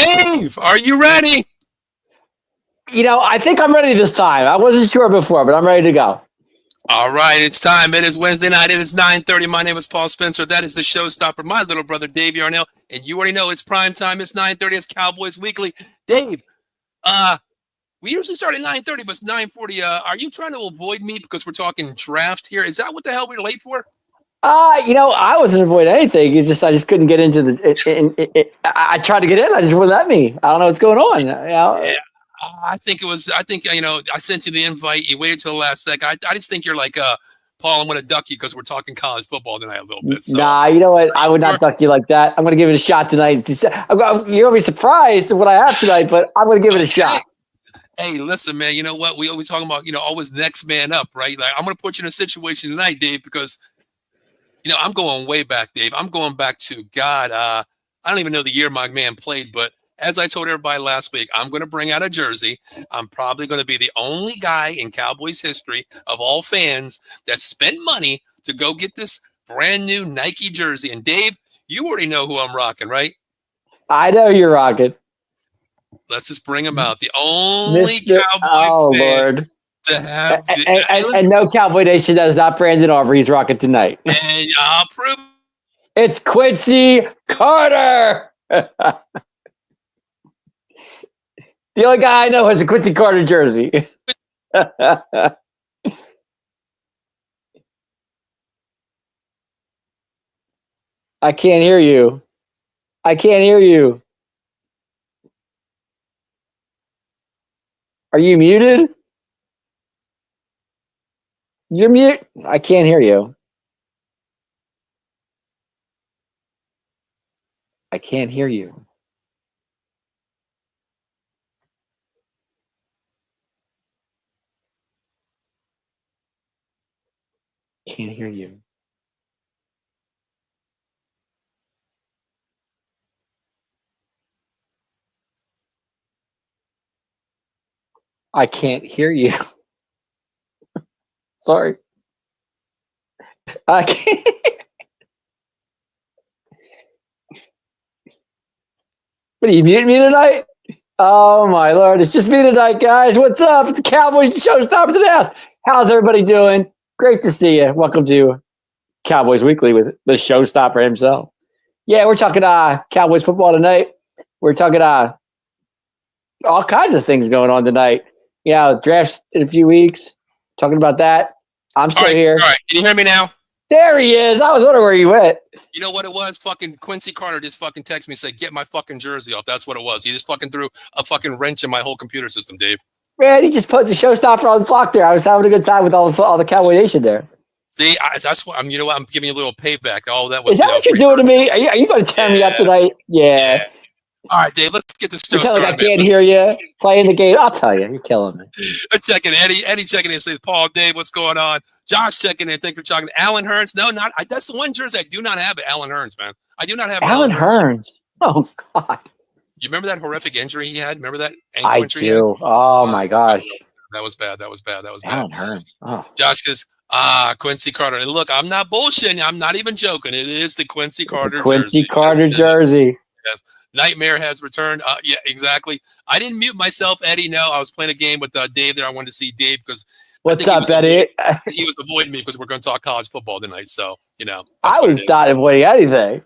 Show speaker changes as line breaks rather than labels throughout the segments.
Dave, are you ready?
I think I'm ready this time. I wasn't sure before, but I'm ready to go.
All right, it's time. It is Wednesday night. It is 9:30. My name is Paul Spencer. That is the showstopper. My little brother, Dave Yarnell. And you already know it's prime time. It's 9:30. It's Cowboys Weekly. Dave, we usually start at 9:30, but it's 9:40. Are you trying to avoid me because we're talking draft here? Is that what the hell we're late for?
I wasn't avoiding anything. I just couldn't get into the. I tried to get in. I just wouldn't let me. I don't know what's going on.
Yeah. I think I sent you the invite. You waited till the last second. I just think you're like, Paul, I'm going to duck you because we're talking college football tonight a little bit. So.
Nah, you know what? I would not duck you like that. I'm going to give it a shot tonight. You're going to be surprised at what I have tonight, but I'm going to give it a shot.
Hey, listen, man, you know what? We always talking about, always next man up, right? Like, I'm going to put you in a situation tonight, Dave, because, I'm going way back, Dave. I'm going back to, God, I don't even know the year my man played, but as I told everybody last week, I'm going to bring out a jersey. I'm probably going to be the only guy in Cowboys history of all fans that spent money to go get this brand new Nike jersey. And Dave, you already know who I'm rocking, right?
I know you're rocking.
Let's just bring him out. The only Cowboy fan
Lord.
to have.
And no Cowboy Nation that is not Brandon Aubrey. He's rocking tonight.
And I'll prove
it's Quincy Carter. The only guy I know has a Quincy Carter jersey. I can't hear you. Are you muted? You're mute. I can't hear you. I can't hear you. Can't hear you. I can't hear you. Sorry. I can't. What, are you muting me tonight? Oh, my Lord. It's just me tonight, guys. What's up? It's the Cowboys showstopper to the house. How's everybody doing? Great to see you. Welcome to Cowboys Weekly with the showstopper himself. Yeah, we're talking Cowboys football tonight. We're talking all kinds of things going on tonight. Drafts in a few weeks. Talking about that. I'm still here.
All right. Can you hear me now?
There he is. I was wondering where you went.
You know what it was? Fucking Quincy Carter just fucking texted me and said, get my fucking jersey off. That's what it was. He just fucking threw a fucking wrench in my whole computer system, Dave.
Man, he just put the showstopper on the clock there. I was having a good time with all the Cowboy Nation there.
See, that's what you know what? I'm giving you a little payback. Oh, that was.
Is that what you're doing to me? Are you going to tear me up tonight? Yeah.
All right, Dave. Let's get this show started.
Like I can't hear you playing the game. I'll tell you, you're killing me.
Checking Eddie checking in. Says Paul, Dave, what's going on? Josh checking in. Thanks for checking. Alan Hearns. No, not. That's the one jersey I do not have. Alan Hearns, man. I do not have
Alan Hearns. Oh God.
You remember that horrific injury he had? Remember that ankle injury?
I do. Oh my gosh.
That was bad.
Alan Hearns. Oh.
Josh goes, Quincy Carter. And look, I'm not bullshitting. I'm not even joking. It is the Quincy Carter
Quincy Carter jersey.
Yes. Nightmare has returned. Yeah, exactly. I didn't mute myself, Eddie. No, I was playing a game with Dave there. I wanted to see Dave because
what's up, Eddie?
He was avoiding me because we're going to talk college football tonight. So,
I was not avoiding anything.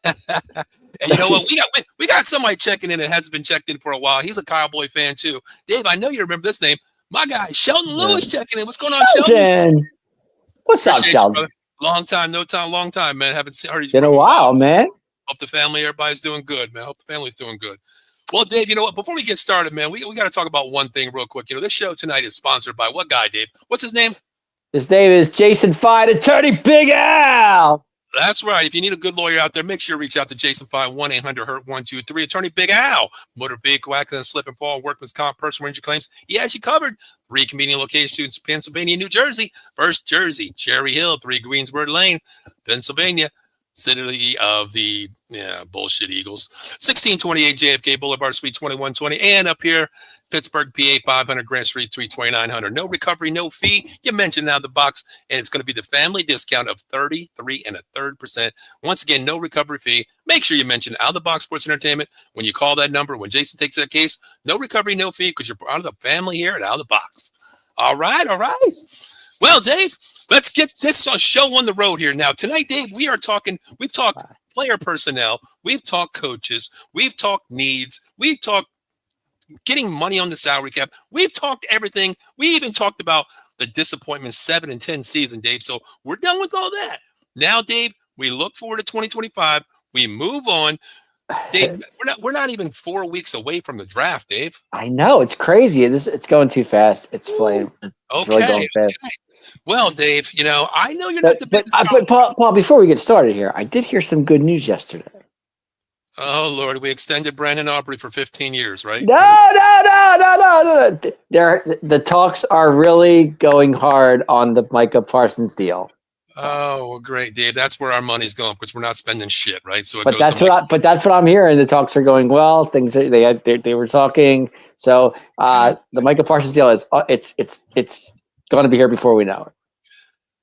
And you know what? We got somebody checking in that hasn't been checked in for a while. He's a Cowboy fan too. Dave, I know you remember this name. My guy, Shelton Lewis checking in. What's going on, Shelton?
What's up, Shelton?
Long time, long time, man. Haven't heard you.
Been a while, man.
Hope the family, everybody's doing good, man. Hope the family's doing good. Well, Dave, you know what? Before we get started, man, we got to talk about one thing real quick. This show tonight is sponsored by what guy, Dave? What's his name?
His name is Jason Fine, Attorney Big Al.
That's right. If you need a good lawyer out there, make sure you reach out to Jason Fine, 1-800-HURT-123. Attorney Big Al. Motor vehicle accident, slip and fall, workman's comp, personal injury claims. He has you covered. 3 convenient locations: Pennsylvania, New Jersey. First Jersey, Cherry Hill, 3 Greensburg Lane, Pennsylvania. City of the bullshit Eagles. 1628 JFK Boulevard, Suite 2120. And up here, Pittsburgh, PA, 500 Grant Street, 32900. No recovery, no fee. You mentioned out of the box, and it's going to be the family discount of 33 and a third percent. Once again, no recovery fee. Make sure you mention out of the box sports entertainment when you call that number. When Jason takes that case, no recovery, no fee, because you're part of the family here at Out of the Box. All right. Well, Dave, let's get this show on the road here now. Tonight, Dave, we've talked player personnel, we've talked coaches, we've talked needs, we've talked getting money on the salary cap. We've talked everything. We even talked about the disappointment 7 and 10 season, Dave. So we're done with all that. Now, Dave, we look forward to 2025. We move on. Dave, we're not even 4 weeks away from the draft, Dave.
I know, it's crazy. It's going too fast. It's flying. It's really going fast.
Okay. Well, Dave, I know you're not the biggest.
But Paul, before we get started here, I did hear some good news yesterday.
Oh, Lord, we extended Brandon Aubrey for 15 years, right?
No. The talks are really going hard on the Micah Parsons deal.
Oh, great, Dave. That's where our money's going because we're not spending shit, right? So
that's what I'm hearing. The talks are going well. Things they were talking. So the Micah Parsons deal is it's going to be here before we know it.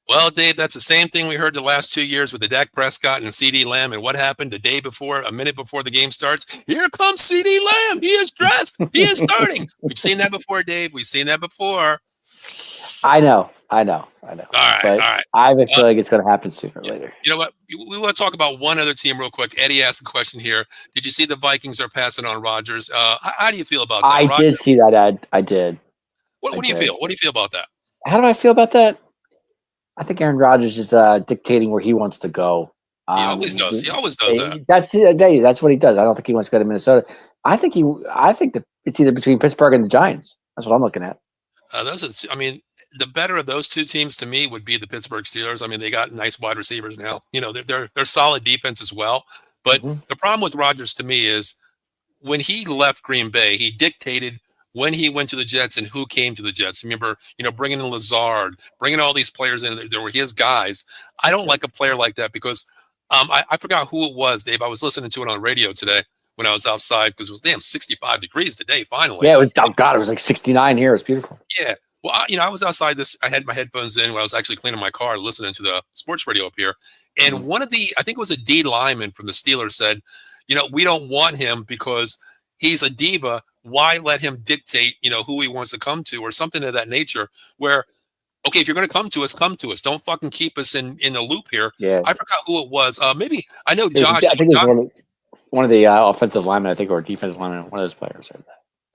Well, Dave, that's the same thing we heard the last 2 years with the Dak Prescott and CeeDee Lamb. And what happened a minute before the game starts? Here comes CeeDee Lamb. He is dressed. He is starting. We've seen that before, Dave. We've seen that before.
I know. All
right.
I have a feeling it's going to happen sooner or later.
You know what? We want to talk about one other team real quick. Eddie asked a question here. Did you see the Vikings are passing on Rodgers? How do you feel about that?
I did see that ad. I did.
What do you feel? What do you feel about that?
How do I feel about that? I think Aaron Rodgers is dictating where he wants to go.
He always does. He always does that.
That's what he does. I don't think he wants to go to Minnesota. I think that it's either between Pittsburgh and the Giants. That's what I'm looking at.
The better of those two teams to me would be the Pittsburgh Steelers. I mean, they got nice wide receivers now. They're solid defense as well. But the problem with Rodgers to me is when he left Green Bay, he dictated when he went to the Jets and who came to the Jets. Remember, bringing in Lazard, bringing all these players in. There were his guys. I don't like a player like that because I forgot who it was, Dave. I was listening to it on radio today when I was outside because it was 65 degrees today. Finally,
yeah. It was. Oh God, it was like 69 here. It was beautiful.
Yeah. Well, I was outside I had my headphones in when I was actually cleaning my car, listening to the sports radio up here. And one of I think it was a D lineman from the Steelers said, we don't want him because he's a diva. Why let him dictate, who he wants to come to or something of that nature where, okay, if you're going to come to us. Don't fucking keep us in the loop here. Yeah. I forgot who it was. Maybe I know Josh.
I think it was one of the offensive linemen, I think, or defensive linemen, one of those players said that.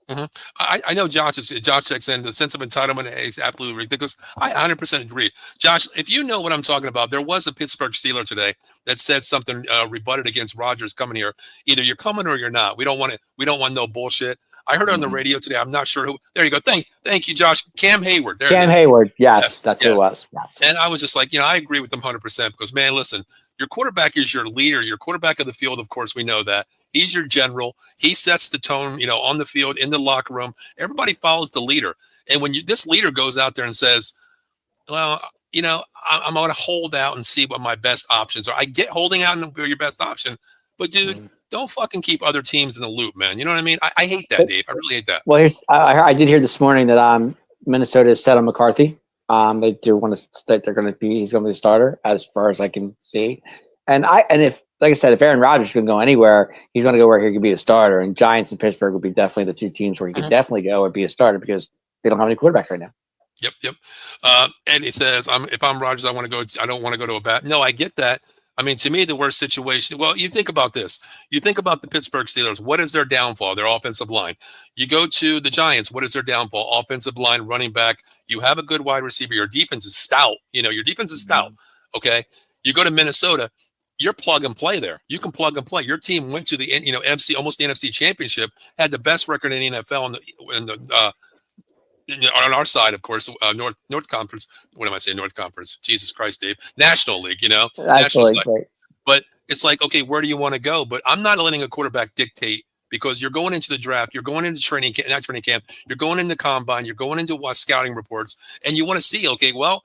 Mm-hmm. I know Josh checks in. The sense of entitlement is absolutely ridiculous. I 100% agree. Josh, if you know what I'm talking about, there was a Pittsburgh Steeler today that said something rebutted against Rodgers coming here. Either you're coming or you're not. We don't want it. We don't want no bullshit. I heard it on the radio today. I'm not sure who. There you go. Thank you, Josh. Cam Hayward. There
Cam Hayward. Yes, that's who it was. Yes.
And I was just like, I agree with them 100% because, man, listen, your quarterback is your leader. Your quarterback of the field, of course, we know that. He's your general. He sets the tone, on the field, in the locker room. Everybody follows the leader. And when this leader goes out there and says, well, I'm going to hold out and see what my best options are. I get holding out and be your best option. But, dude, don't fucking keep other teams in the loop, man. You know what I mean? I hate that, Dave. I really hate that.
Well, I did hear this morning that Minnesota is set on McCarthy. They do want to that he's going to be the starter as far as I can see. And if, like I said, if Aaron Rodgers can go anywhere, he's going to go where he can be a starter. And Giants and Pittsburgh would be definitely the two teams where he could definitely go and be a starter because they don't have any quarterbacks right now.
Yep. And it says, if I'm Rodgers, I don't want to go to a bat. No, I get that. I mean, to me, the worst situation. Well, you think about this. You think about the Pittsburgh Steelers. What is their downfall? Their offensive line. You go to the Giants. What is their downfall? Offensive line, running back. You have a good wide receiver. Your defense is stout. Your defense is stout. Okay. You go to Minnesota. You're plug and play there. You can plug and play. Your team went to the almost the NFC Championship. Had the best record in the NFL on our side, of course, North Conference. What am I saying? North Conference. Jesus Christ, Dave. National League, National League. Right. But it's like, okay, where do you want to go? But I'm not letting a quarterback dictate because you're going into the draft, you're going into not training camp, you're going into combine, you're going into scouting reports, and you want to see, okay, well,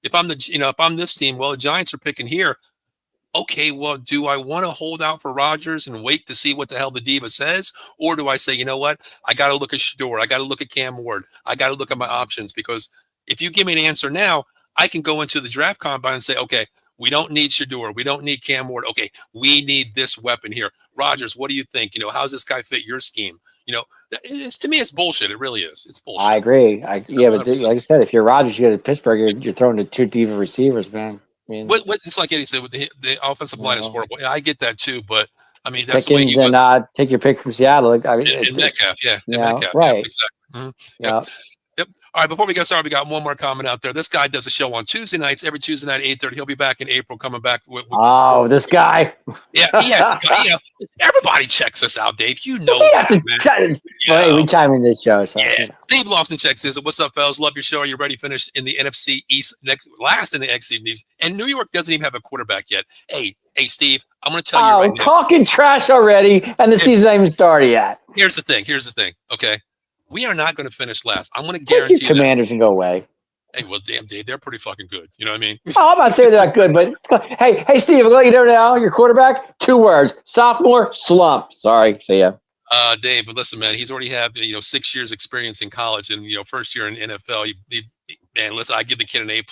if I'm this team, well, the Giants are picking here. okay, well, do I want to hold out for Rodgers and wait to see what the hell the diva says? Or do I say, you know what? I got to look at Shador. I got to look at Cam Ward. I got to look at my options, because if you give me an answer now, I can go into the draft combine and say, okay, we don't need Shador. We don't need Cam Ward. Okay, we need this weapon here. Rodgers, what do you think? How's this guy fit your scheme? To me, it's bullshit. It really is. It's bullshit.
I agree. But
100%.
like I said, if you're Rodgers, you go to Pittsburgh, you're throwing to two diva receivers, man. I mean,
it's like Eddie said, with the offensive line is horrible. Yeah, I get that too, but I mean, that's
Pickens
the way he was.
And take your pick from Seattle. I mean,
In Metcalf, yeah.
Metcalf,
right.
Yep,
exactly. Mm-hmm.
Yeah.
Yep. All right, before we get started, we got one more comment out there. This guy does a show on Tuesday nights, every Tuesday night at 8:30. He'll be back in April, coming back with
this guy.
Yeah, yes. Everybody checks us out, Dave. You know
that, man. We chime in this show. So,
yeah. Steve Lawson checks in. What's up, fellas? Love your show. Are you ready to finish in the NFC East last in the NFC East? And New York doesn't even have a quarterback yet. Hey, Steve, I'm going to tell you right now.
Talking trash already, and the season hasn't even started yet.
Here's the thing. Okay, we are not going to finish last. I'm going to guarantee
your Commanders and go away.
Hey, well, damn, Dave, they're pretty fucking good. You know what I mean?
I'm not saying they're not good, but hey, Steve, I'm going to let you know now. Your quarterback, 2 words: sophomore slump. Sorry, see ya.
Dave, but listen, man, he's already had 6 years experience in college, and first year in NFL. Man, listen, I give the kid an A+.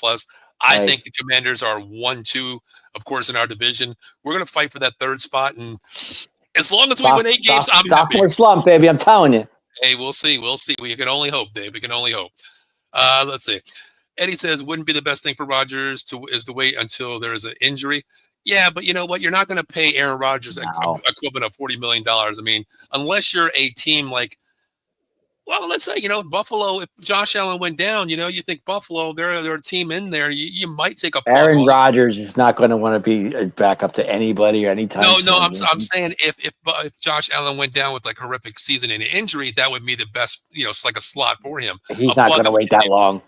I think the Commanders are 1-2, of course, in our division. We're going to fight for that 3rd spot, and as long as we win 8 games, I'm happy.
Sophomore slump, baby. I'm telling you.
Hey, we'll see. We can only hope, Dave. We can only hope. Let's see. Eddie says, wouldn't be the best thing for Rodgers to wait until there is an injury. Yeah, but you know what? You're not going to pay Aaron Rodgers equivalent of $40 million. I mean, unless you're a team like, well, let's say, Buffalo, if Josh Allen went down, you think Buffalo, they're a team in there. You might take a
Aaron Rodgers is not going to want to be a backup to anybody or anytime.
No, I'm saying if Josh Allen went down with like horrific season and injury, that would be the best, it's like a slot for him.
He's not going to wait that long.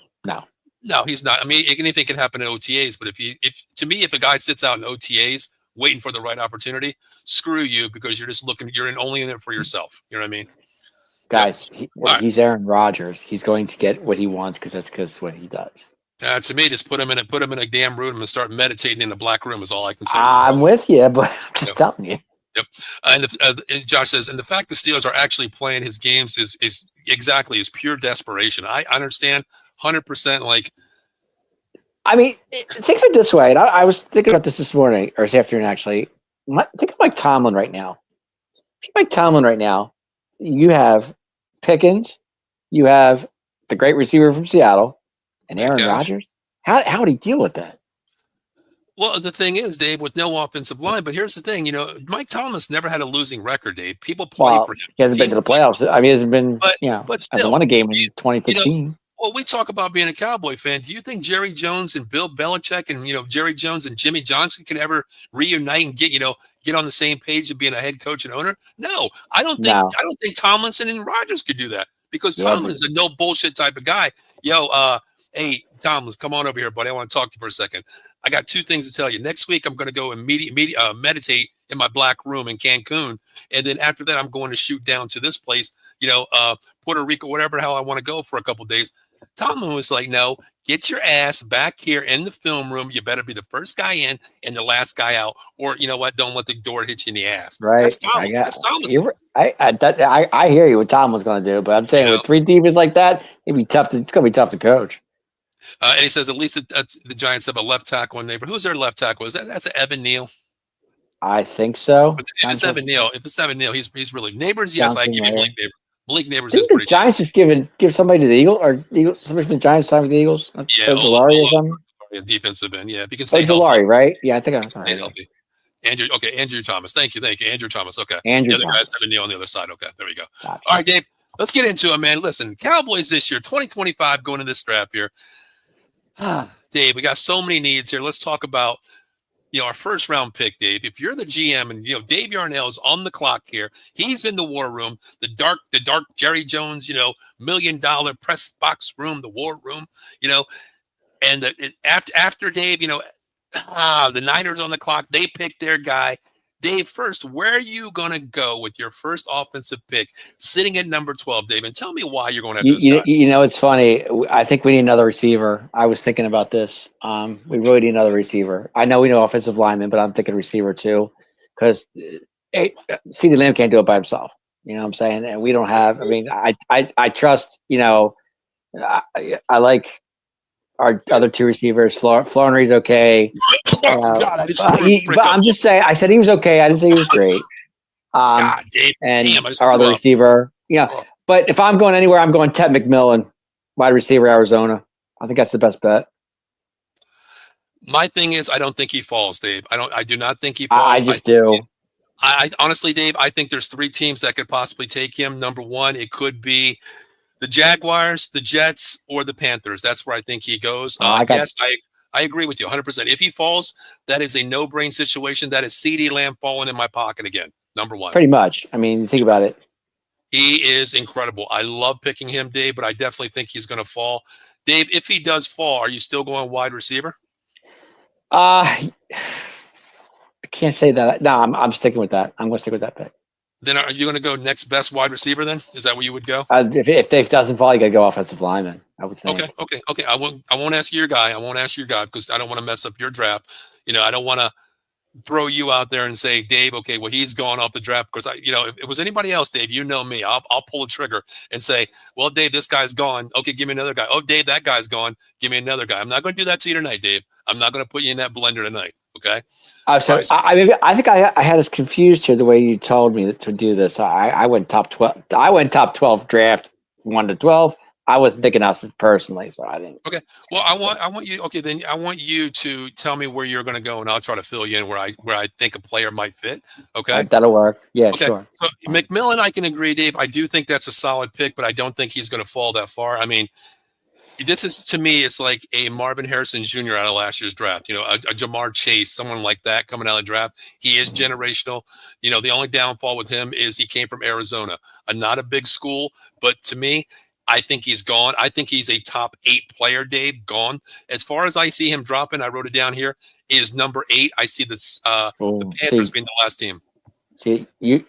No, he's not. I mean, anything can happen in OTAs, but if a guy sits out in OTAs waiting for the right opportunity, screw you, because you're only in it for yourself. You know what I mean?
Guys, he's Aaron Rodgers. He's going to get what he wants because what he does.
To me, just put him in a damn room and start meditating in a black room is all I can say.
I'm with you, but I'm just telling you.
Yep. And Josh says, and the fact the Steelers are actually playing his games is exactly is pure desperation. I understand 100%. Like,
I mean, think of it this way. And I was thinking about this morning or this afternoon, actually. Think of Mike Tomlin right now. You have Pickens, you have the great receiver from Seattle, and Aaron Rodgers. How would he deal with that?
Well, the thing is, Dave, with no offensive line, but here's the thing, Mike Tomlin's never had a losing record, Dave. People play for him.
He hasn't been to the playoffs. I mean, he hasn't been, but still, hasn't won a game in 2016.
Well, we talk about being a Cowboy fan. Do you think Jerry Jones and Bill Belichick and, Jerry Jones and Jimmy Johnson can ever reunite and get on the same page of being a head coach and owner? No, I don't think Tomlinson and Rodgers could do that, because Tomlin's a no bullshit type of guy. Hey, Tomlins, come on over here, buddy. I want to talk to you for a second. I got 2 things to tell you. Next week, I'm going to go and meditate in my black room in Cancun. And then after that, I'm going to shoot down to this place, Puerto Rico, whatever the hell I want to go for a couple of days. Tomlin was like, no, get your ass back here in the film room. You better be the first guy in and the last guy out. Or, you know what? Don't let the door hit you in the ass.
Right.
That's Tomlin.
I hear you what Tom was going to do, but I'm saying with 3 divas like that, it's going to be tough to coach.
And he says, at least the Giants have a left tackle in neighbor. Who's their left tackle? That's Evan Neal.
I think so.
If it's Evan Neal, he's really Neighbors. Yes, I give you Malik Neighbors. Malik Neighbors
Didn't
is pretty.
The Giants just give somebody to the Eagles or somebody from the Giants sign with the Eagles?
Yeah,
Delari or something.
Defensive end. Yeah, because
Delari, right? Yeah, I think I'm sorry.
Stay healthy. Andrew Thomas. Thank you, Andrew Thomas. Okay,
the
other guy's Evan Neal on the other side. Okay, there we go. Gotcha. All right, Dave. Let's get into it, man. Listen, Cowboys this year, 2025, going into this draft here. Dave, we got so many needs here. Let's talk about our first round pick, Dave. If you're the GM and Dave Yarnell is on the clock here, he's in the war room, the dark Jerry Jones, $1 million press box room, the war room, and after Dave, the Niners on the clock, they pick their guy. Dave, first, where are you going to go with your first offensive pick sitting at number 12, Dave? And tell me why you're going after this guy.
It's funny. I think we need another receiver. I was thinking about this. We really need another receiver. I know we know offensive lineman, but I'm thinking receiver too, because CeeDee Lamb can't do it by himself. You know what I'm saying? And we don't have. I mean, I trust. I like our other two receivers. Flournoy's okay.
God,
but I'm just saying. I said he was okay. I didn't say he was great.
God, Dave,
and
damn,
our other receiver. But if I'm going anywhere, I'm going Ted McMillan, wide receiver, Arizona. I think that's the best bet.
My thing is, I don't think he falls, Dave. I do not think he falls.
I just do.
I honestly, Dave, I think there's 3 teams that could possibly take him. Number 1, it could be the Jaguars, the Jets, or the Panthers. That's where I think he goes. Yes, I agree with you 100%. If he falls, that is a no-brain situation. That is CeeDee Lamb falling in my pocket again. Number 1.
Pretty much. I mean, think about it.
He is incredible. I love picking him, Dave, but I definitely think he's going to fall. Dave, if he does fall, are you still going wide receiver?
I can't say that. No, I'm sticking with that. I'm going to stick with that pick.
Then are you going to go next best wide receiver then? Is that where you would go?
If Dave doesn't fall, you got to go offensive lineman, I would think.
Okay. I won't ask you your guy. I won't ask you your guy because I don't want to mess up your draft. I don't want to throw you out there and say, Dave, okay, well, he's gone off the draft because if it was anybody else, Dave, you know me, I'll pull a trigger and say, well, Dave, this guy's gone. Okay, give me another guy. Oh, Dave, that guy's gone. Give me another guy. I'm not going to do that to you tonight, Dave. I'm not going to put you in that blender tonight. Okay.
So I think I had us confused here the way you told me to do this. I went top 12. I went top 12 draft 1 to 12. I wasn't thinking us personally, so I didn't.
Okay. Well, I want you. Okay, then I want you to tell me where you're going to go, and I'll try to fill you in where I think a player might fit. Okay.
That'll work. Yeah,
okay.
Sure.
So McMillan, I can agree, Dave. I do think that's a solid pick, but I don't think he's going to fall that far. I mean, this is, to me, it's like a Marvin Harrison Jr. out of last year's draft. A Jamar Chase, someone like that coming out of the draft. He is generational. The only downfall with him is he came from Arizona, not a big school, but to me, I think he's gone. I think he's a top 8 player, Dave, gone. As far as I see him dropping, I wrote it down here, is number 8. I see this the Panthers being the last team.
See, I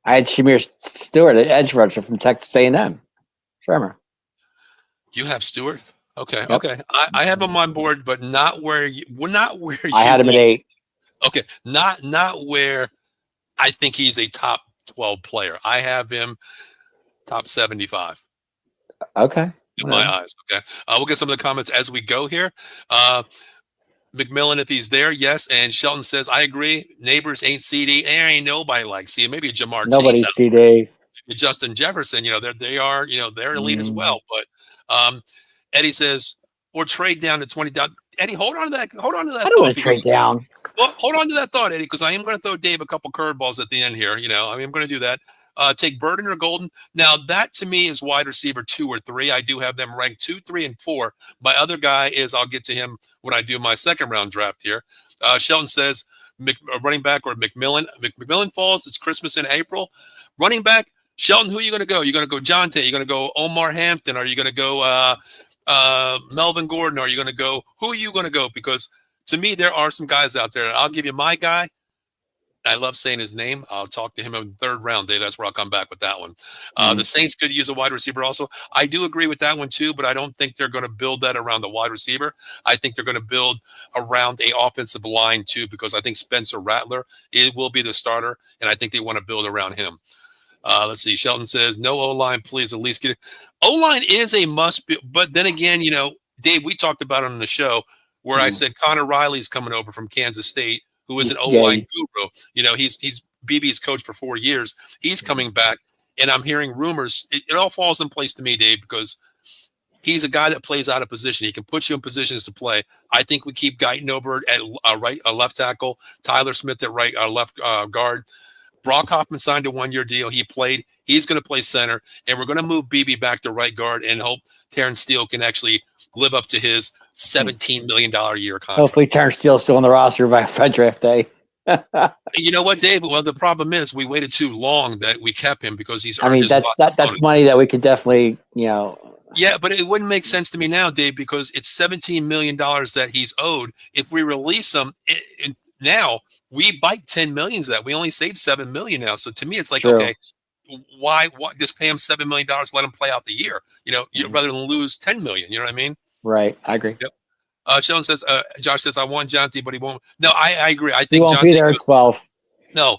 had Shamir Stewart, an edge rusher from Texas A&M. Shermer.
You have Stewart? Okay, yep. Okay. I have him on board, but not where you.
I had him at 8.
Okay, not where I think he's a top 12 player. I have him top 75.
Okay.
In my eyes. Okay. We'll get some of the comments as we go here. McMillan, if he's there, yes. And Shelton says, I agree. Neighbors ain't CD. There ain't nobody like CD. Maybe a Jamar
Nobody's
Chase.
CD.
Justin Jefferson, they are, they're elite as well. But Eddie says, or trade down to 20. Eddie, hold on to that.
I don't want to trade down.
Well, hold on to that thought, Eddie, because I am going to throw Dave a couple curveballs at the end here. I'm going to do that. Take Burden or Golden. Now, that to me is wide receiver 2 or 3. I do have them ranked 2, 3, and 4. My other guy is, I'll get to him when I do my second round draft here. Shelton says running back or McMillan. McMillan falls. It's Christmas in April. Running back, Shelton, who are you going to go? You're going to go Jonte. You're going to go Omar Hampton. Are you going to go Melvin Gordon? Are you going to go? Who are you going to go? Because to me, there are some guys out there. I'll give you my guy. I love saying his name. I'll talk to him in the 3rd round, Dave. That's where I'll come back with that one. The Saints could use a wide receiver also. I do agree with that one too, but I don't think they're going to build that around the wide receiver. I think they're going to build around a offensive line too, because I think Spencer Rattler will be the starter, and I think they want to build around him. Let's see. Shelton says, no O-line, please at least get it. O-line is a must be, but then again, Dave, we talked about it on the show where I said Connor Riley's coming over from Kansas State, who is an O-line guru. He's BB's coach for 4 years. He's coming back, and I'm hearing rumors. It all falls in place to me, Dave, because he's a guy that plays out of position. He can put you in positions to play. I think we keep Guyton over at left tackle, Tyler Smith at left guard. Brock Hoffman signed a 1-year deal. He played. He's going to play center, and we're going to move BB back to right guard and hope Terrence Steele can actually live up to his $17 million a year contract.
Hopefully Terrence Steele's still on the roster by draft day.
You know what, Dave? Well, the problem is we waited too long that we kept him because he's
earned that's money that we could definitely,
Yeah, but it wouldn't make sense to me now, Dave, because it's $17 million that he's owed. If we release him, now we bite 10 millions of that. We only saved 7 million now. So to me, it's like,
True.
okay, why just pay him $7 million, let him play out the year, rather than lose 10 million. You know what I mean?
Right. I agree.
Yep. Sheldon says, Josh says, I want Jonte, but he won't. No, I agree. I
He
think
won't be there at 12.
No.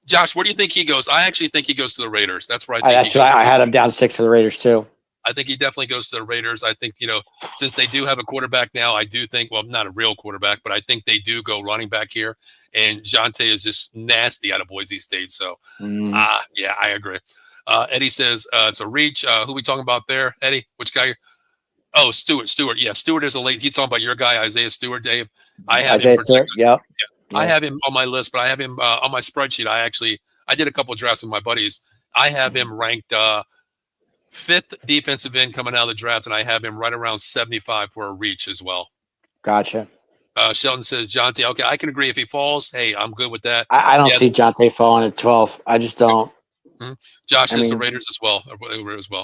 Josh, where do you think he goes? I actually think he goes to the Raiders. That's where I think he goes.
I had him down 6 for the Raiders too.
I think he definitely goes to the Raiders. I think, since they do have a quarterback now, I do think, well, not a real quarterback, but I think they do go running back here. And Jonte is just nasty out of Boise State. So, yeah, I agree. Eddie says it's a reach. Who we talking about there, Eddie? Which guy? Oh, Stewart. Yeah, Stewart is a late. He's talking about your guy, Isaiah Stewart, Dave. I have
Isaiah
him
Stewart, yep.
I have him on my list, but I have him on my spreadsheet. I did a couple of drafts with my buddies. I have him ranked 5th defensive end coming out of the draft, and I have him right around 75 for a reach as well.
Gotcha.
Sheldon says, Jonte, okay, I can agree. If he falls, hey, I'm good with that.
I don't see Jonte falling at 12. I just don't.
Mm-hmm. Josh says the Raiders as well.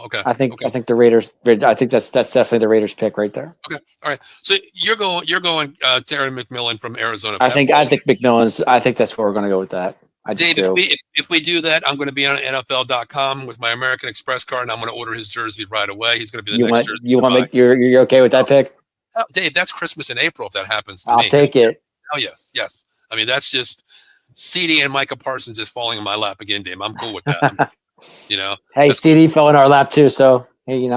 Okay.
I think the Raiders. I think that's definitely the Raiders pick right there.
Okay. All right. So you're going Terry McMillan from Arizona.
I think McMillan's. I think that's where we're going to go with that.
Dave, if we do that, I'm going to be on NFL.com with my American Express card, and I'm going to order his jersey right away. He's going to be the next jersey.
You're okay with that pick?
Oh, Dave, that's Christmas in April if that happens to
me. I'll take it.
Oh, yes. I mean, that's just CD and Micah Parsons just falling in my lap again, Dave. I'm cool with that.
Hey, CD fell in our lap too, so hey,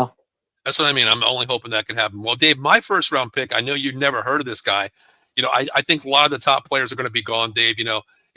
That's what I mean. I'm only hoping that can happen. Well, Dave, my first round pick, I know you've never heard of this guy. I think a lot of the top players are going to be gone, Dave.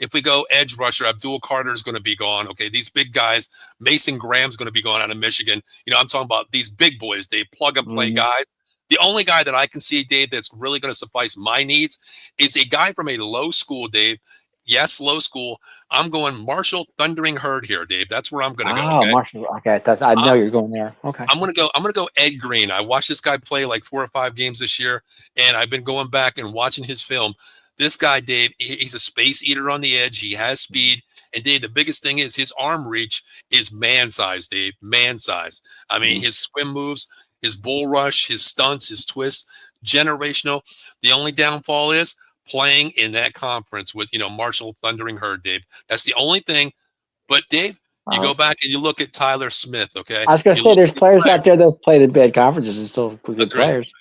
If we go edge rusher, Abdul Carter is going to be gone. Okay, these big guys, Mason Graham's going to be gone out of Michigan. I'm talking about these big boys, Dave, plug and play guys. The only guy that I can see, Dave, that's really going to suffice my needs is a guy from a low school, Dave. Yes, low school. I'm going Marshall Thundering Herd here, Dave. That's where I'm going to go.
Okay? Marshall. Okay, I know you're going there. Okay.
I'm going to go Ed Green. I watched this guy play like 4 or 5 games this year, and I've been going back and watching his film. This guy, Dave, he's a space eater on the edge. He has speed. And, Dave, the biggest thing is his arm reach is man size, Dave, man size. I mean, his swim moves, his bull rush, his stunts, his twists, generational. The only downfall is playing in that conference with, Marshall Thundering Herd, Dave. That's the only thing. But, Dave, you go back and you look at Tyler Smith, okay?
I was going to say there's players out there that played in bad conferences and still good players,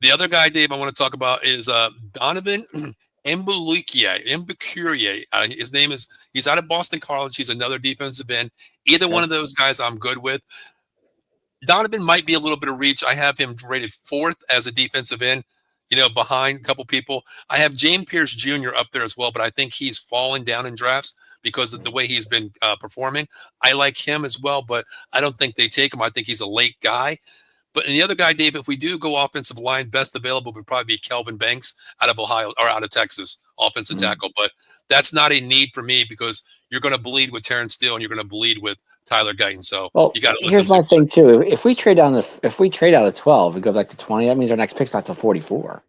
The other guy, Dave, I want to talk about is Donovan Mbukuriye. His name is, he's out of Boston College. He's another defensive end. Either one of those guys I'm good with. Donovan might be a little bit of reach. I have him rated 4th as a defensive end, behind a couple people. I have James Pierce Jr. up there as well, but I think he's fallen down in drafts because of the way he's been performing. I like him as well, but I don't think they take him. I think he's a late guy. But the other guy, Dave, if we do go offensive line, best available would probably be Kelvin Banks out of Ohio or out of Texas, offensive tackle. But that's not a need for me because you're going to bleed with Terrence Steele and you're going to bleed with Tyler Guyton. So you got to.
Here's my thing too. If we trade out of 12, we go back to 20. That means our next pick's not till 44.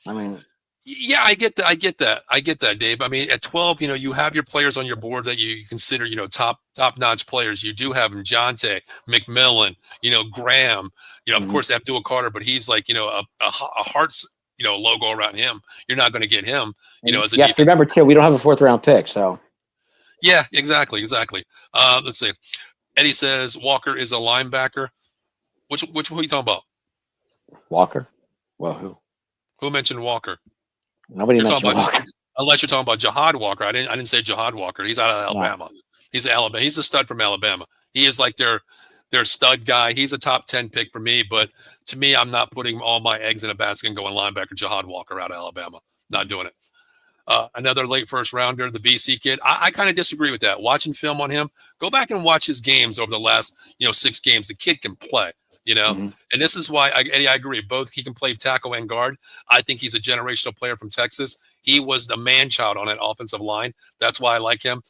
I mean.
Yeah, I get that, Dave. I mean, at 12, you have your players on your board that you consider, top-notch players. You do have them, Jonte, McMillan, Graham, of course, Abdul Carter, but he's like, a Hearts, logo around him. You're not going to get him, as a defense.
Remember, too, we don't have a 4th round pick, so.
Yeah, exactly. Let's see. Eddie says Walker is a linebacker. Which who are you talking about?
Walker? Well, who?
Who mentioned Walker?
Nobody mentioned Walker.
Unless you're talking about Jihad Walker. I didn't say Jihad Walker. He's out of Alabama. No. He's Alabama. He's a stud from Alabama. He is like their stud guy. He's a top 10 pick for me, but to me, I'm not putting all my eggs in a basket and going linebacker Jihad Walker out of Alabama. Not doing it. Another late first rounder, the BC kid. I kind of disagree with that. Watching film on him, go back and watch his games over the last 6 games. The kid can play. And this is why, Eddie, I agree. Both he can play tackle and guard. I think he's a generational player from Texas. He was the man-child on that offensive line. That's why I like him.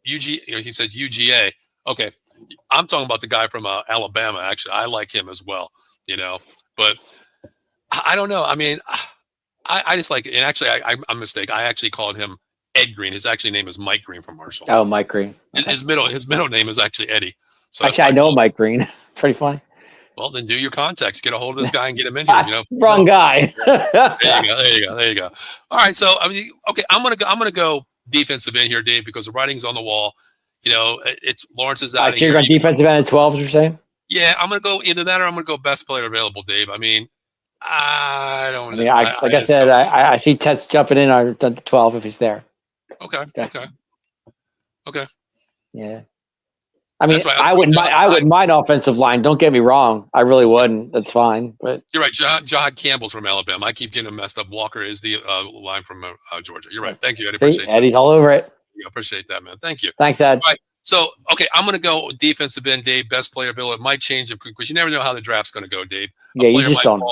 He said UGA. Okay, I'm talking about the guy from Alabama. Actually, I like him as well. But I don't know. I mean, I just like it. And actually, I'm a mistake. I actually called him Ed Green. His actually name is Mike Green from Marshall.
Oh, Mike Green.
Okay. His middle name is actually Eddie. So
actually, I know Mike Green. Pretty funny.
Well, then do your contacts. Get a hold of this guy and get him in here. You know,
Wrong guy.
There you go. All right, so I mean, okay, I'm gonna go defensive end here, Dave, because the writing's on the wall. You know, it's Lawrence is out of
So you're
here.
going defensive end at 12, as you're saying?
Yeah, I'm gonna go either that or I'm gonna go best player available, Dave. I mean, I don't know.
Like I said, I see Ted's jumping in on 12 if he's there.
Okay.
Yeah. I mean,
Right.
I wouldn't mind offensive line. Don't get me wrong. I really wouldn't. That's fine. But
you're right. Jahad Campbell's from Alabama. I keep getting him messed up. Walker is the line from Georgia. You're right. Thank you, Eddie. Appreciate
Eddie's all over it.
Yeah, appreciate that, man. Thank you.
Thanks, Ed.
All right. So, okay, I'm going to go defensive end, Dave, best player available. It might change because you never know how the draft's going to go, Dave.
Yeah, you just don't.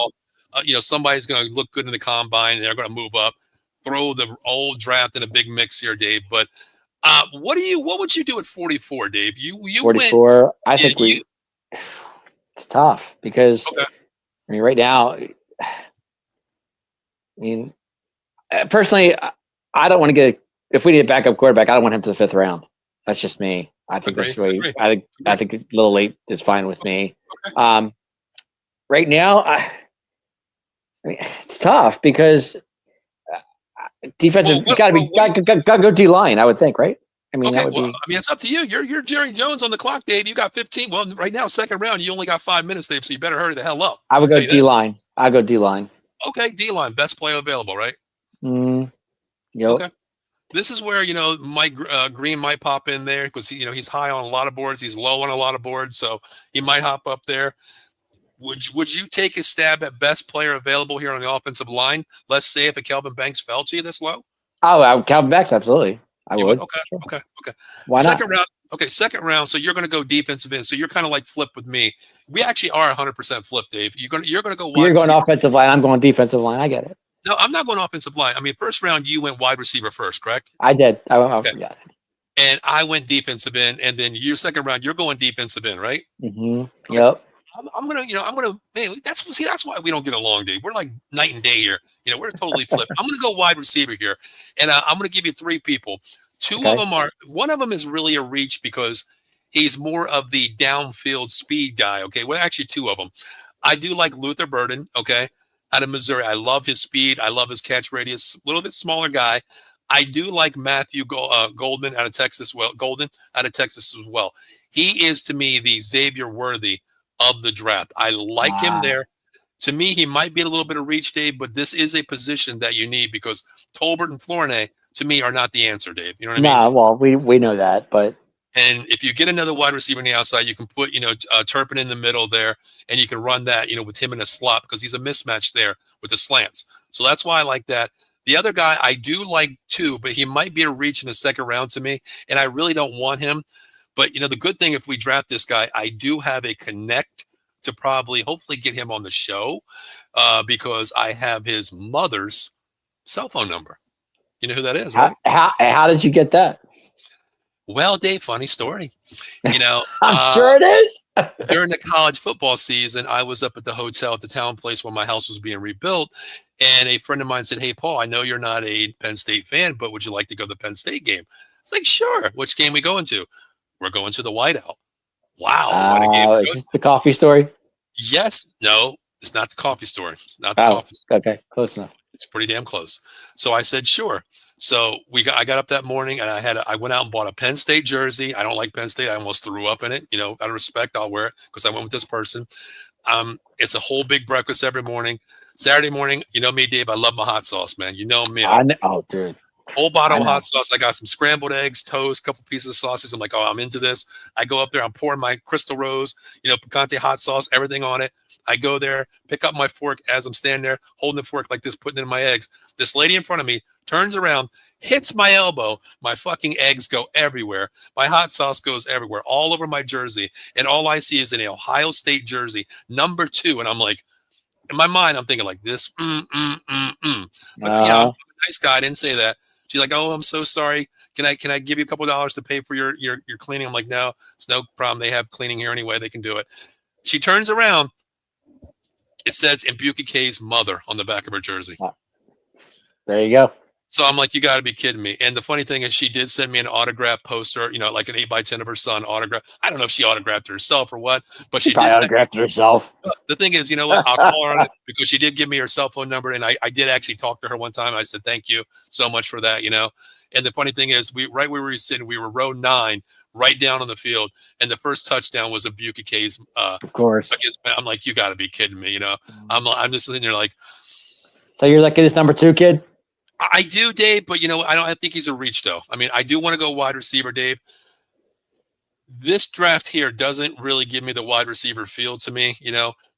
Somebody's going to look good in the combine, and they're going to move up. Throw the old draft in a big mix here, Dave. But what would you do at 44, Dave? You
44. Went, I think it's tough because I mean, right now, I mean, personally, I don't want to get if we need a backup quarterback. I don't want him to the 5th round. That's just me. I think that's really. I think a little late is fine with me. Okay. Right now, I mean, it's tough because defensive got to go D line. I would think, right? I mean, that would be.
I mean, it's up to you. You're Jerry Jones on the clock, Dave. You got 15. Well, right now, 2nd round, you only got 5 minutes, Dave. So you better hurry the hell up.
I would go D line. I'll go D line.
Okay, D line, best player available, right?
Yep.
Okay. This is where Mike Green might pop in there because he's high on a lot of boards. He's low on a lot of boards, so he might hop up there. Would you take a stab at best player available here on the offensive line? Let's say if a Kelvin Banks fell to you this low.
Oh, Kelvin Banks, absolutely. I would.
Okay.
Why not?
Second round. So you're going to go defensive end. So you're kind of like flip with me. We actually are 100% flip, Dave. You're going to go wide.
You're going offensive line. I'm going defensive line. I get it.
No, I'm not going offensive line. I mean, 1st round, you went wide receiver first, correct?
I did. I went. Yeah.
And I went defensive end, and then your 2nd round, you're going defensive end, right?
Mm-hmm. Yep.
I'm gonna, man. That's why we don't get along, Dave. We're like night and day here. We're totally flipped. I'm gonna go wide receiver here, and I'm gonna give you 3 people. 2 of them one of them is really a reach because he's more of the downfield speed guy. Okay, well, actually 2 of them. I do like Luther Burden. Okay, out of Missouri, I love his speed. I love his catch radius. A little bit smaller guy. I do like Matthew Golden out of Texas. Golden out of Texas as well. He is to me the Xavier Worthy of the draft. I like him there. To me, he might be a little bit of reach, Dave, but this is a position that you need because Tolbert and Flournoy, to me, are not the answer, Dave. You know what I mean?
No, well, we know that, but
and if you get another wide receiver on the outside, you can put Turpin in the middle there, and you can run that with him in a slot because he's a mismatch there with the slants. So that's why I like that. The other guy I do like too, but he might be a reach in the 2nd round to me, and I really don't want him. But the good thing if we draft this guy, I do have a connect to hopefully get him on the show because I have his mother's cell phone number. You know who that is, right?
How did you get that?
Well, Dave, funny story.
I'm sure it is.
During the college football season, I was up at the hotel at the town place when my house was being rebuilt, and a friend of mine said, "Hey, Paul, I know you're not a Penn State fan, but would you like to go to the Penn State game?" It's like, sure. Which game we going to? We're going to the Whiteout. Wow. What a game.
Is this the coffee story?
Yes. No, it's not the coffee story. It's not the coffee story.
Okay. Close enough.
It's pretty damn close. So I said, sure. So I got up that morning and I went out and bought a Penn State jersey. I don't like Penn State. I almost threw up in it. Out of respect, I'll wear it because I went with this person. It's a whole big breakfast every morning. Saturday morning, me, Dave, I love my hot sauce, man. You know me.
Oh, dude.
Whole bottle of hot sauce. I got some scrambled eggs, toast, couple pieces of sausage. I'm like, oh, I'm into this. I go up there. I'm pouring my Crystal Rose, picante hot sauce, everything on it. I go there, pick up my fork as I'm standing there, holding the fork like this, putting it in my eggs. This lady in front of me turns around, hits my elbow. My fucking eggs go everywhere. My hot sauce goes everywhere, all over my jersey. And all I see is an Ohio State jersey, number 2. And I'm like, in my mind, I'm thinking like this. But I'm a nice guy. I didn't say that. She's like, oh, I'm so sorry. Can I give you a couple of dollars to pay for your cleaning? I'm like, no, it's no problem. They have cleaning here anyway. They can do it. She turns around. It says Mbuki K's mother on the back of her jersey.
There you go.
So I'm like, you got to be kidding me. And the funny thing is, she did send me an autograph poster, like an 8x10 of her son autograph. I don't know if she autographed it herself or what, but
She
she
probably
did send.
autographed it herself.
The thing is, you know what? I'll call her on it because she did give me her cell phone number, and I did actually talk to her one time. I said, thank you so much for that, And the funny thing is, right where we were sitting, we were row 9, right down on the field, and the first touchdown was a Bukake's.
Of course.
I'm like, you got to be kidding me, I'm just sitting there like.
So you're like this number 2 kid?
I do, Dave, but I think he's a reach though. I mean, I do want to go wide receiver, Dave. This draft here doesn't really give me the wide receiver feel to me.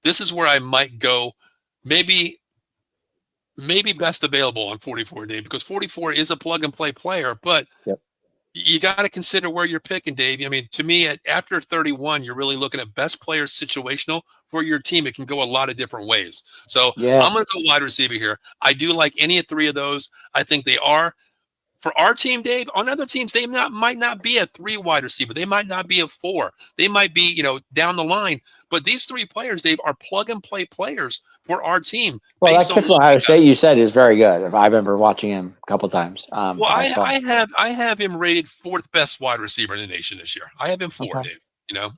This is where I might go, maybe best available on 44, Dave, because 44 is a plug and play player, but
yep.
You got to consider where you're picking, Dave. I mean, to me, after 31, you're really looking at best players situational for your team. It can go a lot of different ways. So I'm going to go wide receiver here. I do like any of 3 of those. I think they are. For our team, Dave, on other teams, they might not be a 3 wide receiver. They might not be a 4. They might be, down the line. But these 3 players, Dave, are plug and play players for our team.
Well, that kid from Ohio State you said is very good. I remember watching him a couple times.
Well, I have him rated 4th best wide receiver in the nation this year. I have him 4, Dave.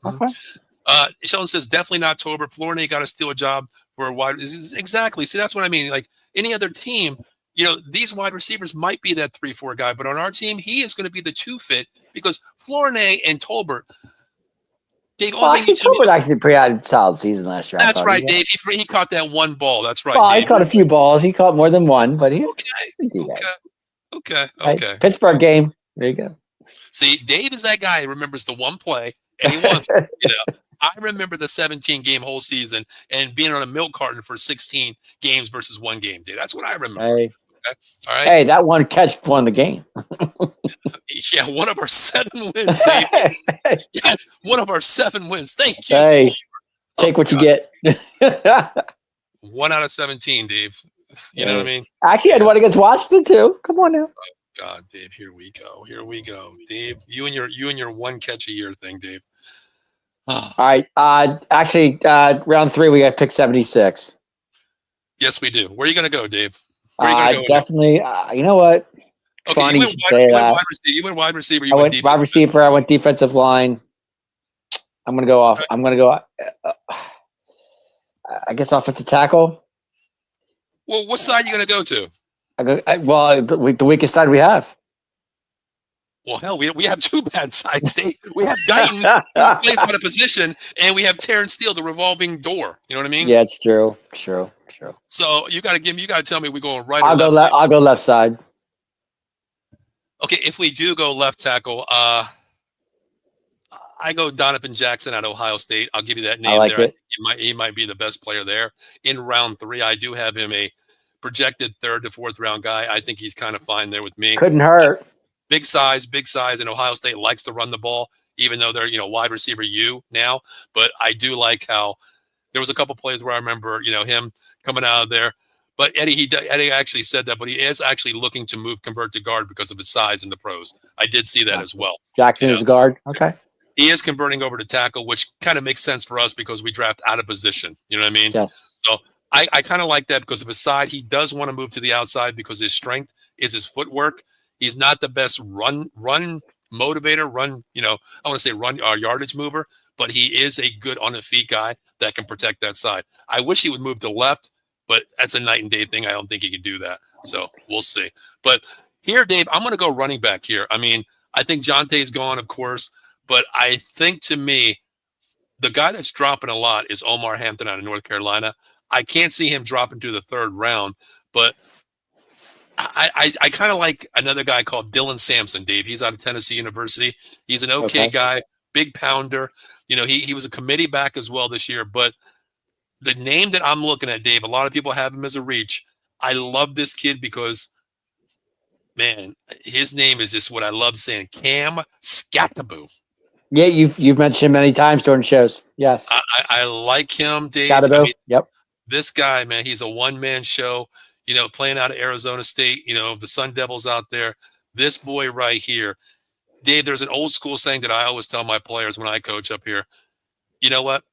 Okay.
Sheldon says definitely not Tolbert. Florida got to steal a job for a wide. Exactly. See, that's what I mean. Like any other team, these wide receivers might be that 3-4 guy, but on our team, he is going to be the 2 fit because Florida and Tolbert.
Dave, Tolbert actually had a solid season last year.
That's right, Dave. He caught that one ball. That's right.
Well,
Dave.
he caught a few balls. He caught more than one, but he didn't do that.
Okay.
Right? Pittsburgh game. There you go.
See, Dave is that guy who remembers the one play, and he wants I remember the 17-game whole season and being on a milk carton for 16 games versus 1 game, Dave. That's what I remember.
Hey.
Okay? All right.
Hey, that one catch won the game.
Yeah, one of our 7 wins, Dave. Yes, one of our 7 wins. Thank you.
Hey, take what you get.
1 out of 17, Dave. You know what I mean?
Actually, I had one against Washington too. Come on now.
Oh, God, Dave, here we go. Dave. You and your 1 catch a year thing, Dave.
All right. Actually, round 3, we got pick 76.
Yes, we do. Where are you going to go, Dave? Where are you going to go?
Definitely. You know what?
Okay, you went wide receiver.
I went wide receiver. I went defensive line. I'm going to go off. Okay. I'm going to go, I guess, offensive tackle.
Well, what side are you going to go to?
The weakest side we have.
Well, hell, we have 2 bad sides, Dave. We have Guyton, who plays out of position, and we have Terrence Steele, the revolving door. You know what I mean?
Yeah, it's true. True.
So you got to tell me we're going right.
I'll go left side.
Okay, if we do go left tackle, I go Donovan Jackson at Ohio State. I'll give you that name there.
It.
He might be the best player there in round 3. I do have him a projected 3rd to 4th round guy. I think he's kind of fine there with me.
Couldn't hurt.
Big size, and Ohio State likes to run the ball, even though they're wide receiver U now. But I do like how there was a couple plays where I remember him coming out of there. But Eddie actually said that, but he is actually looking to convert to guard because of his size in the pros. I did see that as well.
Jackson is guard. Okay.
He is converting over to tackle, which kind of makes sense for us because we draft out of position. You know what I mean?
Yes.
So I kind of like that because of his side. He does want to move to the outside because his strength is his footwork. He's not the best run motivator, I want to say run yardage mover, but he is a good on the feet guy that can protect that side. I wish he would move to left, but that's a night and day thing. I don't think he could do that. So we'll see. But here, Dave, I'm going to go running back here. I mean, I think Jonte's gone, of course, but I think to me, the guy that's dropping a lot is Omar Hampton out of North Carolina. I can't see him dropping to the 3rd round, but I kind of like another guy called Dylan Sampson, Dave. He's out of Tennessee University. He's an okay guy, big pounder. He was a committee back as well this year. But the name that I'm looking at, Dave, a lot of people have him as a reach. I love this kid because, man, his name is just what I love saying, Cam Skataboo.
Yeah, you've mentioned him many times during shows. Yes.
I like him, Dave.
Yep.
This guy, man, he's a one-man show. Playing out of Arizona State, the Sun Devils out there. This boy right here. Dave, there's an old school saying that I always tell my players when I coach up here. You know what?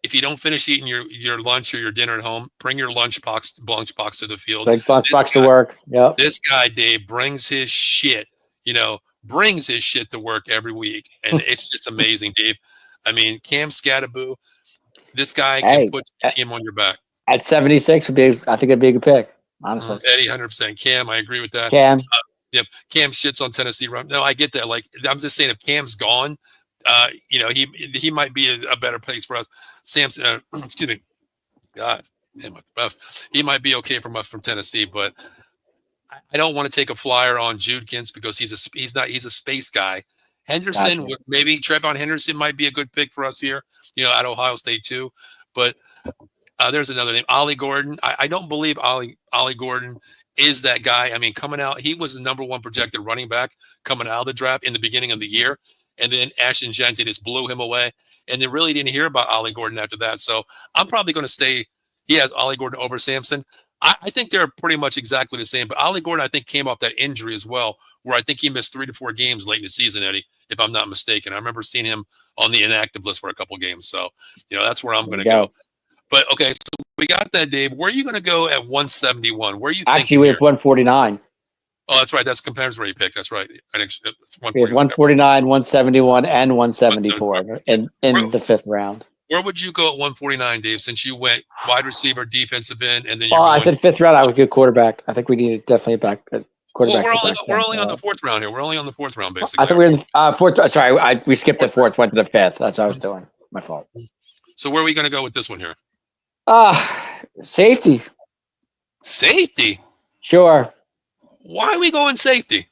if you don't finish eating your lunch or your dinner at home, bring your lunchbox to the field.
Big lunchbox to work. Yep.
This guy, Dave, brings his shit, to work every week. And it's just amazing, Dave. I mean, Cam Scattaboo, this guy can put your team on your back.
At 76 I think it'd be a good pick, honestly.
Eddie, 100%. Cam, I agree with that.
Cam.
Yep. Cam shits on Tennessee run. No, I get that. Like, I'm just saying, if Cam's gone, he might be a better place for us. Samson, excuse me. God, damn it. He might be okay from us from Tennessee, but I don't want to take a flyer on Judkins because he's a space guy. Henderson, maybe Trevon Henderson might be a good pick for us here, at Ohio State too. But there's another name, Ollie Gordon. I don't believe Ollie Gordon is that guy. I mean, coming out, he was the number one projected running back coming out of the draft in the beginning of the year. And then Ashton Jeanty just blew him away. And they really didn't hear about Ollie Gordon after that. So I'm probably going to stay. He has Ollie Gordon over Sampson. I think they're pretty much exactly the same. But Ollie Gordon, I think, came off that injury as well, where I think he missed 3 to 4 games late in the season, Eddie, if I'm not mistaken. I remember seeing him on the inactive list for a couple games. So, that's where I'm going to go. But, okay, so we got that, Dave. Where are you going to go at 171? Where are you
actually, we have 149.
Oh, that's right. That's compares where you picked. That's right. I think it's 149.
We have 149, 171, and 174 in the 5th round.
Where would you go at 149, Dave, since you went wide receiver, defensive end, and then
I said 5th round. I would go quarterback. I think we need definitely back quarterback.
Well, we're only on the 4th round here. We're only on the 4th round, basically.
I thought we were in the 4th. Sorry, we skipped the 4th, went to the 5th. That's what I was doing. My fault.
So where are we going to go with this one here?
Safety.
Safety?
Sure.
Why are we going safety?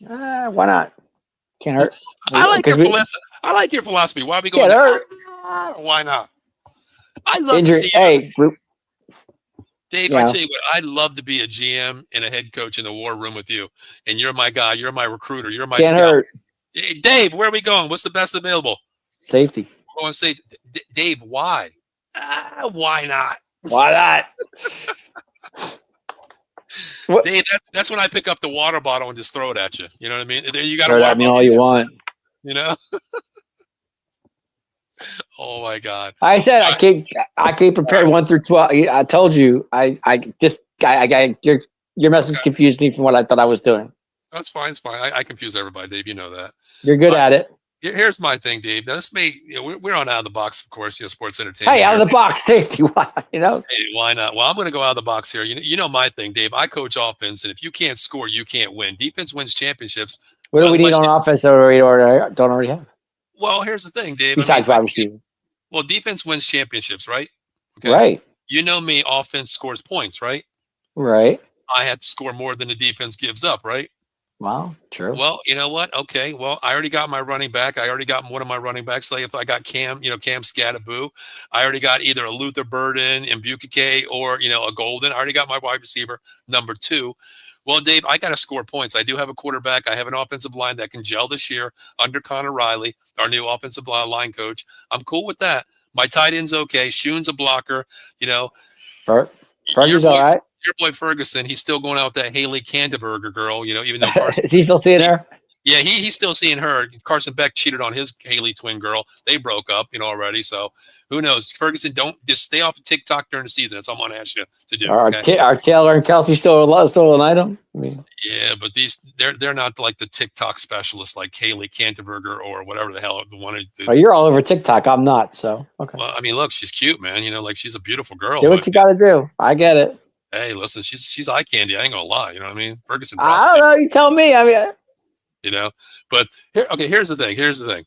Why not? Can't hurt.
I like your philosophy. Why are we going?
Can't hurt.
Why not? I love
injury.
To see
hey,
Dave. I tell you what, I'd love to be a GM and a head coach in the war room with you. And you're my guy. You're my recruiter. You're my
can't
scout.
Hurt.
Hey, Dave, where are we going? What's the best available?
Safety.
We're going safety. Dave, why? Why not?
Why not?
Dave, that's when I pick up the water bottle and just throw it at you. You know what I mean? You got
to me all you want.
Oh my God!
I said I can't prepare 1 through 12. I told you. I your message confused me from what I thought I was doing.
That's fine. It's fine. I confuse everybody, Dave. You know that.
You're good at it.
Here's my thing, Dave. Now, this may we're on out of the box, of course. Sports entertainment.
Hey, out of the box, safety. Why?
Hey, why not? Well, I'm going to go out of the box here. You know my thing, Dave. I coach offense, and if you can't score, you can't win. Defense wins championships.
What do we need on offense that we don't already have?
Well, here's the thing, Dave.
Besides wide receiver.
Well, defense wins championships, right?
Okay. Right.
You know me. Offense scores points, right?
Right.
I have to score more than the defense gives up, right?
Wow, true.
Well, you know what? Okay, well, I already got my running back. I already got one of my running backs. Like if I got Cam Scattaboo, I already got either a Luther Burden and Bukake or, a Golden. I already got my wide receiver, number 2. Well, Dave, I got to score points. I do have a quarterback. I have an offensive line that can gel this year under Connor Riley, our new offensive line coach. I'm cool with that. My tight end's okay. Shoon's a blocker,
Fergie's all right.
Your boy Ferguson, he's still going out with that Haley Candeberger girl, even though Carson.
Is he still seeing her?
Yeah, he's still seeing her. Carson Beck cheated on his Haley twin girl. They broke up, already. So who knows? Ferguson, don't just stay off of TikTok during the season. That's all I'm going to ask you to do.
Are Taylor and Kelsey still an item?
Yeah, but they're not like the TikTok specialists like Haley Canterberger or whatever the hell the one.
You're all over TikTok. I'm not. So okay.
Well, I mean, look, she's cute, man. She's a beautiful girl.
Do what you got to do. I get it.
Hey, listen, she's eye candy. I ain't gonna lie. You know what I mean? Ferguson.
I don't know. You tell me.
But here's the thing.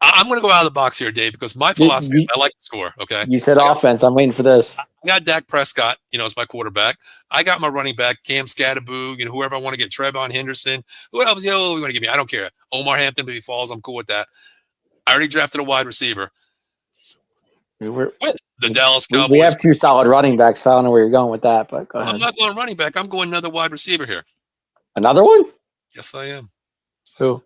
I'm going to go out of the box here, Dave, because my philosophy, I like to score. Okay.
You said offense. I'm waiting for this.
I got Dak Prescott, as my quarterback. I got my running back, Cam Scattaboo, whoever I want to get, Trevon Henderson. Who else you want to give me? I don't care. Omar Hampton, if he falls, I'm cool with that. I already drafted a wide receiver. The Dallas Cowboys.
We have 2 solid running backs. I don't know where you're going with that, but go ahead.
I'm not going running back. I'm going another wide receiver here.
Another one?
Yes, I am.
Who?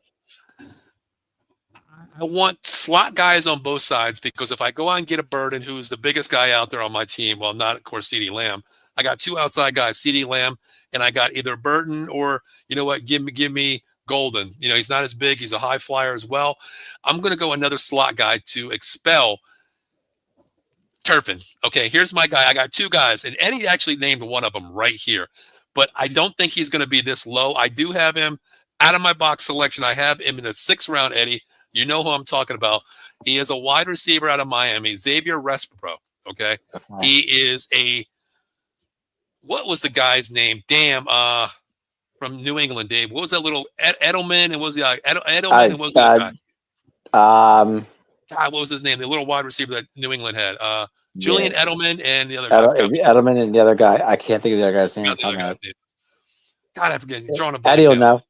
I want slot guys on both sides because if I go out and get a Burden, who's the biggest guy out there on my team, well, not, of course, CeeDee Lamb. I got 2 outside guys, CeeDee Lamb, and I got either Burden or, give me Golden. He's not as big. He's a high flyer as well. I'm going to go another slot guy to expel Turpin. Okay, here's my guy. I got two guys, and Eddie actually named one of them right here. But I don't think he's going to be this low. I do have him out of my box selection. I have him in the 6th round, Eddie. You know who I'm talking about. He is a wide receiver out of Miami, Xavier Respro. Okay, he is what was the guy's name? Damn, from New England, Dave. What was that little Edelman? And what was the Edelman? And what was that guy? God, what was his name? The little wide receiver that New England had. Julian Edelman and the other guy.
Edelman and the other guy. I can't think of the other guy's name.
God, I forget. He's drawing a
blank. Eddie will know.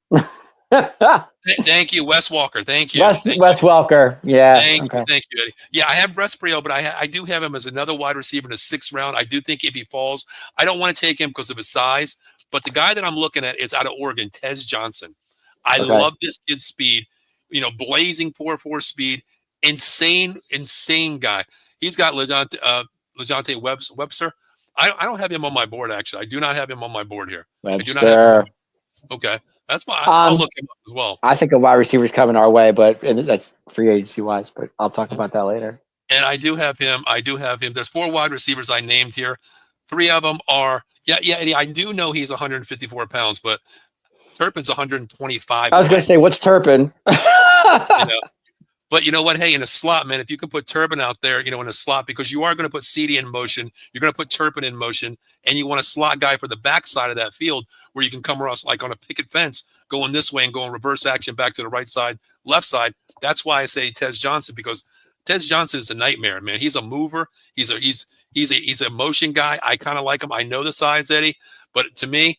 Thank you, Wes Walker. Thank you.
Wes Welker. Yeah.
Thank you, Eddie. Yeah, I have Resprio, but I do have him as another wide receiver in the 6th round. I do think if he falls, I don't want to take him because of his size. But the guy that I'm looking at is out of Oregon, Tez Johnson. I love this kid's speed. Blazing 4.4 speed. Insane guy. He's got LeJohntay Webster. I don't have him on my board, actually. I do not have him on my board here.
Webster.
I do not have him. Okay. That's fine. I'll look him up as well.
I think a wide receiver's coming our way, and that's free agency wise, but I'll talk about that later.
And I do have him. There's 4 wide receivers I named here. 3 of them are Eddie, I do know he's 154 pounds, but Turpin's 125.
I was going to say, what's Turpin?
But you know what? Hey, in a slot, man, if you can put Turpin out there, in a slot, because you are going to put CD in motion, you're going to put Turpin in motion, and you want a slot guy for the backside of that field where you can come across like on a picket fence, going this way and going reverse action back to the right side, left side. That's why I say Tez Johnson, because Tez Johnson is a nightmare, man. He's a mover. He's a motion guy. I kind of like him. I know the size, Eddie, but to me,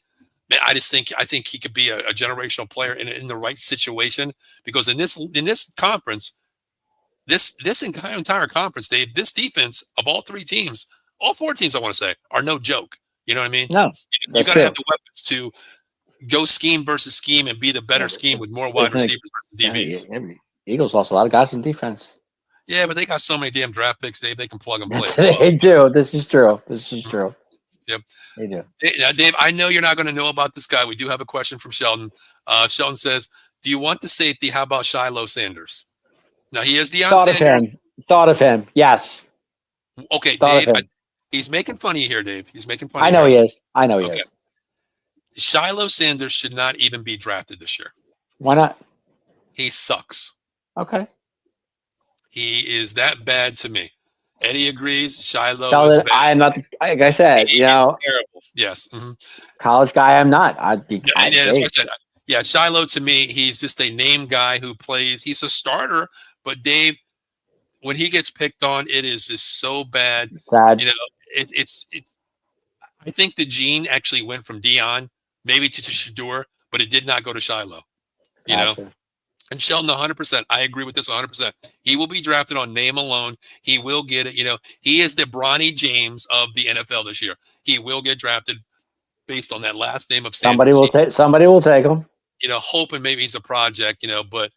man, I think he could be a generational player in the right situation, because in this conference, this entire conference, Dave, this defense of all 3 teams, all 4 teams, I want to say, are no joke. You know what I mean?
No,
you got to have the weapons to go scheme versus scheme and be the better scheme with more wide receivers versus DBs.
Eagles lost a lot of guys in defense.
Yeah, but they got so many damn draft picks, Dave. They can plug and play.
They do. This is true.
Yep.
They do.
Now, Dave, I know you're not going to know about this guy. We do have a question from Sheldon. Sheldon says, do you want the safety? How about Shiloh Sanders? Now, he is Deion Sanders.
Thought of him. Yes.
Okay, Dave. He's making fun of you here, Dave. He's making fun of you.
I know he is.
Shiloh Sanders should not even be drafted this year.
Why not?
He sucks.
Okay.
He is that bad to me. Eddie agrees. Shiloh is bad.
I am not, like I said,
terrible. Yes. Mm-hmm.
College guy, I'm not.
That's what I said. Yeah, Shiloh, to me, he's just a name guy who plays. He's a starter, but Dave, when he gets picked on, it is just so bad.
Sad.
It's. I think the gene actually went from Deion maybe to Shador, but it did not go to Shiloh.
Gotcha.
And Sheldon, 100%. I agree with this 100%. He will be drafted on name alone. He will get it. He is the Bronny James of the NFL this year. He will get drafted based on that last name of Sanders.
Somebody will take him.
Hoping maybe he's a project, but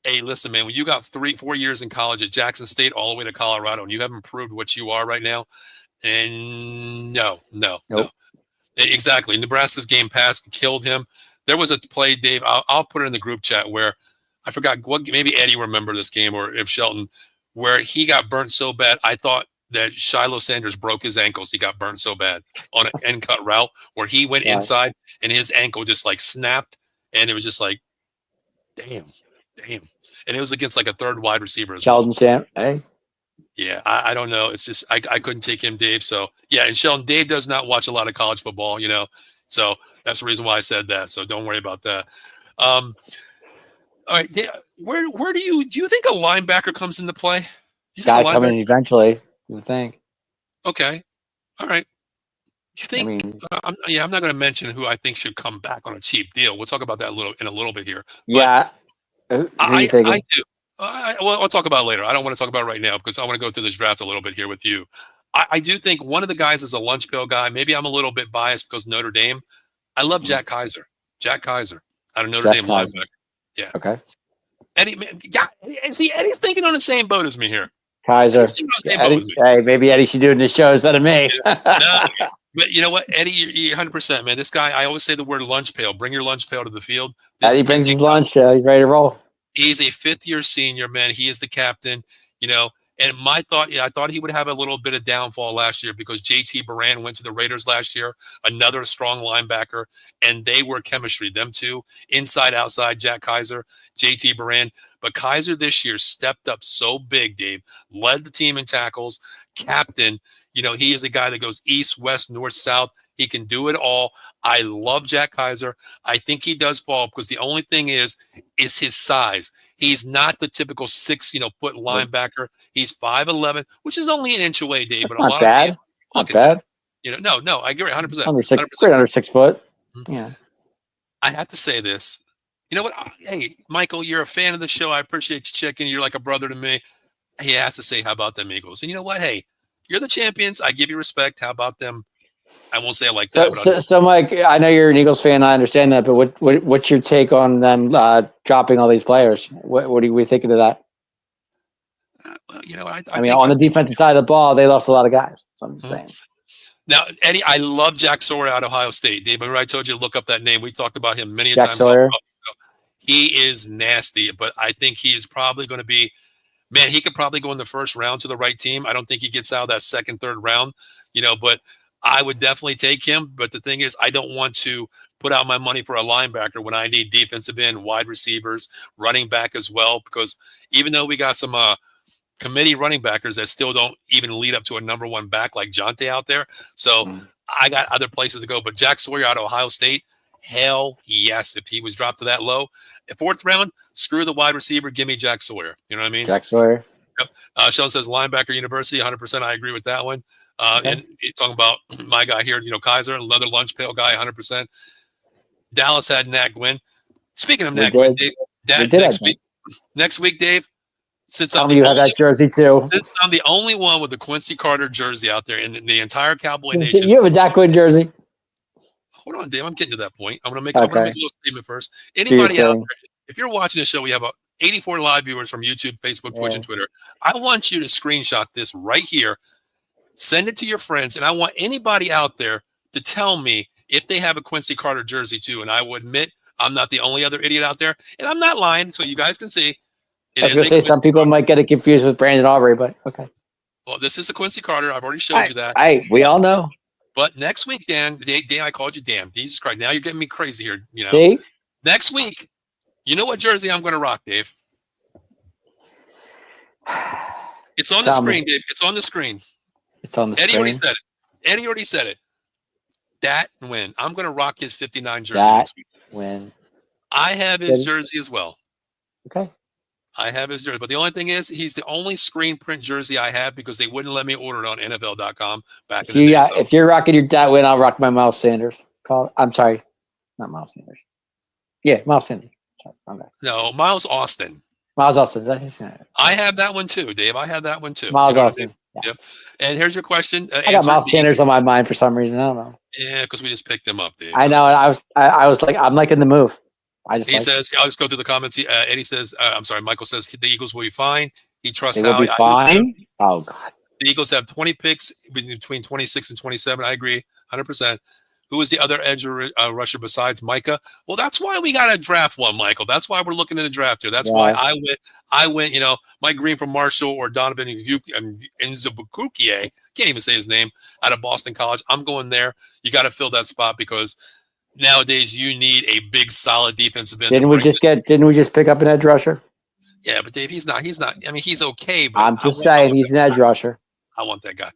hey, listen, man, when you got 3-4 years in college at Jackson State all the way to Colorado and you haven't proved what you are right now, and no. Exactly. Nebraska's game pass killed him. There was a play, Dave, I'll put it in the group chat where I forgot maybe Eddie remember this game, or if Shelton, where he got burnt so bad. I thought that Shiloh Sanders broke his ankles. He got burnt so bad on an end cut route where he went inside and his ankle just like snapped. And it was just like, damn. And it was against like a third wide receiver as
Sheldon
well.
Sam. Hey.
Yeah, I don't know. It's just I couldn't take him, Dave. So yeah, and Sheldon, Dave does not watch a lot of college football, So that's the reason why I said that. So don't worry about that. All right, Dave, where do you think a linebacker comes into play?
Got to come in eventually, you would think.
Okay. All right. Do you think? I'm not going to mention who I think should come back on a cheap deal. We'll talk about that in a little bit here.
But
I do. I'll talk about it later. I don't want to talk about it right now because I want to go through this draft a little bit here with you. I do think one of the guys is a lunch pail guy. Maybe I'm a little bit biased because Notre Dame. I love Jack Kaiser. Jack Kaiser out of Notre Dame linebacker. Yeah.
Okay.
Eddie, man, Eddie's thinking on the same boat as me here.
Kaiser. Hey, maybe Eddie should do it in the show instead of me.
No, but you know what, Eddie, you're 100%, man. This guy, I always say the word lunch pail. Bring your lunch pail to the field.
Eddie brings his lunch. He's ready to roll.
He's a 5th-year senior, man. He is the captain, And my thought, I thought he would have a little bit of downfall last year because JT Baran went to the Raiders last year, another strong linebacker, and they were chemistry, them two, inside, outside, Jack Kaiser, JT Baran. But Kaiser this year stepped up so big, Dave, led the team in tackles, captain. He is a guy that goes east, west, north, south. He can do it all. I love Jack Kaiser. I think he does fall because the only thing is his size. He's not the typical 6 foot linebacker. He's 5'11", which is only an inch away, Dave. But a lot of teams
not bad.
No, I agree 100%.
Under 6 foot. Yeah.
I have to say this. You know what? Hey, Michael, you're a fan of the show. I appreciate you checking. You're like a brother to me. He has to say, how about them Eagles? And you know what? Hey, you're the champions. I give you respect. How about them? I won't say it like that.
So, Mike, I know you're an Eagles fan. I understand that, but what's your take on them dropping all these players? What are we thinking of that?
Well,
I mean, on the defensive side of the ball, they lost a lot of guys. So I'm just saying.
Now, Eddie, I love Jack Sawyer out of Ohio State. Dave, remember I told you to look up that name. We talked about him many times.
Sawyer.
He is nasty, but I think he is probably going to be. Man, he could probably go in the first round to the right team. I don't think he gets out of that second, third round. But I would definitely take him. But the thing is, I don't want to put out my money for a linebacker when I need defensive end, wide receivers, running back as well. Because even though we got some committee running backers that still don't even lead up to a number one back like Jonte out there. So I got other places to go. But Jack Sawyer out of Ohio State, hell yes. If he was dropped to that low, fourth round, screw the wide receiver. Give me Jack Sawyer. You know what I mean?
Jack Sawyer.
Yep. Sheldon says linebacker university, 100%. I agree with that one. And he's talking about my guy here, Kaiser, another lunch pail guy, 100%. Dallas had Nat Gwynn. Speaking of Nat Gwynn, Dave, next week, Dave, since
you have that jersey too.
I'm the only one with the Quincy Carter jersey out there in the entire Cowboy Nation.
You have a Nat Gwynn jersey?
Hold on, Dave. I'm getting to that point. I'm going to make a little statement first. Anybody out there, if you're watching the show, we have 84 live viewers from YouTube, Facebook, Twitch, and Twitter. I want you to screenshot this right here. Send it to your friends, and I want anybody out there to tell me if they have a Quincy Carter jersey too. And I will admit I'm not the only other idiot out there, and I'm not lying, so you guys can see.
I was going to say some people might get it confused with Brandon Aubrey, but okay.
Well, this is the Quincy Carter. I've already showed you that.
We all know.
But next week, Dan, I called you Dan. Jesus Christ, now you're getting me crazy here.
See?
Next week, you know what jersey I'm going to rock, Dave? It's on the screen, Dave. It's on the screen.
It's on the screen.
Eddie already said it. Dat Nguyen. I'm going to rock his 59 jersey next week.
Win.
I have his jersey as well.
Okay.
I have his jersey. But the only thing is, he's the only screen print jersey I have because they wouldn't let me order it on NFL.com back in the day. So.
If you're rocking your Dat Nguyen, I'll rock my Miles Sanders. I'm sorry. Not Miles Sanders. Yeah, Miles Sanders. Okay.
No, Miles Austin.
Miles Austin.
I have that one too, Dave. I have that one too.
Miles Austin.
Yeah. Yep. And here's your question.
I got Miles Sanders on my mind for some reason. I don't know.
Yeah, because we just picked him up, Dave.
I know. And I was like, I'm liking the move.
He says, I'll just go through the comments. Eddie says, I'm sorry, Michael says the Eagles will be fine. He trusts
They will be fine. Oh, God.
The Eagles have 20 picks between 26 and 27. I agree, 100%. Who is the other edge rusher besides Micah? Well, that's why we got to draft one, Michael. That's why we're looking at the draft here. That's why I went, Mike Green from Marshall or Donovan Nzubukukie, can't even say his name, out of Boston College. I'm going there. You got to fill that spot because nowadays you need a big, solid defensive end. Didn't we
just pick up an edge rusher?
Yeah, but Dave, he's not. I mean, he's okay. But
I'm just saying he's an edge rusher.
I want that guy.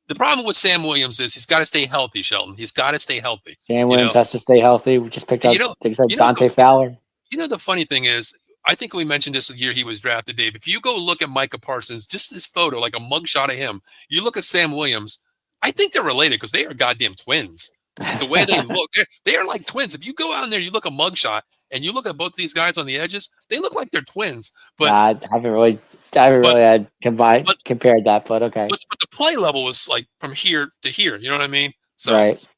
The problem with Sam Williams is he's got to stay healthy, Shelton. He's got to stay healthy.
Sam Williams has to stay healthy. We just picked up things like Dante Fowler.
The funny thing is, I think we mentioned this the year he was drafted, Dave. If you go look at Micah Parsons, just this photo, like a mugshot of him, you look at Sam Williams, I think they're related because they are goddamn twins. The way they look, they are like twins. If you go out there, you look a mugshot, and you look at both these guys on the edges, they look like they're twins. But
I haven't really compared that, but okay.
But the play level was like from here to here. You know what I mean? So,
right.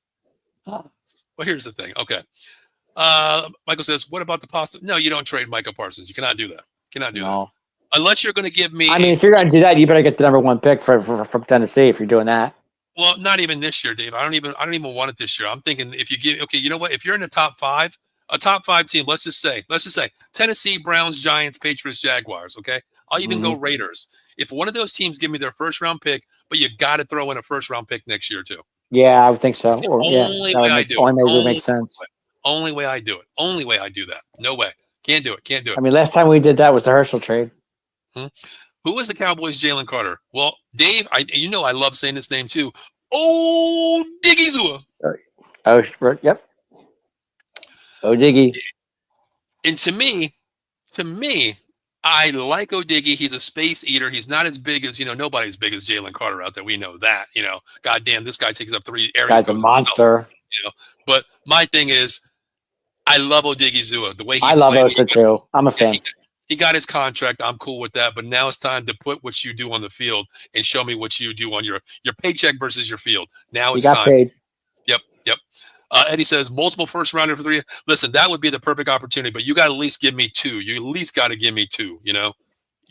Well, here's the thing. Okay. Michael says, "What about the possible?" No, you don't trade Micah Parsons. You cannot do that. That unless you're going to give me.
I mean, if you're going to do that, you better get the number one pick from Tennessee. If you're doing that.
Well, not even this year, Dave. I don't even want it this year. I'm thinking if you give, you know what? If you're in the top five, a top five team, let's just say Tennessee, Browns, Giants, Patriots, Jaguars. Okay, I'll even go Raiders. if one of those teams give me their first round pick, but you got to throw in a first round pick next year too.
Yeah, I would think so.
It's the
Or yeah,
only
that
way
would
I
make
do it.
only would make sense.
Only way I do it. Only way I do that. No way. Can't do it. Can't do it.
I mean, last time we did that was the Herschel trade.
Who was the Cowboys' Jalen Carter? Well, Dave, I love saying this name too. Oh, Diggy Zua.
Oh, yep. Oh, Diggy.
And to me, I like O'Diggy. He's a space eater. He's not as big as, nobody's big as Jalen Carter out there. We know that, goddamn, this guy takes up 3 areas.
Guy's a monster.
But my thing is, I love O'Diggy Zua. The way he
I love Osa too. I'm a fan.
He got his contract. I'm cool with that. But now it's time to put what you do on the field and show me what you do on your paycheck versus your field. Now it's time.
Paid.
Yep. Eddie says multiple first rounder for 3. Listen, that would be the perfect opportunity, but you got to at least give me 2. You at least got to give me 2. You at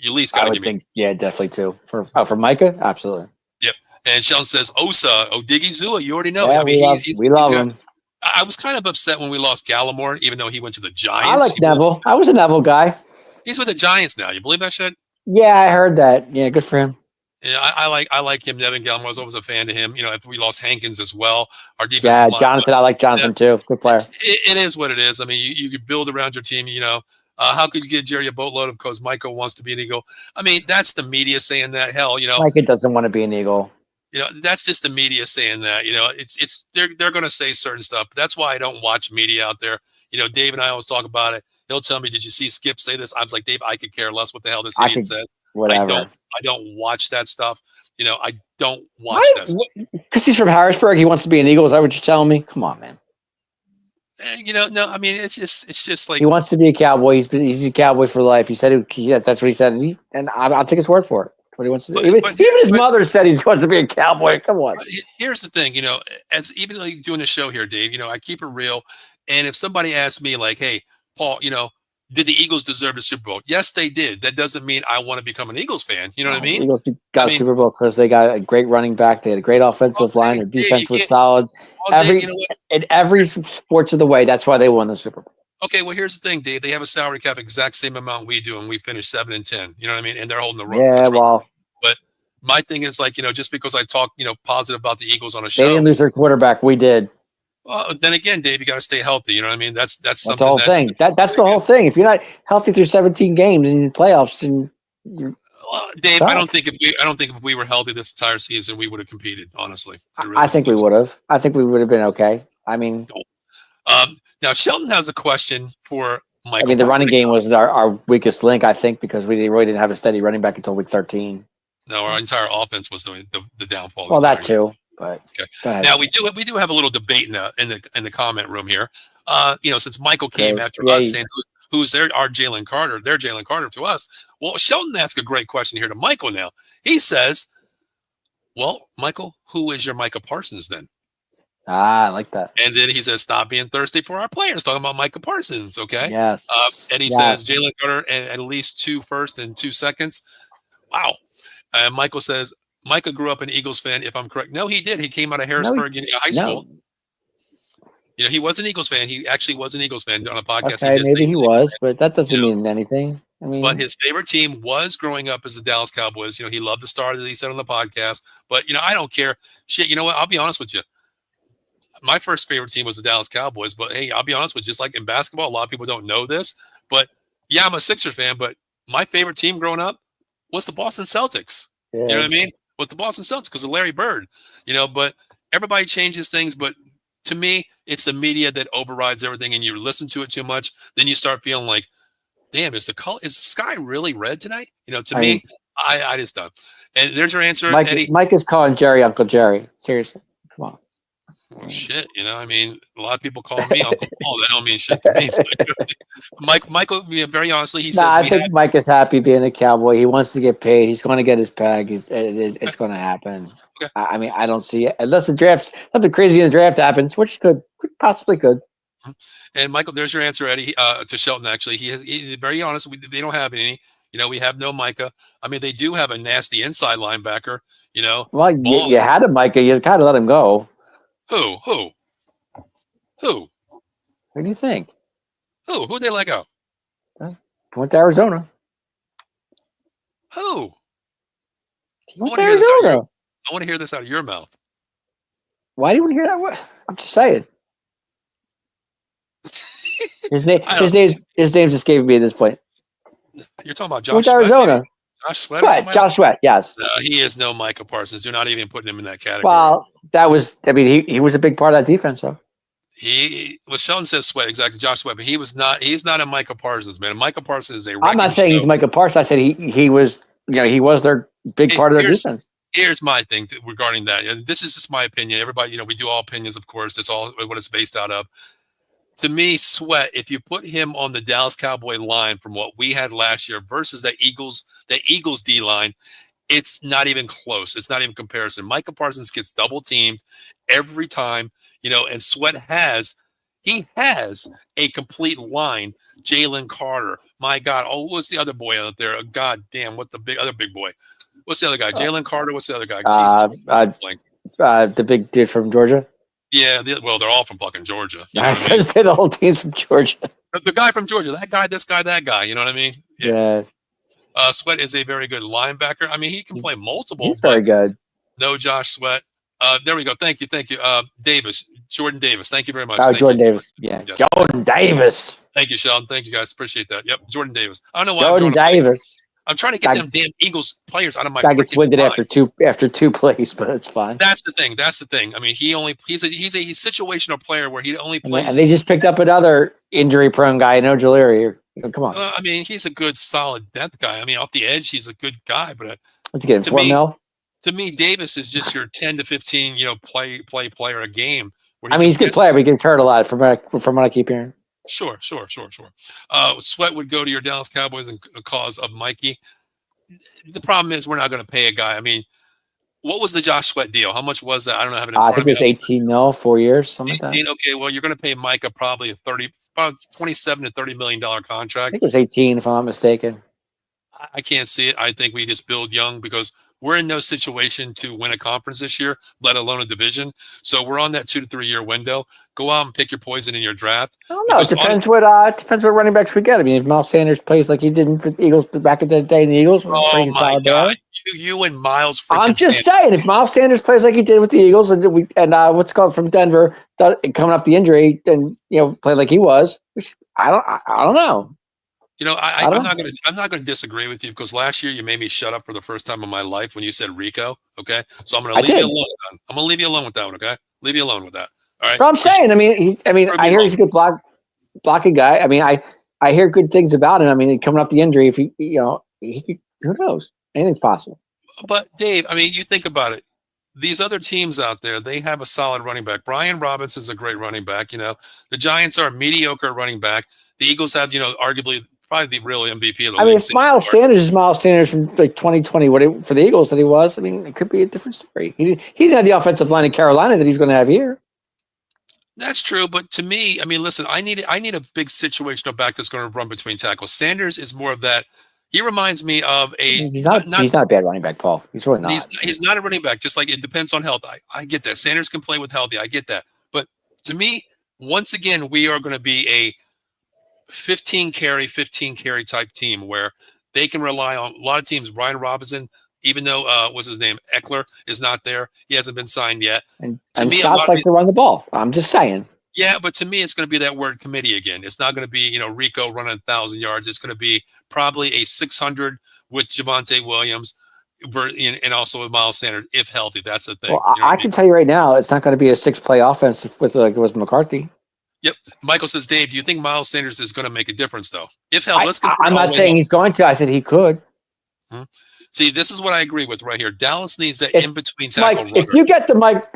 least got to give me.
Yeah, definitely 2 for Micah. Absolutely.
Yep. And Sheldon says Osa, O'Diggy Zua. You already know.
Yeah, we love him.
I was kind of upset when we lost Gallimore, even though he went to the Giants.
I like Neville. I was a Neville guy.
He's with the Giants now. You believe that shit?
Yeah, I heard that. Yeah, good for him.
Yeah, I like him. Nevin Gallimore. I was always a fan of him. If we lost Hankins as well, our defense.
Yeah, Jonathan. I like Jonathan too. Good player.
It is what it is. I mean, you could build around your team. How could you get Jerry a boatload of because Michael wants to be an Eagle? I mean, that's the media saying that. Hell,
Micah doesn't want to be an Eagle.
That's just the media saying that. It's they're going to say certain stuff. That's why I don't watch media out there. Dave and I always talk about it. He'll tell me, "Did you see Skip say this?" I was like, "Dave, I could care less what the hell this idiot said."
Whatever.
I don't watch that stuff. I don't watch that stuff.
Because he's from Harrisburg, he wants to be an Eagle. Is that what you're telling me? Come on, man.
No. I mean, it's just like
he wants to be a Cowboy. He's a Cowboy for life. He said that's what he said, and I'll take his word for it. That's what he wants to do. Even his mother said he wants to be a Cowboy. Come on.
Here's the thing, as even like doing the show here, Dave. I keep it real. And if somebody asks me, like, "Hey, Paul, did the Eagles deserve the Super Bowl?" Yes, they did. That doesn't mean I want to become an Eagles fan. You know what I mean?
Eagles got a Super Bowl because they got a great running back. They had a great offensive line. Their defense was solid. In every sports of the way, that's why they won the Super Bowl.
Okay, well, here's the thing, Dave. They have a salary cap exact same amount we do, and we finished 7-10. You know what I mean? And they're holding the rope.
Yeah, well.
But my thing is, like, just because I talk, positive about the Eagles on a show.
They didn't lose their quarterback. We did.
Well, then again, Dave, you got to stay healthy. You know what I mean? That's something.
The whole thing. That's the whole thing. If you're not healthy through 17 games in playoffs, then
Dave, I don't think if we were healthy this entire season, we would have competed. Honestly,
I think we would have. I think we would have been okay. I mean,
now Shelton has a question for Michael.
I mean, the running game was our weakest link, I think, because we really didn't have a steady running back until week 13.
No, our entire offense was the downfall.
Well, that too. But
okay. Now we do have a little debate in the comment room here. Since Michael came after us saying who's our Jalen Carter, their Jalen Carter to us. Well, Shelton asked a great question here to Michael. Now he says, "Well, Michael, who is your Micah Parsons then?"
I like that.
And then he says, "Stop being thirsty for our players." Talking about Micah Parsons. Okay.
Yes.
Eddie says Jalen Carter and at least 2 firsts and 2 seconds. Wow. Michael says, Micah grew up an Eagles fan, if I'm correct. No, he did. He came out of Harrisburg High School. He was an Eagles fan. He actually was an Eagles fan on a podcast.
Okay, maybe he was, but that doesn't mean anything. I mean,
but his favorite team was growing up as the Dallas Cowboys. He loved the Stars, as he said on the podcast. But I don't care. Shit, you know what? I'll be honest with you. My first favorite team was the Dallas Cowboys. But hey, I'll be honest with you. Just like in basketball, a lot of people don't know this. But yeah, I'm a Sixer fan. But my favorite team growing up was the Boston Celtics. Yeah. You know what I mean? With the Boston Celtics because of Larry Bird, but everybody changes things. But to me, it's the media that overrides everything, and you listen to it too much. Then you start feeling like, damn, is the sky really red tonight? To me, I just don't. And there's your answer, Eddie.
Mike is calling Jerry Uncle Jerry. Seriously, come on.
Well, shit, I mean, a lot of people call me Uncle Paul. That don't mean shit to me. Michael, very honestly, he says.
I think Mike is happy being a Cowboy. He wants to get paid. He's going to get his bag. It's going to happen. Okay. I mean, I don't see it unless the draft, something crazy in the draft happens, which possibly could.
And Michael, there's your answer, Eddie, to Shelton. Actually, he's very honest. They don't have any. We have no Micah. I mean, they do have a nasty inside linebacker.
Well, you had a Micah. You kind of let him go.
Who?
What do you think?
Who'd they let go?
Went to Arizona.
Who?
He went to Arizona.
I want to hear this out of your mouth.
Why do you want to hear that? I'm just saying. His name's escaping me at this point.
You're talking about
Josh
Josh
Sweat? Arizona.
Maybe? Josh Sweat?
Josh Sweat, yes.
No, he is no Micah Parsons. You're not even putting him in that category.
Well, he was a big part of that defense, though.
Sheldon says Sweat, exactly, Josh Sweat, but he's not a Micah Parsons, man. Micah Parsons is a
I'm not saying he's Micah Parsons. I said he was, he was their big part of their defense.
Here's my thing regarding that. And this is just my opinion. Everybody, we do all opinions, of course. That's all what it's based out of. To me, Sweat, if you put him on the Dallas Cowboy line from what we had last year versus the Eagles D line, it's not even close. It's not even comparison. Micah Parsons gets double teamed every time, and Sweat has a complete line. Jalen Carter, my God. Oh, what's the other boy out there? God damn, what the other big boy? What's the other guy? Jalen Carter. What's the other guy?
The big dude from Georgia.
Yeah, well, they're all from fucking Georgia.
I was going to say the whole team's from Georgia.
The guy from Georgia, that guy, this guy, that guy. You know what I mean?
Yeah.
Sweat is a very good linebacker. I mean, he can play multiple.
He's very good.
No Josh Sweat. There we go. Thank you. Jordan Davis. Thank you very much.
Jordan Davis. Yeah. Yes. Jordan Davis.
Thank you, Sheldon. Thank you, guys. Appreciate that. Yep, Jordan Davis. I don't know
why. Jordan Davis.
I'm trying to get them damn Eagles players out of my.
Guy gets winded after two plays, but it's fine.
That's the thing. I mean, he's a situational player where he only plays.
And they just picked up another injury-prone guy, Ojulari. Come on.
I mean, he's a good, solid depth guy. I mean, off the edge, he's a good guy. But
what's he getting? $4 million?
To me, Davis is just your 10 to 15, player a game.
I mean, he's a good player, but he gets hurt a lot from what I keep hearing.
Sure. Sweat would go to your Dallas Cowboys in cause of Mikey. The problem is we're not going to pay a guy. I mean, what was the Josh Sweat deal? How much was that? I don't know.
I think it was 18 mil, 4 years, something 18, like that.
Okay, well, you're going to pay Micah probably about $27 to $30 million contract.
I think it was 18, if I'm not mistaken.
I can't see it. I think we just build young because we're in no situation to win a conference this year, let alone a division. So we're on that 2 to 3 year window. Go out and pick your poison in your draft.
I don't know. It depends what running backs we get. I mean, if Miles Sanders plays like he did for the Eagles back in the day in the Eagles,
oh my God, you and Miles.
I'm just saying, if Miles Sanders plays like he did with the Eagles and what's called from Denver coming off the injury and play like he was, I don't know.
I'm not going to disagree with you because last year you made me shut up for the first time in my life when you said Rico. Okay, so I'm going to leave you alone. I'm going to leave you alone with that one. Okay, leave you alone with that. All right.
Well, I'm saying. I mean, I hear he's a good blocking guy. I mean, I hear good things about him. I mean, coming off the injury, if he who knows? Anything's possible.
But Dave, I mean, you think about it. These other teams out there, they have a solid running back. Brian Robinson is a great running back. The Giants are a mediocre running back. The Eagles have, arguably probably the real MVP of the league.
I mean, if Miles Sanders is Miles Sanders from like 2020, for the Eagles that he was, I mean, it could be a different story. He didn't have the offensive line in Carolina that he's going to have here.
That's true, but to me, I mean, listen, I need a big situational back that's going to run between tackles. Sanders is more of that. He reminds me of a.
He's not a bad running back, Paul. He's really not.
He's not a running back. Just like it depends on health. I get that. Sanders can play with healthy. I get that. But to me, once again, we are going to be a 15 carry type team where they can rely on a lot of teams. Brian Robinson, even though what's his name, Eckler is not there. He hasn't been signed yet.
And Scott's like to run the ball. I'm just saying.
Yeah, but to me, it's going to be that word committee again. It's not going to be, Rico running 1,000 yards. It's going to be probably a 600 with Javonte Williams and also with Miles Sanders, if healthy. That's the thing.
Well, I can tell you right now, it's not going to be a 6-play offense with like it was McCarthy.
Yep. Michael says, Dave, do you think Miles Sanders is going to make a difference, though? If hell,
I'm not saying he's going to. I said he could.
See, this is what I agree with right here. Dallas needs that in-between tackle.
Mike,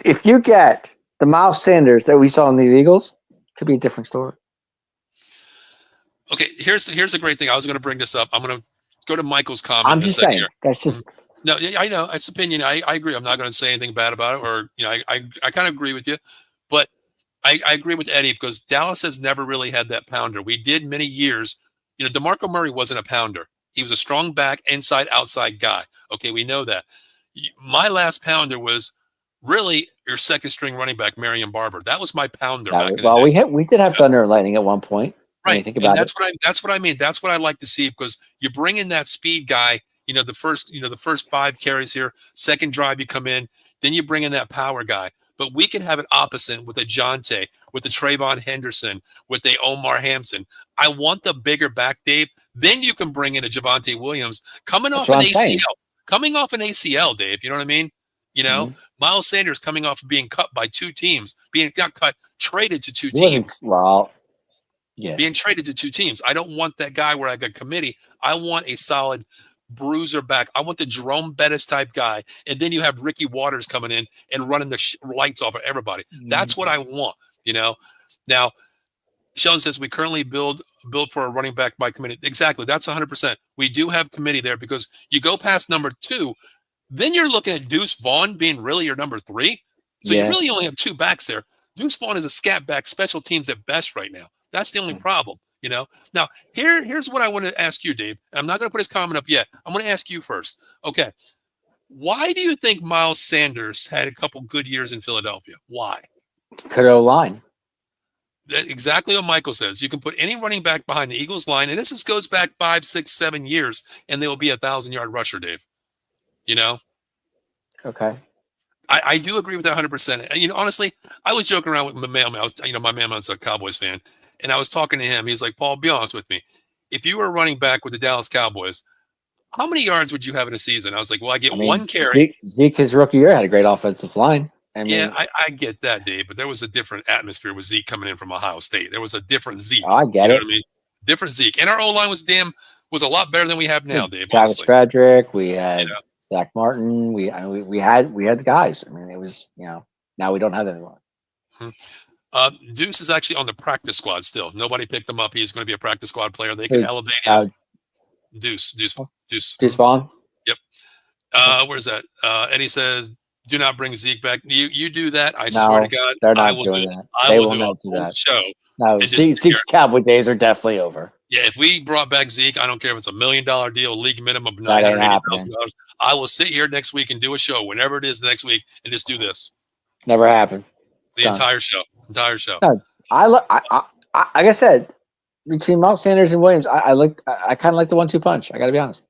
if you get the Miles Sanders that we saw in the Eagles, it could be a different story.
Okay, here's a great thing. I was going to bring this up. I'm going to go to Michael's comment.
I'm just saying. That's just.
No, I know. It's opinion. I agree. I'm not going to say anything bad about it, or I kind of agree with you, but I agree with Eddie because Dallas has never really had that pounder. We did many years. DeMarco Murray wasn't a pounder. He was a strong back, inside, outside guy. Okay, we know that. My last pounder was really your second string running back, Marion Barber. That was my pounder.
We did have Thunder and Lightning at one point.
Right. That's what I mean. That's what I like to see because you bring in that speed guy. the first 5 carries here, second drive you come in, then you bring in that power guy. But we can have it opposite with a Jonte, with a Trayvon Henderson, with a Omar Hampton. I want the bigger back, Dave. Then you can bring in a Javonte Williams coming
That's
off
what
an
I'm saying.
ACL. Coming off an ACL, Dave. You know what I mean? Miles Sanders coming off of being cut by 2 teams, got cut, traded to 2 teams.
Well, yeah.
Being traded to 2 teams. I don't want that guy where I got committee. I want a solid bruiser back. I want the Jerome Bettis type guy. And then you have Ricky Waters coming in and running the lights off of everybody. That's what I want, Now, Sheldon says we currently build for a running back by committee. Exactly. That's 100%. We do have committee there because you go past number 2, then you're looking at Deuce Vaughn being really your number 3. So you really only have 2 backs there. Deuce Vaughn is a scat back, special teams at best right now. That's the only problem, Now, here's what I want to ask you, Dave. I'm not going to put his comment up yet. I'm going to ask you first. Okay. Why do you think Miles Sanders had a couple good years in Philadelphia? Why?
Could O-line.
Exactly what Michael says. You can put any running back behind the Eagles line, and this goes back 5, 6, 7 years, and they will be a 1,000-yard rusher, Dave.
Okay.
I do agree with that 100%. And, honestly, I was joking around with my mailman. My mailman's a Cowboys fan, and I was talking to him. He's like, Paul, be honest with me. If you were running back with the Dallas Cowboys, how many yards would you have in a season? I was like, well, I get 1 carry.
Zeke, his rookie year, had a great offensive line.
I get that, Dave, but there was a different atmosphere with Zeke coming in from Ohio State. There was a different Zeke.
Oh, I get it.
What I mean? Different Zeke. And our O-line was a lot better than we have now, Dave.
Travis Frederick, we had Zach Martin. We had the guys. I mean, it was, now we don't have that anymore.
Deuce is actually on the practice squad still. Nobody picked him up. He's going to be a practice squad player. They can elevate him. Deuce
Vaughn.
Yep. Where's that? Eddie says, do not bring Zeke back. You do that. I swear to God,
they're not doing that.
They will not do that. Show.
No, Zeke's Cowboy days are definitely over.
Yeah, if we brought back Zeke, I don't care if it's $1 million deal, league minimum of $980,000. I will sit here next week and do a show whenever it is next week and just do this.
Never happened.
Entire show.
No, like I said, between Miles Sanders and Williams, I kind of like the 1-2 punch. I got to be honest.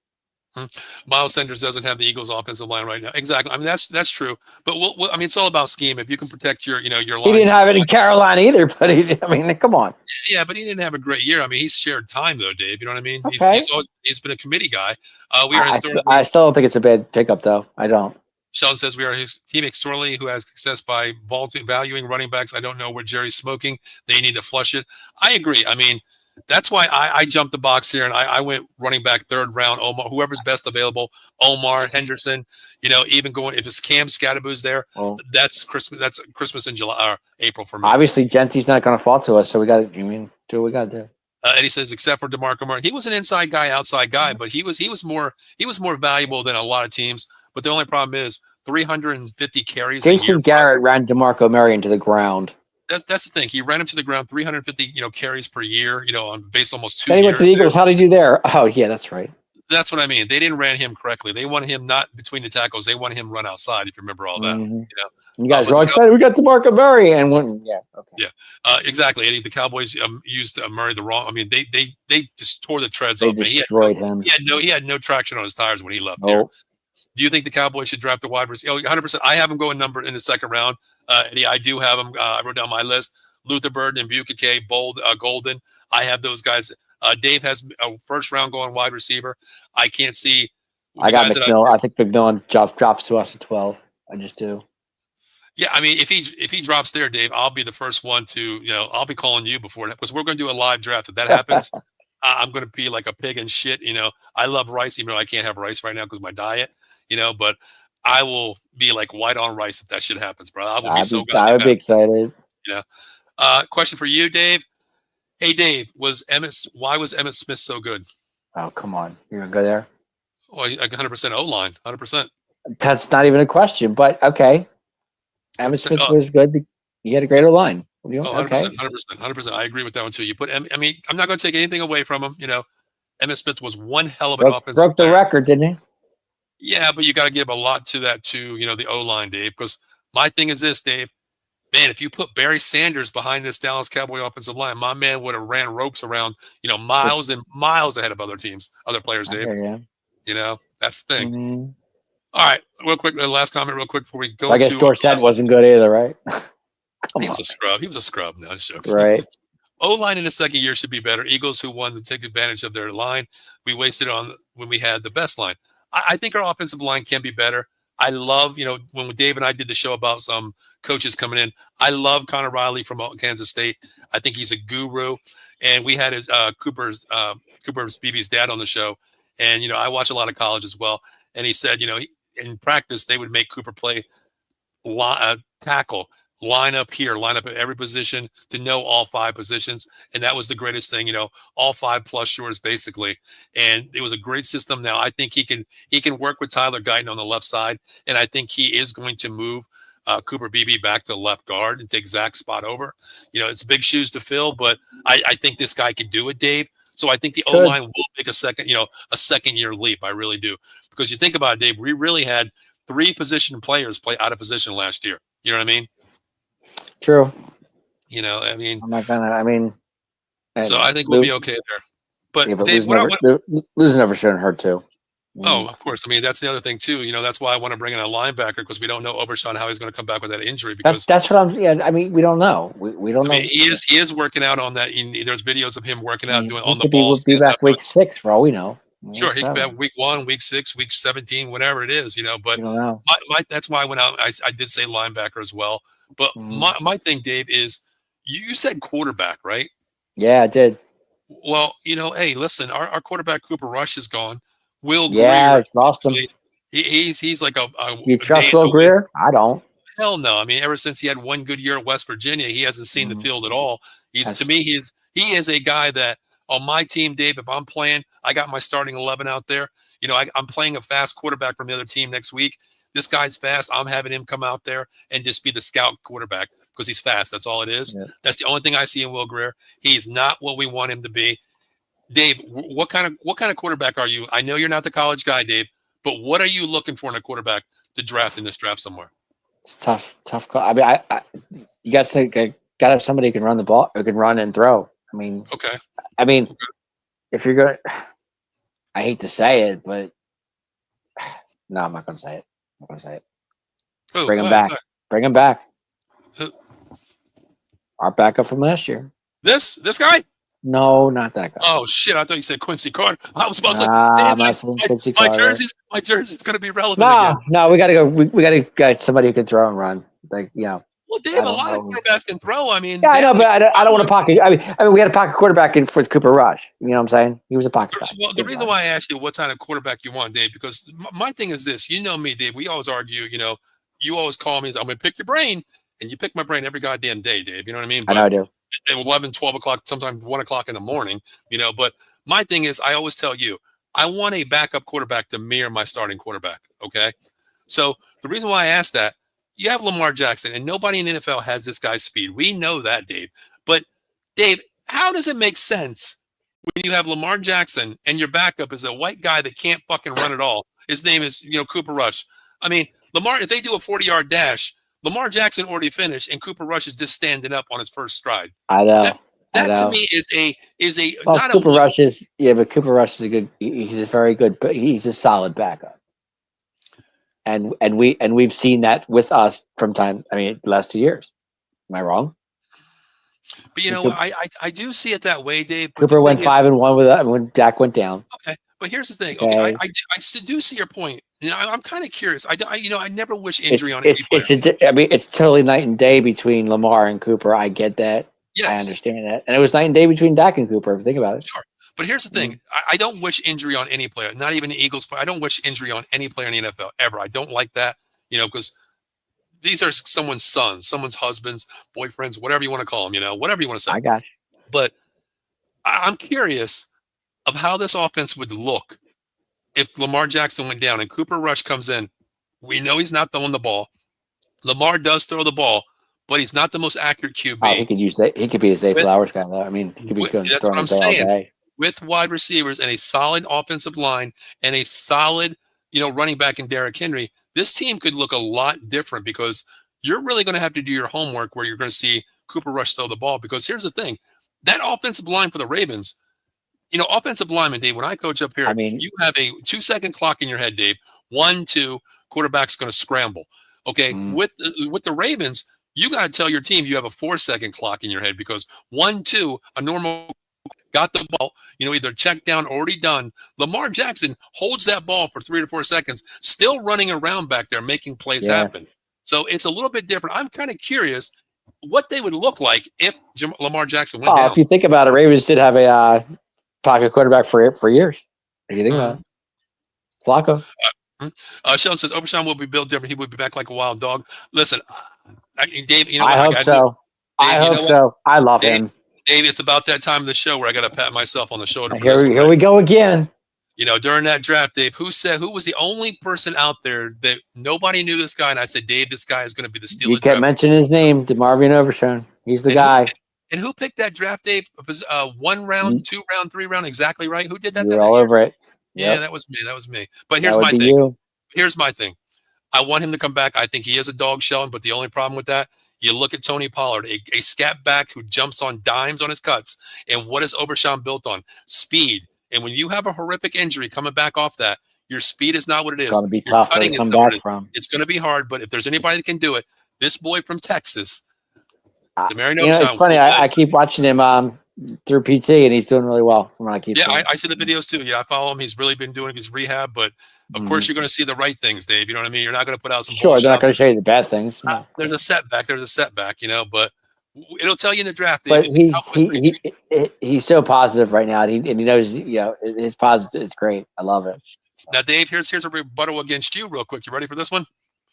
Miles Sanders doesn't have the Eagles' offensive line right now. Exactly. I mean, that's true. But it's all about scheme. If you can protect your line.
He didn't have it in Carolina either. But come on.
Yeah, but he didn't have a great year. I mean, he's shared time though, Dave. You know what I mean?
Okay.
He's been a committee guy.
I still don't think it's a bad pickup though. I don't.
Sheldon says we are his team externally who has success by valuing running backs. I don't know where Jerry's smoking. They need to flush it. I agree. I mean, that's why I jumped the box here and I went running back 3rd round. Omar, whoever's best available. Omar Henderson. Even going if it's Cam Scatterboo's there. That's Christmas. That's Christmas in July or April for me.
Obviously, Genty's not going to fall to us, so we got to. Do what we got to do.
Eddie says, except for DeMarco Murray, he was an inside guy, outside guy, but he was more valuable than a lot of teams. But the only problem is 350 carries.
Jason Garrett ran DeMarco Murray into the ground.
That's the thing. He ran him to the ground 350 carries per year. On base almost 2
years. He went to the Eagles. How did he do there? Oh yeah, that's right.
That's what I mean. They didn't ran him correctly. They wanted him not between the tackles. They wanted him run outside. If you remember all that,
you guys are all excited. We got DeMarco Murray and went. Yeah. Okay.
Yeah. Exactly, Eddie. The Cowboys used Murray the wrong. I mean, they just tore the treads
off.
They
destroyed him.
He had no traction on his tires when he left here. Do you think the Cowboys should draft the wide receiver? 100%. I have him going number in the 2nd round. Eddie, I do have him. I wrote down my list. Luther Burden and Bukake, Golden. I have those guys. Dave has a 1st round going wide receiver. I can't see.
I got McMillan. I think McMillan drops to us at 12. I just do.
Yeah, I mean, if he drops there, Dave, I'll be the first one to I'll be calling you before that because we're going to do a live draft. If that happens, I'm going to be like a pig and shit. I love rice, even though I can't have rice right now because of my diet. But I will be like white on rice if that shit happens, bro. I will be so good.
I would be excited.
Question for you, Dave. Hey, Dave, why was Emmitt Smith so good?
Oh, come on. You're going to go there?
Well, 100% O-line, 100%.
That's not even a question, but okay. Emmitt Smith was good. He had a greater line.
100%. I agree with that one, too. I'm not going to take anything away from him. Emmitt Smith was one hell of an offensive
broke the record, didn't he?
Yeah, but you got to give a lot to that, too, the O-line, Dave, because my thing is this, Dave. Man, if you put Barry Sanders behind this Dallas Cowboy offensive line, my man would have ran ropes around, miles and miles ahead of other players, Dave. That's the thing.
Mm-hmm.
All right, real quick, last comment, real quick before we go
So I guess
to
Dorsett wasn't good either, right?
he
Come
was
on,
a scrub. He was a scrub. No, I'm joking.
right?
O-line in the second year should be better. Eagles who won to take advantage of their line. We wasted on when we had the best line. I think our offensive line can be better. I love, when Dave and I did the show about some coaches coming in, I love Connor Riley from Kansas State. I think he's a guru. And we had his Cooper's BB's dad on the show. And, I watch a lot of college as well. And he said, in practice, they would make Cooper play tackle, line up here, line up at every position to know all 5 positions. And that was the greatest thing, all 5 plus yours basically. And it was a great system. Now I think he can work with Tyler Guyton on the left side. And I think he is going to move Cooper Beebe back to left guard and take Zach's spot over. It's big shoes to fill, but I think this guy can do it, Dave. So I think the O-line will make a second year leap. I really do. Because you think about it, Dave, we really had 3 position players play out of position last year. You know what I mean?
True. I'm not gonna.
So I think we'll be okay there. But, Dave,
losing never shouldn't hurt too.
Oh, of course. That's the other thing too. That's why I want to bring in a linebacker because we don't know Overshawn how he's going to come back with that injury. Because
that's what I'm. Yeah, we don't know. We don't know.
He is working out on that. There's videos of him working out doing on the
ball. He'll be back week 6 for all we know.
Sure, he could be back week 1, week 6, week 17, whatever it is. But that's why I went out. I did say linebacker as well. But my thing, Dave, is you said quarterback, right?
Yeah, I did.
Well, hey, listen, our quarterback Cooper Rush is gone. Will
Greer,
Greer,
lost him.
He's like a
you trust Will Greer? I don't.
Hell no. Ever since he had one good year at West Virginia, he hasn't seen the field at all. He is a guy that on my team, Dave, if I'm playing, I got my starting 11 out there. I'm playing a fast quarterback from the other team next week. This guy's fast. I'm having him come out there and just be the scout quarterback because he's fast. That's all it is. Yeah. That's the only thing I see in Will Greer. He's not what we want him to be. Dave, what kind of quarterback are you? I know you're not the college guy, Dave, but what are you looking for in a quarterback to draft in this draft somewhere?
It's tough call. I you got to have somebody who can run the ball, who can run and throw.
Okay.
If you're going, I hate to say it, but no, I'm not going to say it. Bring him back. Bring him back. Our backup from last year.
This guy?
No, not that guy.
Oh shit! I thought you said Quincy Carter. I was supposed to.
I'm not saying Quincy Carter.
My jersey's going to be relevant.
No, we got to go. We got to get somebody who can throw and run.
Well, Dave, a lot of quarterbacks can throw.
I know, but I don't want to pocket. We had a pocket quarterback with Cooper Rush. You know what I'm saying? He was a pocket guy.
Well, the reason why I asked you what kind of quarterback you want, Dave, because my thing is this. You know me, Dave. We always argue. You always call me. I'm going to pick your brain, and you pick my brain every goddamn day, Dave. You know what I mean?
But I know I do.
At 11, 12 o'clock, sometimes 1 o'clock in the morning. But my thing is, I always tell you, I want a backup quarterback to mirror my starting quarterback. Okay, so the reason why I asked that. You have Lamar Jackson, and nobody in the NFL has this guy's speed. We know that, Dave. But, Dave, how does it make sense when you have Lamar Jackson and your backup is a white guy that can't fucking run at all? His name is, Cooper Rush. Lamar, if they do a 40-yard dash, Lamar Jackson already finished, and Cooper Rush is just standing up on his first stride.
I know.
That to me is a
well, not Cooper Rush is but Cooper Rush is a good. He's a very good, but he's a solid backup. And we've seen that with us from time. The last 2 years. Am I wrong?
But I do see it that way, Dave.
Cooper went 5-1 with that when Dak went down.
Okay, but here's the thing. Okay, I do see your point. I'm kind of curious. I never wish injury on any player.
It's totally night and day between Lamar and Cooper. I get that. Yes. I understand that, and it was night and day between Dak and Cooper. If you think about it.
Sure. But here's the thing. I don't wish injury on any player, not even the Eagles. I don't wish injury on any player in the NFL ever. I don't like that, because these are someone's sons, someone's husbands, boyfriends, whatever you want to call them, whatever you want to say.
I got you.
But I'm curious of how this offense would look if Lamar Jackson went down and Cooper Rush comes in. We know he's not throwing the ball. Lamar does throw the ball, but he's not the most accurate QB.
Oh, he could use that. He could be a Zay Flowers guy, though. He could be throwing the ball all day.
With wide receivers and a solid offensive line and a solid, running back in Derrick Henry, this team could look a lot different because you're really going to have to do your homework where you're going to see Cooper Rush throw the ball. Because here's the thing, that offensive line for the Ravens, offensive lineman, Dave, when I coach up here,
I mean,
you have a 2-second clock in your head, Dave. 1, 2, quarterback's going to scramble. Okay. With the Ravens, you got to tell your team you have a 4-second clock in your head because 1, 2, a normal got the ball, either checked down, already done. Lamar Jackson holds that ball for 3 to 4 seconds, still running around back there, making plays happen. So it's a little bit different. I'm kind of curious what they would look like if Lamar Jackson went down.
If you think about it, Ravens did have a pocket quarterback for years. If you think about it. Flacco.
Sheldon says, Overshawn will be built different. He would be back like a wild dog. Listen, Dave,
I hope so. I hope so. I love him.
Dave, it's about that time of the show where I got to pat myself on the shoulder.
Here we go again.
During that draft, Dave, who was the only person out there that nobody knew this guy? And I said, Dave, this guy is going to be the steal.
You kept mentioning his name, DeMarvion Overshawn. He's the guy.
And who picked that draft, Dave? It was 1 round, 2 round, 3 round, exactly right. Who did that?
You're all over it.
Yep. Yeah, that was me. But here's my thing. Here's my thing. I want him to come back. I think he is a dog, Sheldon, but the only problem with that, you look at Tony Pollard, a scat back who jumps on dimes on his cuts. And what is Overshawn built on? Speed. And when you have a horrific injury coming back off that, your speed is not what it is.
It's going to be tough to come back from.
It's going to be hard, but if there's anybody that can do it, this boy from Texas,
it's funny. I keep watching him through PT, and he's doing really well. From what I keep
I see the videos too. Yeah, I follow him. He's really been doing his rehab, but of course you're going to see the right things, Dave. You know what I mean? You're not going to put out some.
Sure, they're not going to show you the bad things.
There's a setback. But it'll tell you in the draft.
But he's so positive right now, and he knows his positive is great. I love it.
Now, Dave, here's a rebuttal against you, real quick. You ready for this one?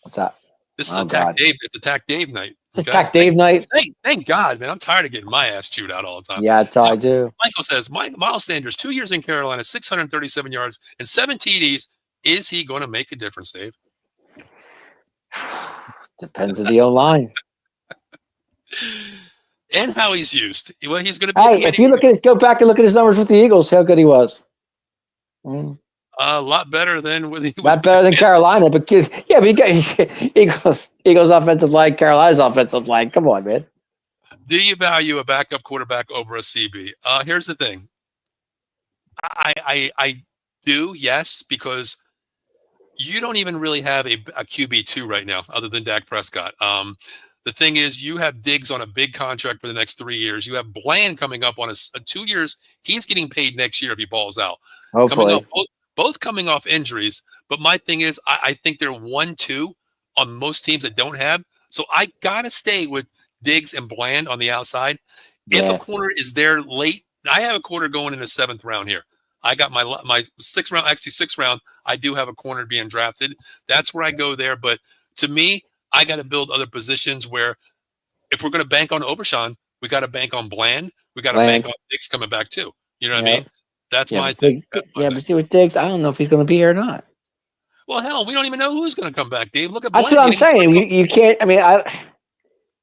What's that?
This is Attack Dave. It's Attack Dave night.
It's Attack Dave night.
Thank God, man. I'm tired of getting my ass chewed out all the time.
Yeah, that's all I do.
Michael says, Miles Sanders, 2 years in Carolina, 637 yards and 7 TDs. Is he going to make a difference, Dave?
Depends on the O-line.
And how he's used. Well, he's going to be.
Hey, if you go back and look at his numbers with the Eagles, how good he was.
A lot better than when he was.
Not better than Carolina, but he got Eagles offensive line, Carolina's offensive line. Come on, man.
Do you value a backup quarterback over a CB? Here's the thing. I do, yes, because you don't even really have a QB2 right now, other than Dak Prescott. The thing is, you have Diggs on a big contract for the next 3 years. You have Bland coming up on a 2 years. He's getting paid next year if he balls out.
Hopefully.
Both coming off injuries. But my thing is, I think they're 1-2 on most teams that don't have. So I got to stay with Diggs and Bland on the outside. Yeah. If a corner is there late, I have a corner going in the 7th round here. I got my 6th round. I do have a corner being drafted. That's where I go there. But to me, I got to build other positions where if we're going to bank on Overshawn, we got to bank on Bland. We got to bank on Diggs coming back too. You know what I mean? That's my thing.
But see with Diggs, I don't know if he's going to be here or not.
Well, hell, we don't even know who's going to come back, Dave. Look at
Bland. That's what I'm saying. You can't. I mean,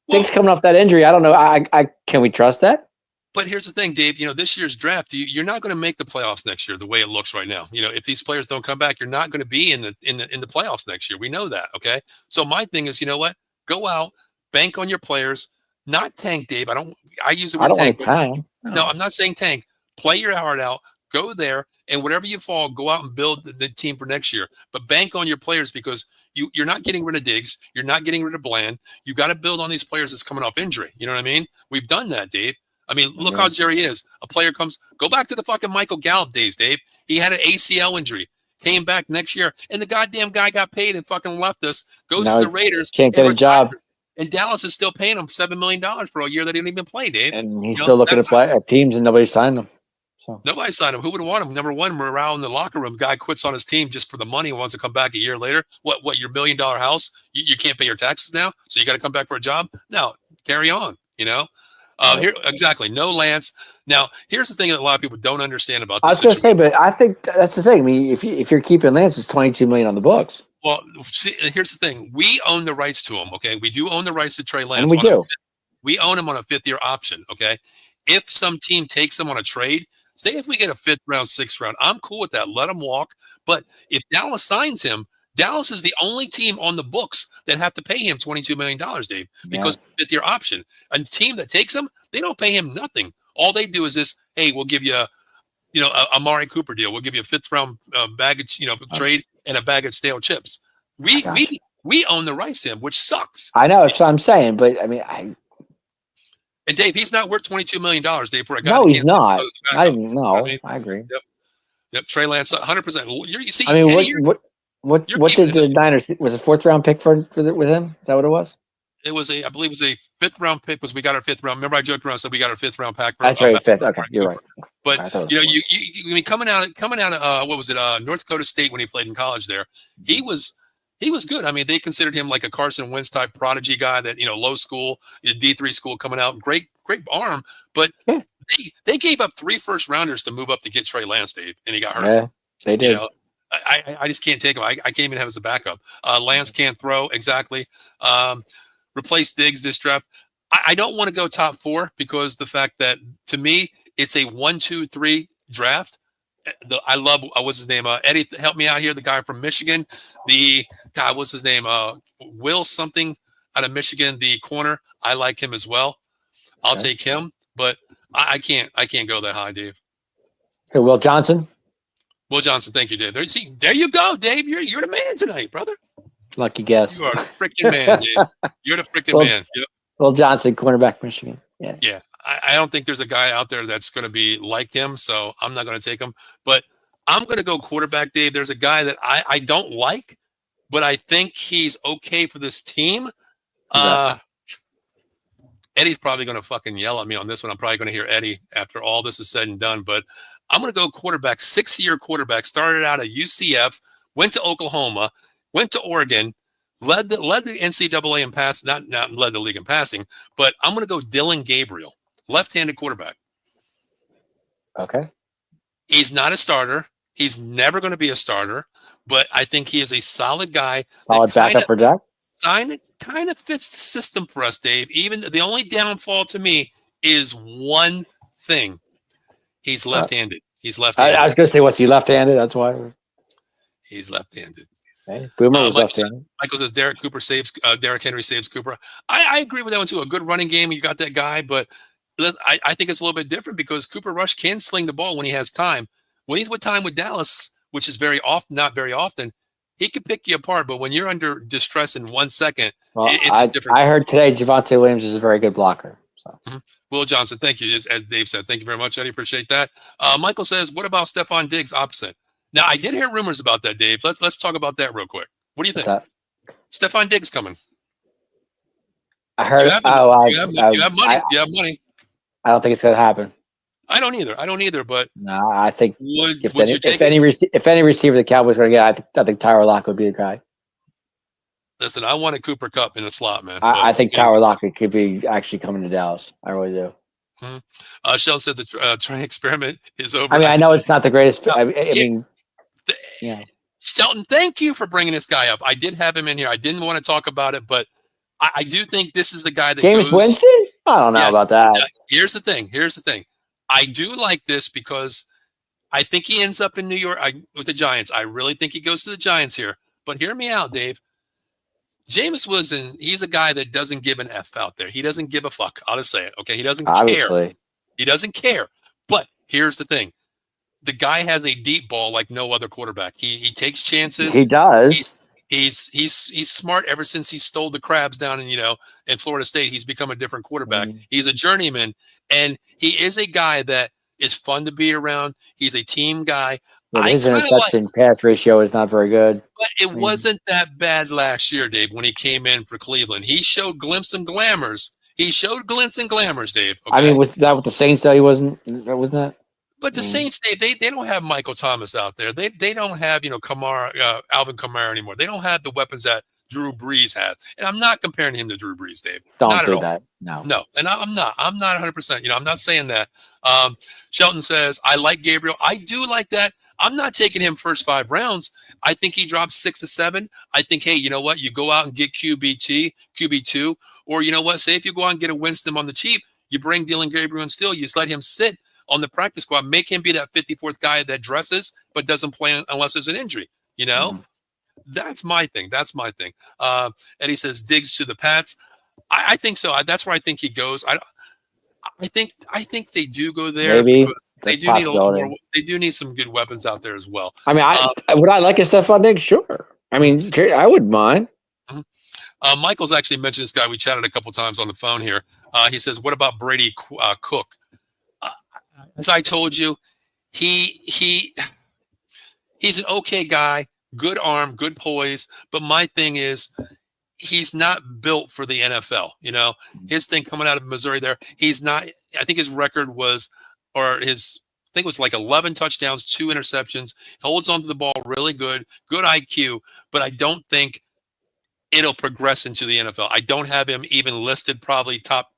Diggs coming off that injury. I don't know. I can we trust that?
But here's the thing, Dave. This year's draft, you're not going to make the playoffs next year the way it looks right now. If these players don't come back, you're not going to be in the playoffs next year. We know that. Okay. So my thing is, you know what? Go out, bank on your players, not tank, Dave. I use the word tank. No, I'm not saying tank. Play your heart out. Go there, and whatever you fall, go out and build the team for next year. But bank on your players because you're not getting rid of Diggs. You're not getting rid of Bland. You got to build on these players that's coming off injury. You know what I mean? We've done that, Dave. I mean, look how Jerry is. A player go back to the fucking Michael Gallup days, Dave. He had an ACL injury, came back next year, and the goddamn guy got paid and fucking left us, goes to the Raiders.
Can't get a job.
And Dallas is still paying him $7 million for a year that he didn't even play, Dave.
And he's still looking at teams and nobody signed him. So.
Nobody signed him. Who would want him? Number one, morale in the locker room. Guy quits on his team just for the money and wants to come back a year later. What your $1 million house? You can't pay your taxes now, so you got to come back for a job? No, carry on, Here exactly. No Lance. Now, here's the thing that a lot of people don't understand about this.
I was going to say, but I think that's the thing. I mean, if you're keeping Lance, it's $22 million on the books.
Well, see, here's the thing. We own the rights to him, okay? We do own the rights to Trey Lance.
And we do.
We own him on a 5th-year option, okay? If some team takes him on a trade, say if we get a 5th round, 6th round, I'm cool with that. Let him walk. But if Dallas signs him, Dallas is the only team on the books that have to pay him $22 million, Dave, because of the 5th-year option. A team that takes him, they don't pay him nothing. All they do is this, hey, we'll give you Amari Cooper deal. We'll give you a 5th-round baggage, trade and a bag of stale chips. We own the rights to him, which sucks.
I know, that's what I'm saying, but I mean,
And Dave, he's not worth $22 million, Dave, for a guy.
No,
that
he's
can't
not.
I mean,
I agree.
Yep. Trey Lance, 100%. You see,
I mean,
Eddie,
what did the Niners? Was a 4th-round pick with him? Is that what it was?
It was I believe it was a 5th-round pick. We got our 5th round. Remember, I joked around, said we got our 5th-round pack.
That's right, 5th. Okay, you're right.
But I mean, coming out of what was it? North Dakota State when he played in college. There, he was good. I mean, they considered him like a Carson Wentz type prodigy guy. That low school, D3 school coming out, great arm. But they gave up 3 first-rounders to move up to get Trey Lance, Dave, and he got hurt.
Yeah, they did.
I just can't take him. I can't even have him as a backup. Lance can't throw exactly. Replace Diggs this draft. I don't want to go top 4 because the fact that to me it's a 1, 2, 3 draft. I love what's his name? Eddie, help me out here. The guy from Michigan. What's his name? Will something out of Michigan. The corner. I like him as well. I'll take him, but I can't go that high, Dave.
Hey, Will Johnson.
Will Johnson, thank you, Dave. There you go, Dave. You're the man tonight, brother.
Lucky guess.
You are the freaking man, Dave. You're the freaking man. Yep.
Will Johnson, cornerback, Michigan.
Yeah. I don't think there's a guy out there that's going to be like him, so I'm not going to take him. But I'm going to go quarterback, Dave. There's a guy that I don't like, but I think he's okay for this team. Eddie's probably going to fucking yell at me on this one. I'm probably going to hear Eddie after all this is said and done. But I'm going to go quarterback, 6-year quarterback, started out at UCF, went to Oklahoma, went to Oregon, led the NCAA in pass, not led the league in passing, but I'm going to go Dylan Gabriel, left-handed quarterback.
Okay.
He's not a starter. He's never going to be a starter, but I think he is a solid guy.
Solid backup for Dak.
Kind of fits the system for us, Dave. Even the only downfall to me is one thing. He's left-handed. He's left-handed.
I was going to say, what's he left-handed? That's why.
He's left-handed.
Okay. Boomer was left-handed.
Michael says Derek Henry saves Cooper. I agree with that one too. A good running game, you got that guy, but I think it's a little bit different because Cooper Rush can sling the ball when he has time. When he's with time with Dallas, which is not very often, he can pick you apart. But when you're under distress in 1 second, it's different.
I heard today Javonte Williams is a very good blocker. So.
Mm-hmm. Will Johnson, thank you. As Dave said, thank you very much, Eddie. Appreciate that. Michael says, what about Stephon Diggs opposite? Now, I did hear rumors about that, Dave. Let's talk about that real quick. What do you think? Stephon Diggs coming.
I heard.
You have money. You have money.
I don't think it's going to happen.
I don't either. But
no, I think
if
any receiver the Cowboys are going to get, I think Tyler Lockett would be a guy.
Listen, I wanted Cooper Kupp in the slot, man.
I think Tyler Lockett could be actually coming to Dallas. I really do.
Mm-hmm. Sheldon says the train experiment is over.
I mean, I know it's not the greatest. I mean,
Shelton, thank you for bringing this guy up. I did have him in here. I didn't want to talk about it, but I do think this is the guy that
James Winston? I don't know about that.
Here's the thing. I do like this because I think he ends up in New York with the Giants. I really think he goes to the Giants here. But hear me out, Dave. Jameis Winston, he's a guy that doesn't give an F out there. He doesn't give a fuck. I'll just say it. Okay. He doesn't care. He doesn't care. But here's the thing. The guy has a deep ball like no other quarterback. He takes chances.
He does.
He's smart ever since he stole the crabs down in Florida State. He's become a different quarterback. Mm-hmm. He's a journeyman, and he is a guy that is fun to be around. He's a team guy.
Yeah, his interception pass ratio is not very good.
But it wasn't that bad last year, Dave, when he came in for Cleveland. He showed glints and glamours. Dave. Okay?
I mean, with the Saints, though, he wasn't that?
But the Saints, they don't have Michael Thomas out there. They don't have Kamara, Alvin Kamara anymore. They don't have the weapons that Drew Brees had. And I'm not comparing him to Drew Brees, Dave.
Don't do that. No.
And I'm not 100%. I'm not saying that. Shelton says I like Gabriel. I do like that. I'm not taking him first 5 rounds. I think he drops 6 to 7. I think, hey, you know what? You go out and get QB2, or you know what? Say if you go out and get a Winston on the cheap, you bring Dylan Gabriel and still you just let him sit on the practice squad, make him be that 54th guy that dresses but doesn't play unless there's an injury. That's my thing. Eddie says Diggs to the Pats. I think so. That's where I think he goes. I think they do go there.
Maybe
they
that's
do need a lot
possibility.
more. They do need some good weapons out there as well.
I mean, would I like a Stephon Diggs? Sure. I mean, I wouldn't mind.
Michael's actually mentioned this guy. We chatted a couple times on the phone here. He says, "What about Brady Cook?" As I told you, he's an okay guy, good arm, good poise. But my thing is, he's not built for the NFL. His thing coming out of Missouri there, he's not. I think his record was, I think it was like 11 touchdowns, 2 interceptions. Holds onto the ball really good IQ. But I don't think it'll progress into the NFL. I don't have him even listed probably top.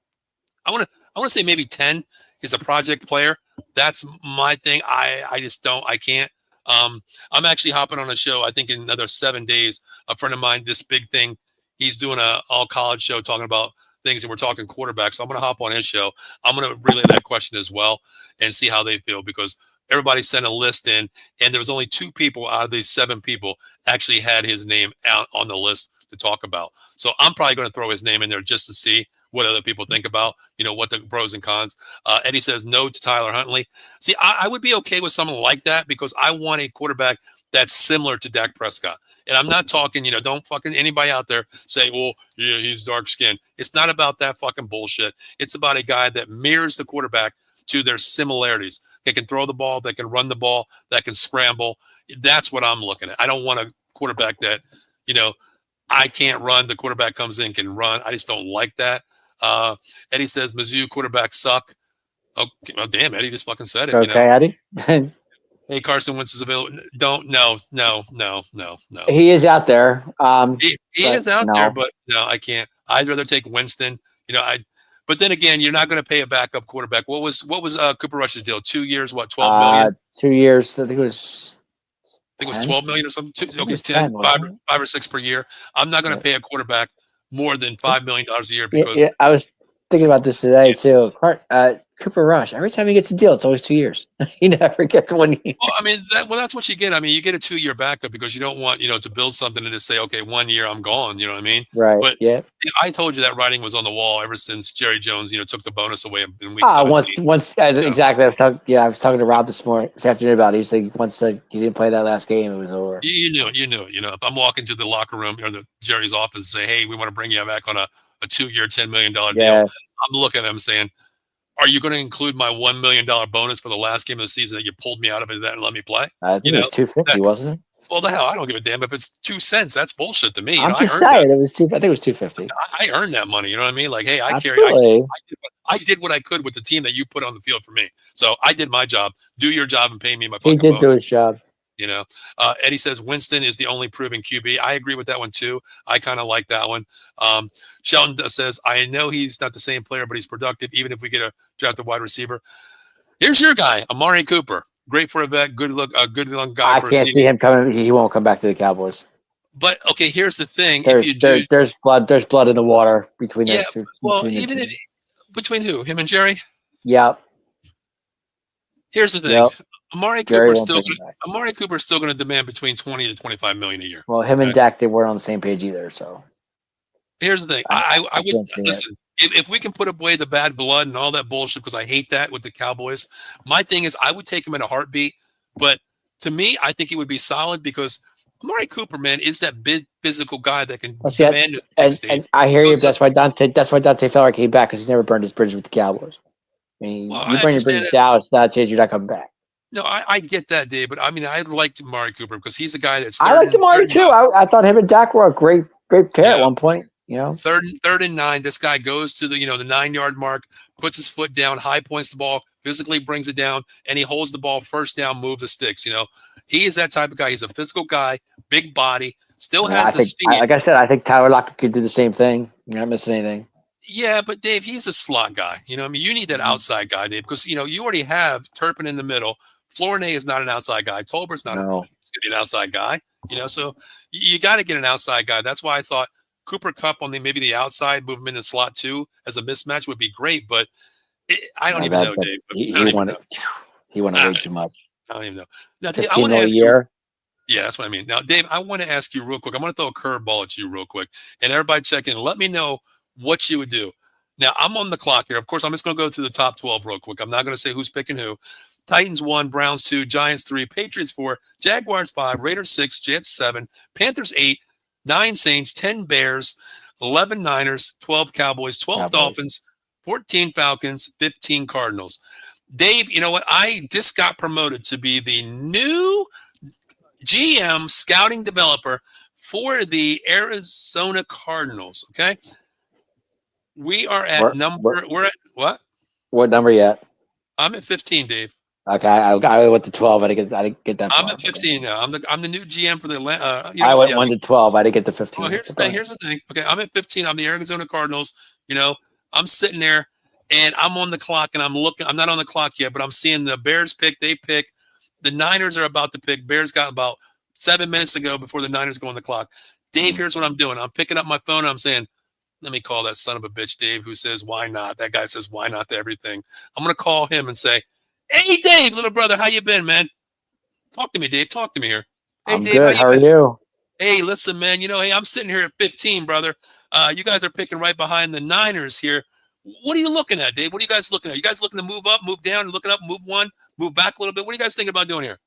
I want to say maybe 10 is a project player. That's my thing. I just don't. I can't. I'm actually hopping on a show. I think in another 7 days. A friend of mine, this big thing. He's doing a all college show talking about things, and we're talking quarterbacks. So I'm going to hop on his show. I'm going to relay that question as well and see how they feel, because everybody sent a list in, and there was only 2 people out of these 7 people actually had his name out on the list to talk about. So I'm probably going to throw his name in there just to see what other people think about, what the pros and cons. Eddie says no to Tyler Huntley. See, I would be okay with someone like that, because I want a quarterback that's similar to Dak Prescott. And I'm not talking, don't fucking anybody out there say, well, yeah, he's dark skinned. It's not about that fucking bullshit. It's about a guy that mirrors the quarterback to their similarities. They can throw the ball, they can run the ball, that can scramble. That's what I'm looking at. I don't want a quarterback that, I can't run. The quarterback comes in, can run. I just don't like that. Eddie says Mizzou quarterbacks suck. Okay, well, damn, Eddie just fucking said it.
Okay, Eddie.
Hey, Carson Wentz is available. No.
He is out there.
He is out there, but no, I can't. I'd rather take Winston. But then again, you're not going to pay a backup quarterback. What was Cooper Rush's deal? 2 years, what, $12 million?
2 years. I think it was
12 million or something. Okay,
10,
5 or 6 per year. I'm not going to pay a quarterback more than $5 million a year, because
I was thinking about this today too. Cooper Rush, every time he gets a deal, it's always 2 years. He never gets 1 year.
Well, I mean, that's what you get. I mean, you get a 2-year backup because you don't want, to build something and just say, okay, 1 year, I'm gone. You know what I mean?
Right.
But
yeah,
I told you that writing was on the wall ever since Jerry Jones, took the bonus away in week 17.
Exactly. I was talking to Rob this afternoon about it. He said once he didn't play that last game, it was over.
You knew it. If I'm walking to the locker room or the Jerry's office and say, hey, we want to bring you back on a 2-year, $10 million deal. I'm looking at him saying, are you going to include my $1 million bonus for the last game of the season that you pulled me out of it and let me play?
I think it was $250, wasn't it?
Well, the hell, I don't give a damn if it's 2 cents. That's bullshit to me.
I'm just saying it was I think it was $250.
I earned that money. You know what I mean? Like, hey, I did what I could with the team that you put on the field for me. So I did my job. Do your job and pay me my fucking bonus.
He did do his job.
Eddie says Winston is the only proven QB. I agree with that one too. I kind of like that one. Shelton says, I know he's not the same player, but he's productive, even if we get a drafted wide receiver. Here's your guy, Amari Cooper. Great for a vet, good young guy.
I can't see him coming. He won't come back to the Cowboys.
But okay, here's the thing:
there's blood in the water between those two.
Well, between who? Him and Jerry?
Yeah.
Here's the thing:
yep.
Amari Cooper's still going to demand between 20 to 25 million a year.
Well, him and Dak, they weren't on the same page either. So
here's the thing: I would listen. If we can put away the bad blood and all that bullshit, because I hate that with the Cowboys, my thing is I would take him in a heartbeat. But to me, I think he would be solid because Amari Cooper, man, is that big physical guy that can demand this.
And I hear you. That's why Dante Fowler came back, because he never burned his bridge with the Cowboys. I mean, you burn your bridge with Dallas, that change, you're not coming back.
No, I get that, Dave, but I mean, I liked Amari Cooper because he's a guy that's.
I liked Amari too. I thought him and Dak were a great pair at one point.
Third and 9. This guy goes to the 9-yard mark, puts his foot down, high points the ball, physically brings it down, and he holds the ball first down, move the sticks. He is that type of guy. He's a physical guy, big body, still has the speed.
Like I said, I think Tyler Lockett could do the same thing. You're not missing anything.
Yeah, but Dave, he's a slot guy. I mean, you need that outside guy, Dave, because you already have Turpin in the middle. Flournoy is not an outside guy. Tolbert's not. He's going to be an outside guy. So you got to get an outside guy. That's why I thought Cooper Kupp on maybe the outside, move him in the slot too as a mismatch would be great. But I don't even know, Dave.
He wanted way too much.
I don't even know. Now,
Dave, I want to ask you.
Yeah, that's what I mean. Now, Dave, I want to ask you real quick. I'm going to throw a curveball at you real quick, and everybody check in. Let me know what you would do. Now, I'm on the clock here. Of course, I'm just going to go through the top 12 real quick. I'm not going to say who's picking who. Titans 1, Browns 2, Giants 3, Patriots 4, Jaguars 5, Raiders 6, Jets 7, Panthers 8, 9 Saints, 10 Bears, 11 Niners, 12 Cowboys, 12 Dolphins, 14 Falcons, 15 Cardinals. Dave, you know what? I just got promoted to be the new GM scouting developer for the Arizona Cardinals. Okay. We are at we're at what?
What number yet?
I'm at 15, Dave.
Okay, I went to 12. I didn't get that far.
I'm at 15 now. I'm the new GM for the
I went 1 to 12. I didn't get to 15.
Well, here's the thing. Okay, I'm at 15. I'm the Arizona Cardinals. I'm sitting there and I'm on the clock and I'm looking. I'm not on the clock yet, but I'm seeing the Bears pick. They pick. The Niners are about to pick. Bears got about 7 minutes to go before the Niners go on the clock. Dave, here's what I'm doing. I'm picking up my phone and I'm saying, let me call that son of a bitch, Dave, who says, why not? That guy says, why not to everything. I'm going to call him and say, hey, Dave, little brother, how you been, man? Talk to me, Dave. Talk to me here. Hey,
I'm
Dave,
good. How are you?
Hey, listen, man. Hey, I'm sitting here at 15, brother. You guys are picking right behind the Niners here. What are you looking at, Dave? What are you guys looking at? You guys looking to move up, move down, looking up, move one, move back a little bit? What are you guys thinking about doing here?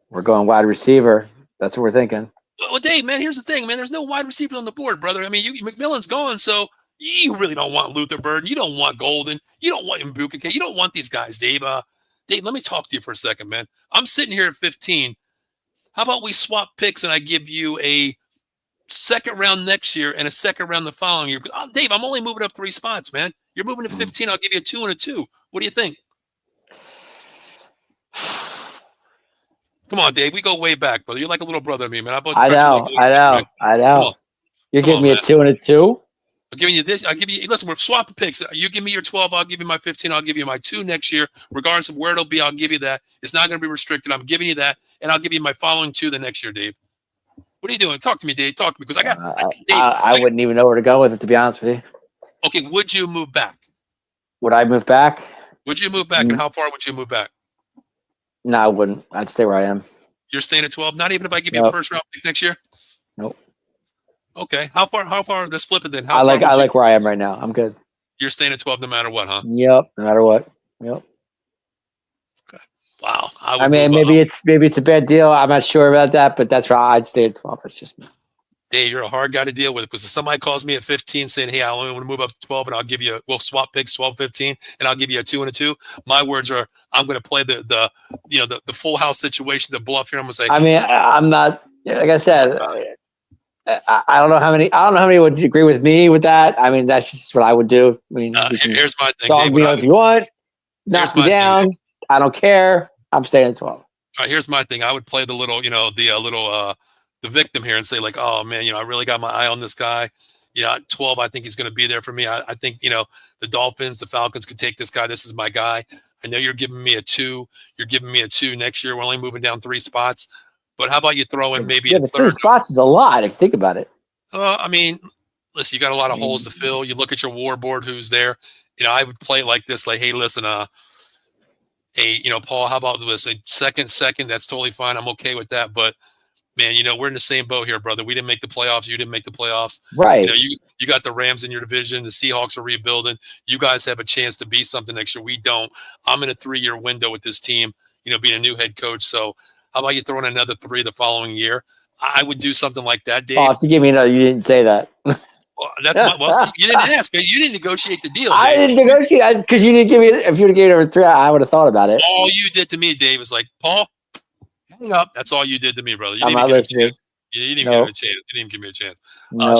We're going wide receiver. That's what we're thinking.
Well, Dave, man, here's the thing, man. There's no wide receivers on the board, brother. I mean, McMillan's gone, so you really don't want Luther Burden. You don't want Golden. You don't want Mbuka. You don't want these guys, Dave. Dave, let me talk to you for a second, man. I'm sitting here at 15. How about we swap picks and I give you a second round next year and a second round the following year? Dave, I'm only moving up 3 spots, man. You're moving to 15. I'll give you a 2 and a 2. What do you think? Come on, Dave. We go way back, brother. You're like a little brother to me, man.
I know. You're giving me a 2 and a 2?
I'm giving you this. I'll give you. Listen, we're swapping picks. You give me your 12. I'll give you my 15. I'll give you my 2 next year, regardless of where it'll be. I'll give you that. It's not going to be restricted. I'm giving you that, and I'll give you my following 2 the next year, Dave. What are you doing? Talk to me, Dave. Talk to me, because
I wouldn't even know where to go with it, to be honest with you.
Okay, would you move back?
Would I move back?
Would you move back, and how far would you move back?
No, I wouldn't. I'd stay where I am.
You're staying at 12. Not even if I give you a first round pick next year.
Nope. Okay.
How far? Let's flip it then.
I like where I am right now. I'm good.
You're staying at 12 no matter what, huh?
Yep. No matter what. Yep.
Okay. Wow.
I mean, maybe it's a bad deal. I'm not sure about that, but that's where I'd stay at 12. It's just me.
Dave, you're a hard guy to deal with, because if somebody calls me at 15 saying, hey, I only want to move up to 12 and we'll swap picks 12, 15, and I'll give you a 2 and a 2. My words are, I'm going to play the full house situation, the bluff here. I'm going to say,
I mean, I'm not, like I said, I don't know how many would agree with me with that. I mean, that's just what I would do. I mean,
here's my thing.
Dog me if you want, knock me down. I don't care. I'm staying at 12.
All right, here's my thing. I would play the little, the victim here and say, like, oh man, I really got my eye on this guy. At 12, I think he's going to be there for me. I think, the Dolphins, the Falcons could take this guy. This is my guy. I know you're giving me a 2. You're giving me a 2 next year. We're only moving down 3 spots. But how about you throw in maybe a
3 spots is a lot if you think about it.
I mean, listen, you got a lot of holes to fill. You look at your war board, who's there. I would play it like this, like, hey, listen, hey, Paul, how about this? A second, that's totally fine. I'm okay with that. But man, we're in the same boat here, brother. We didn't make the playoffs. You didn't make the playoffs.
Right.
You got the Rams in your division. The Seahawks are rebuilding. You guys have a chance to be something next year. We don't. I'm in a 3-year window with this team, being a new head coach. So how about you throw in another 3 the following year? I would do something like that, Dave.
Oh, if you give me another, you didn't say that.
Well, that's you didn't ask. You didn't negotiate the deal, Dave.
I didn't negotiate because you didn't give me. If you would have given me 3, I would have thought about it.
All you did to me, Dave, is like, Paul, hang up. That's all you did to me, brother. You
I'm
didn't
not listening.
You didn't even give me a chance. You didn't even give me a chance.
No.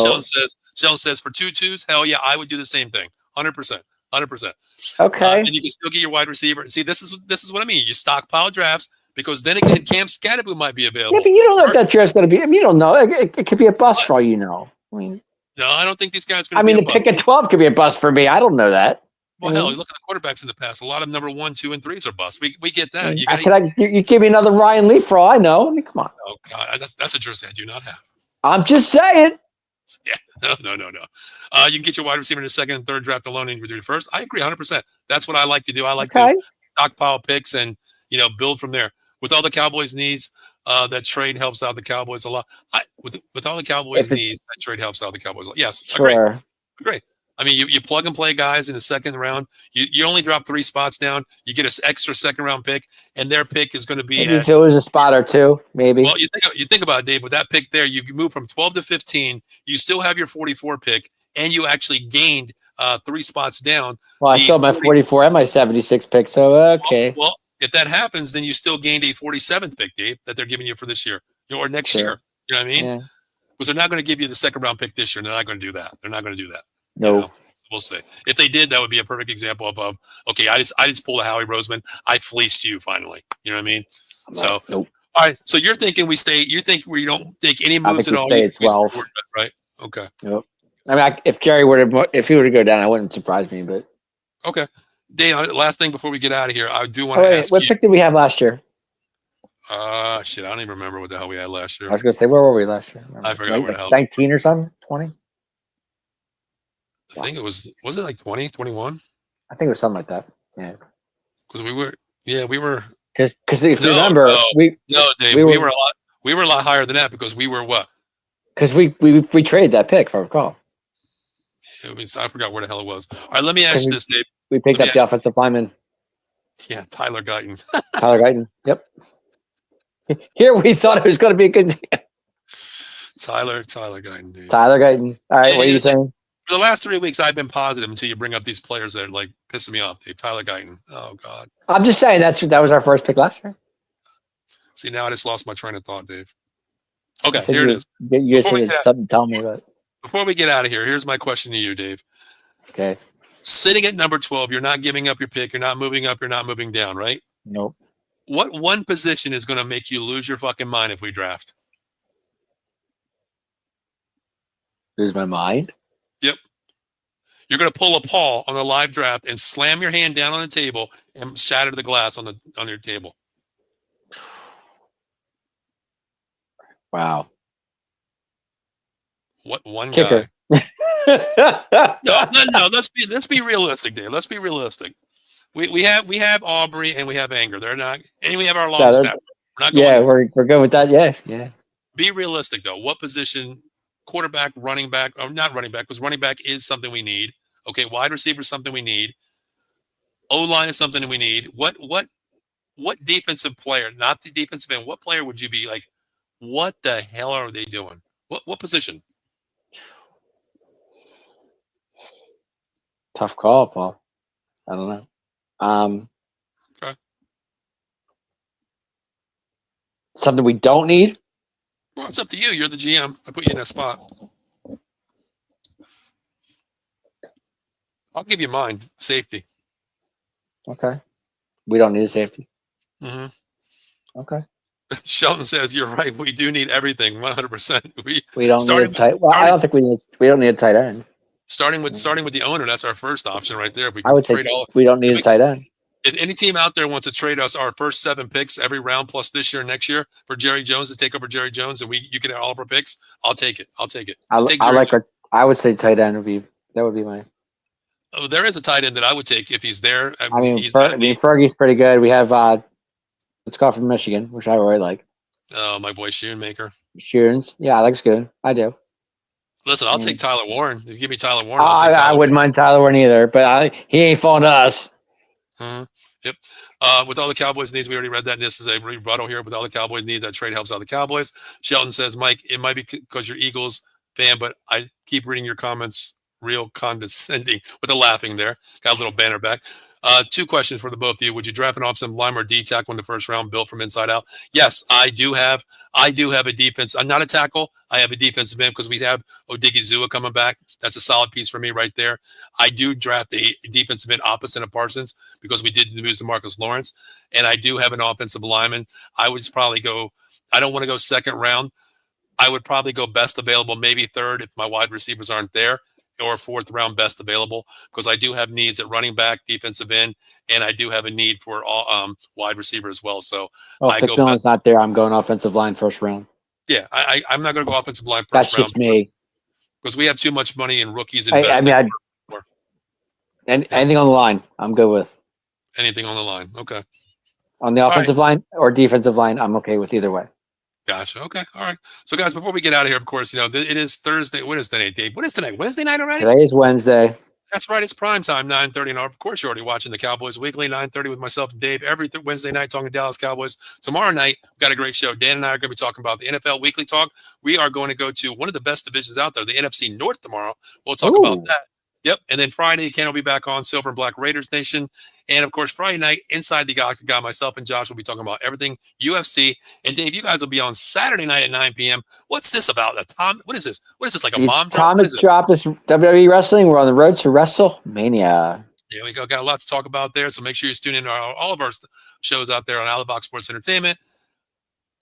Sheldon says for 2 2s, hell yeah, I would do the same thing. 100%. 100%.
Okay.
And you can still get your wide receiver. And see, this is what I mean. You stockpile drafts, because then again, Cam Scatterbu might be available.
Yeah, but you don't know if that draft's going to be. I mean, you don't know. It could be a bust for all you know. I mean,
no, I don't think these guys are going to be a bust.
The pick at 12 could be a bust for me. I don't know that.
Well, hell, you look at the quarterbacks in the past. A lot of number 1, 2, and 3s are busts. We get that.
You give me another Ryan Leaf for all I know. I mean, come on.
Oh God, that's a jersey I do not have.
I'm just saying.
Yeah, no. You can get your wide receiver in the 2nd and 3rd draft alone, and you do the 1st. I agree 100%. That's what I like to do. I like to stockpile picks and build from there. With all the Cowboys' needs, that trade helps out the Cowboys a lot. With all the Cowboys' needs, that trade helps out the Cowboys a lot. Yes,
sure.
Agree. I mean, you plug and play guys in the second round. You only drop 3 spots down. You get an extra second round pick, and their pick is going to be
maybe if it was a spot or two, maybe.
Well, you think about it, Dave. With that pick there, you move from 12 to 15. You still have your 44 pick, and you actually gained 3 spots down.
Well, I still have my 44 and my 76 pick, so okay.
Well, if that happens, then you still gained a 47th pick, Dave, that they're giving you for this year or next year. You know what I mean?
Yeah.
Because they're not going to give you the second round pick this year. They're not going to do that. They're not going to do that.
No.
You know? So we'll see. If they did, that would be a perfect example of okay, I just pulled a Howie Roseman. I fleeced you finally. You know what I mean? So
nope.
All right. So you're thinking we stay. You think we don't take any moves at all?
Stay at 12,
right? Okay.
Yep. I mean, if Jerry if he were to go down, it wouldn't surprise me. But
okay, Dave. Last thing before we get out of here, I do want to ask
what pick did we have last year?
Shit, I don't even remember what the hell we had last year.
I was gonna say, where were we last year?
I forgot where the hell.
19 or something? 20?
I think it was it like 20, 21?
I think it was something like that. Yeah.
Because we were.
Because if you remember,
Dave, we were a lot higher than that because we were what?
Because we traded that pick, if I recall.
I forgot where the hell it was. All right, let me ask you this, Dave.
We picked up the offensive lineman.
Yeah, Tyler Guyton.
Tyler Guyton. Yep. Here we thought it was going to be a good deal.
Tyler Guyton, dude.
Tyler Guyton. All right, what are you saying?
For the last 3 weeks, I've been positive until you bring up these players that are like pissing me off, Dave. Tyler Guyton. Oh God.
I'm just saying that was our first pick last year.
See, now I just lost my train of thought, Dave. Okay, here it is.
You said something to tell me about.
Before we get out of here, here's my question to you, Dave.
Okay.
Sitting at number 12, you're not giving up your pick. You're not moving up. You're not moving down, right?
Nope.
What one position is going to make you lose your fucking mind if we draft?
Lose my mind?
Yep. You're going to pull a Paul on the live draft and slam your hand down on the table and shatter the glass on your table.
Wow.
What one
Kicker.
guy? No. Let's be realistic, Dave. Let's be realistic. We have Aubrey and we have Anger. They're not, and we have our long snapper.
We're good with that. Yeah.
Be realistic though. What position? Quarterback, running back, or not running back, because running back is something we need. Okay, wide receiver is something we need. O-line is something that we need. What defensive player, not the defensive end, what player would you be like, what the hell are they doing? What position?
Tough call, Paul. I don't know.
Okay.
Something we don't need?
Well, it's up to you. You're the GM. I put you in that spot. I'll give you mine. Safety.
Okay. We don't need a safety.
Mm-hmm.
Okay.
Shelton says you're right. We do need everything. 100%.
We don't need a tight. Well, I don't think we don't need a tight end.
Starting with the owner, that's our first option right there. If we
I would say we don't need a tight end.
If any team out there wants to trade us our first 7 picks every round plus this year and next year for Jerry Jones to take over Jerry Jones and you can have all of our picks, I'll take it.
I would say tight end would be mine.
Oh, there is a tight end that I would take if he's there.
Fergie's pretty good. We have let's call from Michigan, which I really like.
Oh, my boy Schoonmaker.
Schoons. Yeah, that's good. I do.
Listen, I'll take Tyler Warren. If you give me Tyler Warren,
I wouldn't mind Tyler Warren either, but he ain't falling to us.
Mm-hmm. Yep. With all the Cowboys needs, we already read that. And this is a rebuttal here. With all the Cowboys needs, that trade helps out the Cowboys. Shelton says, Mike, it might be because you're Eagles fan, but I keep reading your comments real condescending with the laughing there. Got a little banner back. 2 questions for the both of you. Would you draft an offensive lineman or D-tackle in the first round built from inside out? Yes, I do have a defense. I'm not a tackle. I have a defensive end because we have Odigizua coming back. That's a solid piece for me right there. I do draft a defensive end opposite of Parsons because we did lose to Marcus Lawrence. And I do have an offensive lineman. I would probably go, I don't want to go second round. I would probably go best available, maybe third if my wide receivers aren't there, or 4th round best available, because I do have needs at running back, defensive end, and I do have a need for all wide receiver as well. So
if McMillan's not there, I'm going offensive line first round.
Yeah, I'm not going to go offensive line first round.
That's just me.
Because we have too much money in rookies.
Anything on the line, I'm good with.
Anything on the line. Okay.
On the offensive line or defensive line, I'm okay with either way.
Gotcha. Okay. All right. So, guys, before we get out of here, of course, it is Thursday. What is today, Dave? What is tonight? Wednesday night already?
Today is Wednesday.
That's right. It's prime time, 9:30. And of course, you're already watching the Cowboys Weekly, 9:30 with myself and Dave every Wednesday night talking Dallas Cowboys. Tomorrow night, we've got a great show. Dan and I are going to be talking about the NFL Weekly Talk. We are going to go to one of the best divisions out there, the NFC North tomorrow. We'll talk about
Ooh.
that. Yep. And then Friday, Ken will be back on Silver and Black Raiders Nation. And of course, Friday night, Inside the Octagon, myself and Josh will be talking about everything UFC. And Dave, you guys will be on Saturday night at 9 p.m. What's this about? What is this? What is this, like a
The
bomb drop? What
Atomic
is this?
Drop is WWE Wrestling. We're on the road to WrestleMania.
There we go. Got a lot to talk about there. So make sure you tune in to all of our shows out there on Alabama Sports Entertainment.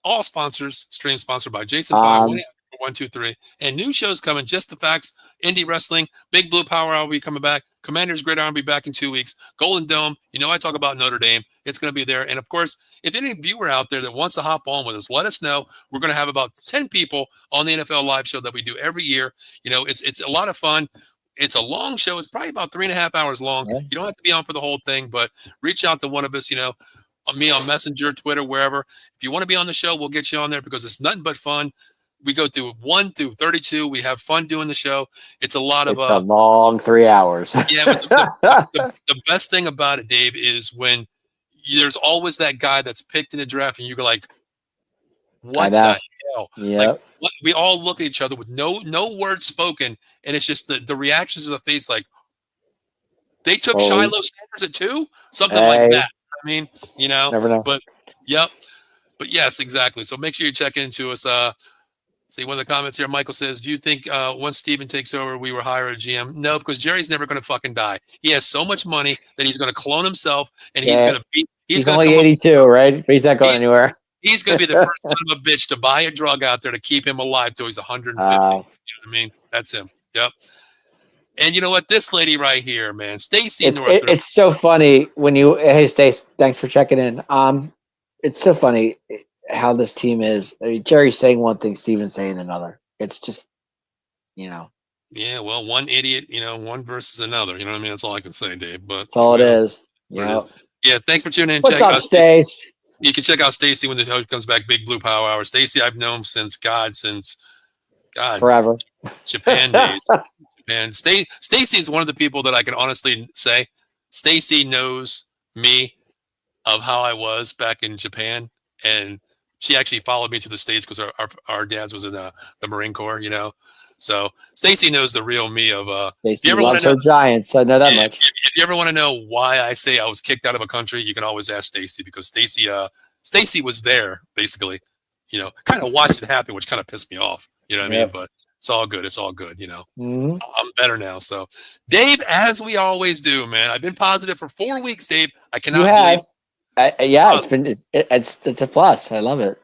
All sponsors, stream sponsored by Jason Pye, 123. And new shows coming, Just the Facts, Indie Wrestling, Big Blue Power Hour will be coming back. Commander's Gridiron will be back in 2 weeks. Golden Dome, I talk about Notre Dame. It's going to be there. And of course, if any viewer out there that wants to hop on with us, let us know. We're going to have about 10 people on the NFL Live show that we do every year. It's a lot of fun. It's a long show. It's probably about 3.5 hours long. Yeah. You don't have to be on for the whole thing, but reach out to one of us, me on Messenger, Twitter, wherever. If you want to be on the show, we'll get you on there because it's nothing but fun. We go through 1 through 32. We have fun doing the show. It's a lot of
a long 3 hours.
Yeah, but the best thing about it, Dave, is when there's always that guy that's picked in the draft, and you're like, "What the hell?"
Yeah.
Like we all look at each other with no words spoken, and it's just the reactions of the face, like they took Shiloh Sanders at 2, something like that. I mean,
never know.
But yes, exactly. So make sure you check into us. See one of the comments here. Michael says, "Do you think once Steven takes over, we will hire a GM?" No, because Jerry's never going to fucking die. He has so much money that he's going to clone himself, and he's going to be. He's
only 82, right? But he's not going anywhere.
He's going to be the first son of a bitch to buy a drug out there to keep him alive till he's 150. You know what I mean? That's him. Yep. And you know what? This lady right here, man, Stacy Northrup.
It's so funny when hey, Stace, thanks for checking in. It's so funny how this team is. I mean, Jerry's saying one thing, Steven's saying another. It's just,
Yeah, well, one idiot, one versus another. You know what I mean? That's all I can say, Dave. But
that's all it is.
Yeah. Thanks for tuning in.
What's up, Stace?
You can check out Stacy when the show comes back. Big Blue Power Hour. Stacy, I've known since
forever.
Japan days. And Stacy is one of the people that I can honestly say, Stacy knows me of how I was back in Japan, and she actually followed me to the States because our dads was in the Marine Corps, So Stacy knows the real me of.
Stacy loves her Giants. I know that much.
If you ever want to know why I say I was kicked out of a country, you can always ask Stacy because Stacy was there basically, kind of watched it happen, which kind of pissed me off. You know what I mean? But it's all good. It's all good.
Mm-hmm.
I'm better now. So, Dave, as we always do, man, I've been positive for 4 weeks, Dave. I cannot believe.
It's a plus. I love it.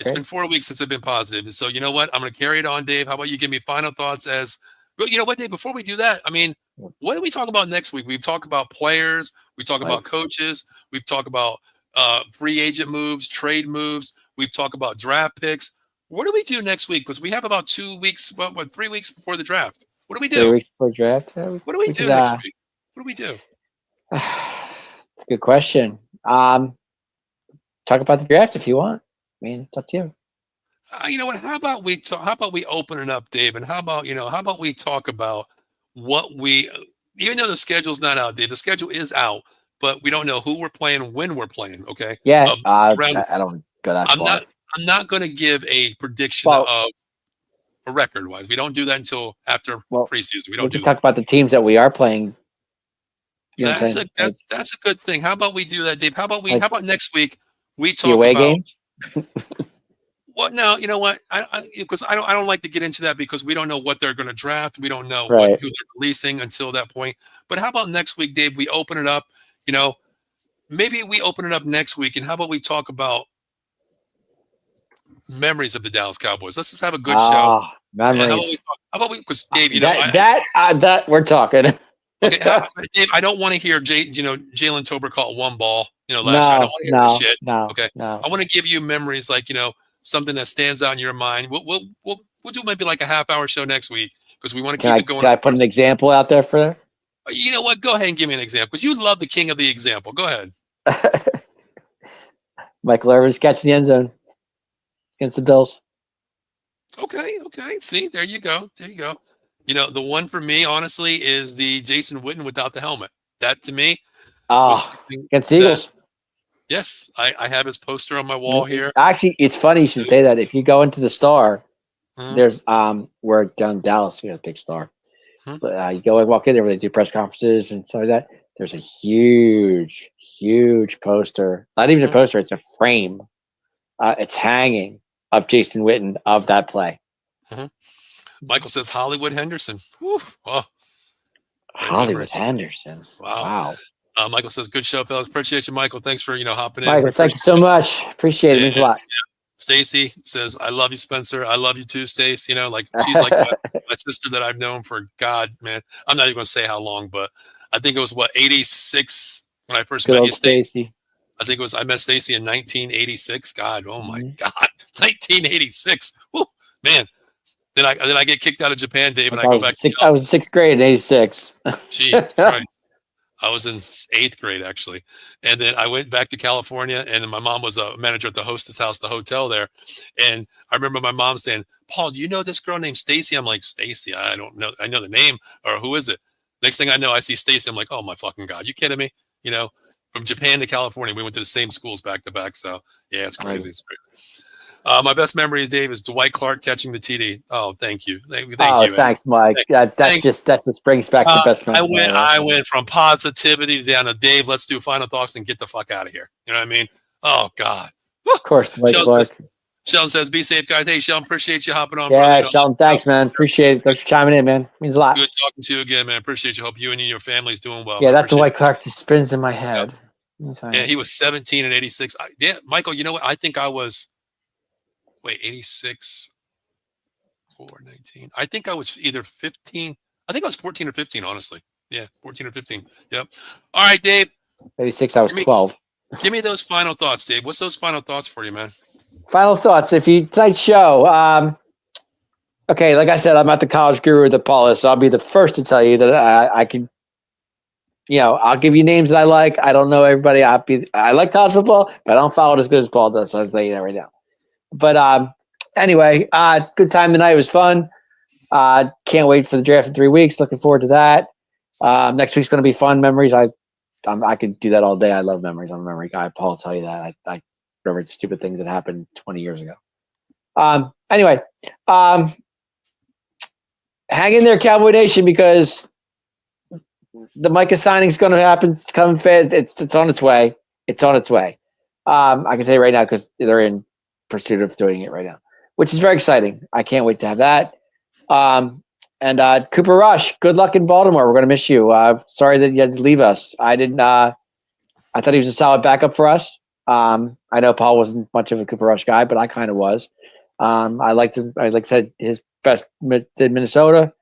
It's been 4 weeks since I've been positive. And so, you know what? I'm going to carry it on, Dave. How about you give me final thoughts but you know what, Dave, before we do that, I mean, what do we talk about next week? We've talked about players. We talk about coaches. We've talked about free agent moves, trade moves. We've talked about draft picks. What do we do next week? Because we have about 2 weeks, 3 weeks before the draft. What do we do?
3 weeks before draft?
What do we do next week? What do we do?
It's a good question. Talk about the draft if you want. I mean, it's up to you.
You know what? How about we open it up, Dave? And how about we talk about what even though the schedule's not out, Dave, the schedule is out, but we don't know who we're playing, when we're playing. Okay.
Yeah. I don't go that far.
I'm not going to give a prediction of a record wise. We don't do that until after preseason. We can
talk about the teams that we are playing. You know
that's a good thing. How about we do that, Dave? How about next week we talk
the away
about
games?
Well, no, you know what? Because I don't like to get into that because we don't know what they're going to draft. We don't know who they're releasing until that point. But how about next week, Dave? We open it up. Maybe we open it up next week, and how about we talk about memories of the Dallas Cowboys? Let's just have a good show.
Memories.
How about we? Because Dave,
that we're talking.
Okay, Dave, I don't want to hear Jalen Tober caught one ball. Last year. I don't want to hear this shit. Okay, I want to give you memories like something that stands out in your mind. We'll do maybe like a half-hour show next week because we want to keep it going.
Can I put an example out there for her?
You know what? Go ahead and give me an example because you love the king of the example. Go ahead.
Michael Irvin's catching the end zone against the Bills.
Okay. See, there you go. The one for me, honestly, is the Jason Witten without the helmet. That to me was
Oh,
something
against the
that,
Eagles.
yes, I have his poster on my wall here.
Actually, it's funny you should say that. If you go into the Star,
Mhm,
there's we're down in Dallas, we got a big Star.
mhm,
But you go and walk in there where they do press conferences and stuff like that. There's a huge, huge poster. Not even a
mhm,
poster; it's a frame. It's hanging of Jason Witten of that play.
mhm. Michael says Hollywood Henderson. Whew, oh, great
Hollywood
memories.
Henderson.
Wow.
Wow.
Michael says, good show, fellas. Appreciate you, Michael. Thanks for, hopping in. We
Michael, thank you
appreciate
so
it.
much. Appreciate it. It
And
means a lot.
Stacy says, I love you, Spencer. I love you too, Stace. Like she's like my sister that I've known for God, man. I'm not even going to say how long, but I think it was 86 when I first
Good
met you,
old
Stace.
Stacy.
I met Stacy in 1986. God, oh my
Mhm.
God, 1986. Whew, man. Then I get kicked out of Japan, Dave, and I
I
go
was in
back to
I was in sixth grade in '86.
Jesus Christ. I was in eighth grade actually, and then I went back to California. And then my mom was a manager at the Hostess House, the hotel there. And I remember my mom saying, "Paul, do you know this girl named Stacy?" I'm like, "Stacy? I don't know. I know the name, or who is it?" Next thing I know, I see Stacy. I'm like, "Oh my fucking God, you kidding me?" You know, from Japan to California, we went to the same schools back to back. So yeah, it's crazy. It's great. My best memory, Dave, is Dwight Clark catching the TD. Oh, thank you, thank
Oh,
you, man.
thanks, Mike.
Thanks.
That just brings back the best
I
memories of my
went
life.
I went from positivity down to Dave. Let's do final thoughts and get the fuck out of here. You know what I mean? Oh God. Whew.
Of course, Dwight
Sheldon says,
Clark.
Sheldon says, "Be safe, guys." Hey, Sheldon, appreciate you hopping on, brother.
Yeah, Sheldon, thanks, man. Appreciate it. Thanks for chiming in, man. Means a lot.
Good talking to you again, man. Appreciate you. Hope you and your family's doing well,
Yeah,
man.
that
Appreciate
Dwight Clark just spins in my
it.
head.
Yeah, he was 17 and 86. Yeah, Michael. You know what? I think I was 86. 419. I think I was either 15. I think I was 14 or 15, honestly. Yeah, 14 or 15. Yep. All right, Dave.
86, I was
Give me
12.
give me those final thoughts, Dave. What's those final thoughts for you, man?
Final thoughts. If you tonight's show, okay, like I said, I'm not the college guru of the Paulus, so I'll be the first to tell you that I can, I'll give you names that I like. I don't know everybody. I like college football, but I don't follow it as good as Paul does. So I'll tell you that right now. But anyway, good time tonight. It was fun. Can't wait for the draft in 3 weeks. Looking forward to that. Next week's going to be fun. Memories. I could do that all day. I love memories. I'm a memory guy. Paul will tell you that. I remember stupid things that happened 20 years ago. Anyway, hang in there, Cowboy Nation, because the Micah signing is going to happen. It's coming fast. It's on its way. It's on its way. I can say right now because they're in pursuit of doing it right now, which is very exciting. I can't wait to have that. And Cooper Rush, good luck in Baltimore. We're going to miss you. Sorry that you had to leave us. I didn't. I thought he was a solid backup for us. I know Paul wasn't much of a Cooper Rush guy, but I kind of was. I liked him. I said his best did Minnesota.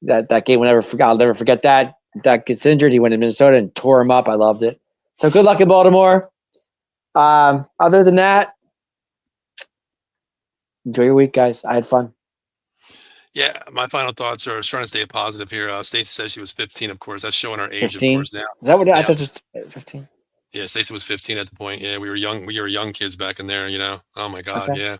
That game, I'll never forget that. That gets injured. He went to Minnesota and tore him up. I loved it. So good luck in Baltimore. Other than that, enjoy your week, guys. I had fun.
Yeah, my final thoughts are trying to stay positive here. Stacey says she was 15, of course. That's showing our age,
15.
of course, now.
Is that what I
Yeah.
thought? It was 15.
Yeah, Stacey was 15 at the point. Yeah, we were young. We were young kids back in there, Oh my God,
Okay.
yeah.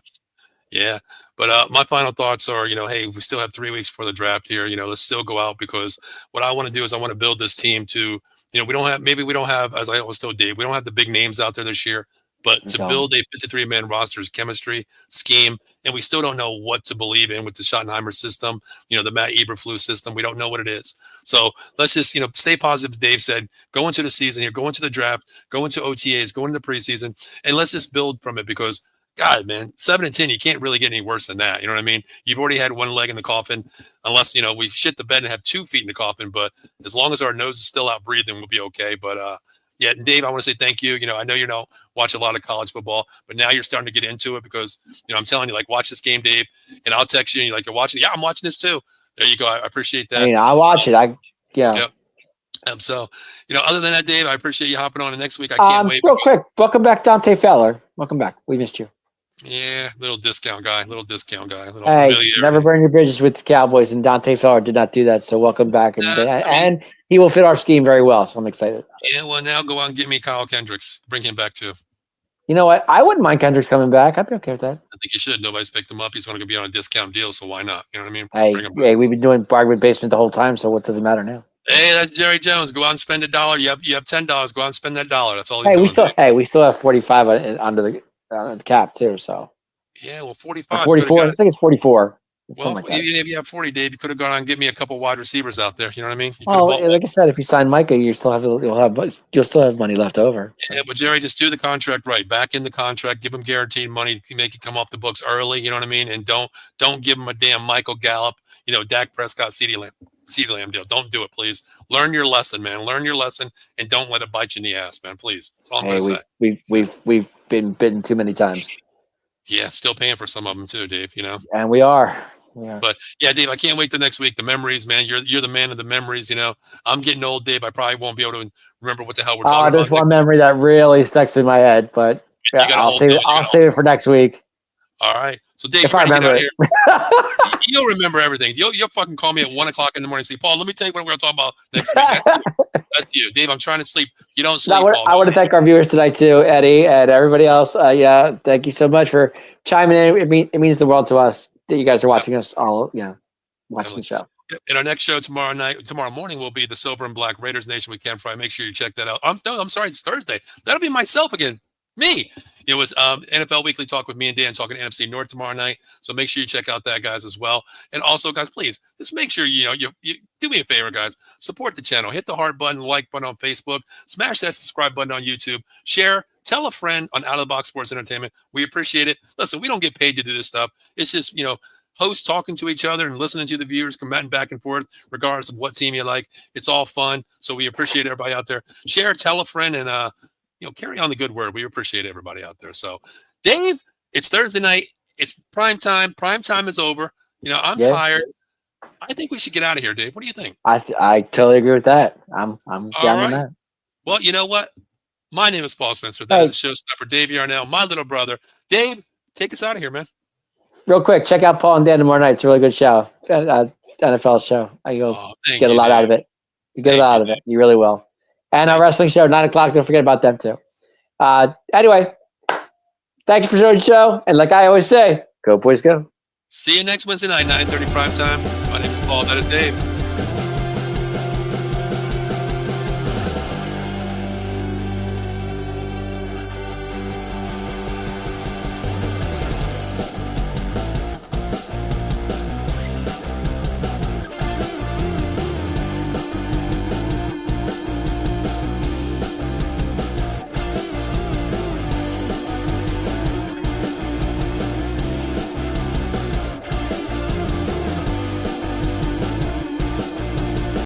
Yeah. But my final thoughts are, hey, we still have 3 weeks before the draft here. Let's still go out because what I want to do is I want to build this team to, maybe we don't have, as I always told Dave, we don't have the big names out there this year, but to build a 53-man roster's chemistry, scheme, and we still don't know what to believe in with the Schottenheimer system, the Matt Eberflus system. We don't know what it is. So let's just, stay positive. Dave said, go into the season here, go into the draft, go into OTAs, go into the preseason, and let's just build from it because God, man, 7-10, you can't really get any worse than that. You know what I mean? You've already had one leg in the coffin, unless, we shit the bed and have 2 feet in the coffin. But as long as our nose is still out breathing, we'll be okay. But yeah, Dave, I want to say thank you. I know you don't watch a lot of college football, but now you're starting to get into it because, I'm telling you, like, watch this game, Dave, and I'll text you and you're like, you're watching. Yeah, I'm watching this too. There you go. I appreciate that.
I mean, I'll watch it. Yeah.
Yep. So, other than that, Dave, I appreciate you hopping on. And next week, I can't wait.
Real quick, welcome back, Dante Fowler. Welcome back. We missed you.
Yeah, little discount guy.
Hey, never burn your bridges with the Cowboys, and Dante Fowler did not do that. So welcome back, and he will fit our scheme very well. So I'm excited.
Yeah, well, now go out and get me Kyle Kendricks. Bring him back too.
You know what? I wouldn't mind Kendricks coming back. I'd be okay with that.
I think you should. Nobody's picked him up. He's going to be on a discount deal, so why not? You know what I mean? Bring him back.
Hey, we've been doing bargain basement the whole time, so what does it matter now?
Hey, that's Jerry Jones. Go out and spend $1. You have $10. Go out and spend that $1. That's all he's
Hey,
doing.
we still have 45 under the cap too. So
yeah, well, 45.
44. I think it's 44.
Well,
like
if you have 40, Dave, you could have gone out and get me a couple wide receivers out there. You know what I mean?
Well, like I said, if you sign Micah, you'll still have money left over.
Yeah, but Jerry, just do the contract right. Back in the contract, give him guaranteed money, make it come off the books early. You know what I mean? And don't give him a damn Michael Gallup, Dak Prescott, CeeDee Lamb deal. Don't do it, please. Learn your lesson, man. Learn your lesson, and don't let it bite you in the ass, man. Please. That's all I'm going to
say. We've been bitten too many times.
Yeah, still paying for some of them too, Dave.
And we are. Yeah.
But yeah, Dave, I can't wait till next week. The memories, man. You're the man of the memories. I'm getting old, Dave. I probably won't be able to remember what the hell we're talking about.
There's one memory that really sticks in my head, but I'll save it for next week.
All right. So Dave,
if I remember it.
You'll remember everything. You'll fucking call me at 1:00 in the morning and say, Paul, let me tell you what we're going to talk about next week. That's you, Dave. I'm trying to sleep. You don't sleep. Paul,
I want to thank our viewers tonight too, Eddie, and everybody else. Thank you so much for chiming in. It means the world to us that you guys are watching us all. Yeah. Watching the show.
In our next show tomorrow morning will be the Silver and Black Raiders Nation with Ken Fry. Make sure you check that out. I'm sorry, it's Thursday. That'll be myself again. Me. It was NFL Weekly Talk with me and Dan talking NFC North tomorrow night. So make sure you check out that, guys, as well. And also, guys, please just make sure you do me a favor, guys. Support the channel. Hit the heart button, like button on Facebook. Smash that subscribe button on YouTube. Share. Tell a friend on Out of the Box Sports Entertainment. We appreciate it. Listen, we don't get paid to do this stuff. It's just hosts talking to each other and listening to the viewers, commenting back and forth, regardless of what team you like. It's all fun. So we appreciate everybody out there. Share, tell a friend, and carry on the good word. We appreciate everybody out there. So, Dave, it's Thursday night. It's prime time. Prime time is over. I'm tired. I think we should get out of here, Dave. What do you think?
I totally agree with that. I'm down on that.
Well, you know what? My name is Paul Spencer. That is the showstopper, Dave Yarnell, my little brother. Dave, take us out of here, man.
Real quick, check out Paul and Dan tomorrow night. It's a really good show, NFL show. Get a lot out of it. You get a lot out of it. You really will. And our wrestling show, 9:00. Don't forget about them too. Anyway, thank you for joining the show. And like I always say, go boys, go.
See you next Wednesday night, 9:30 prime time. My name is Paul. That is Dave.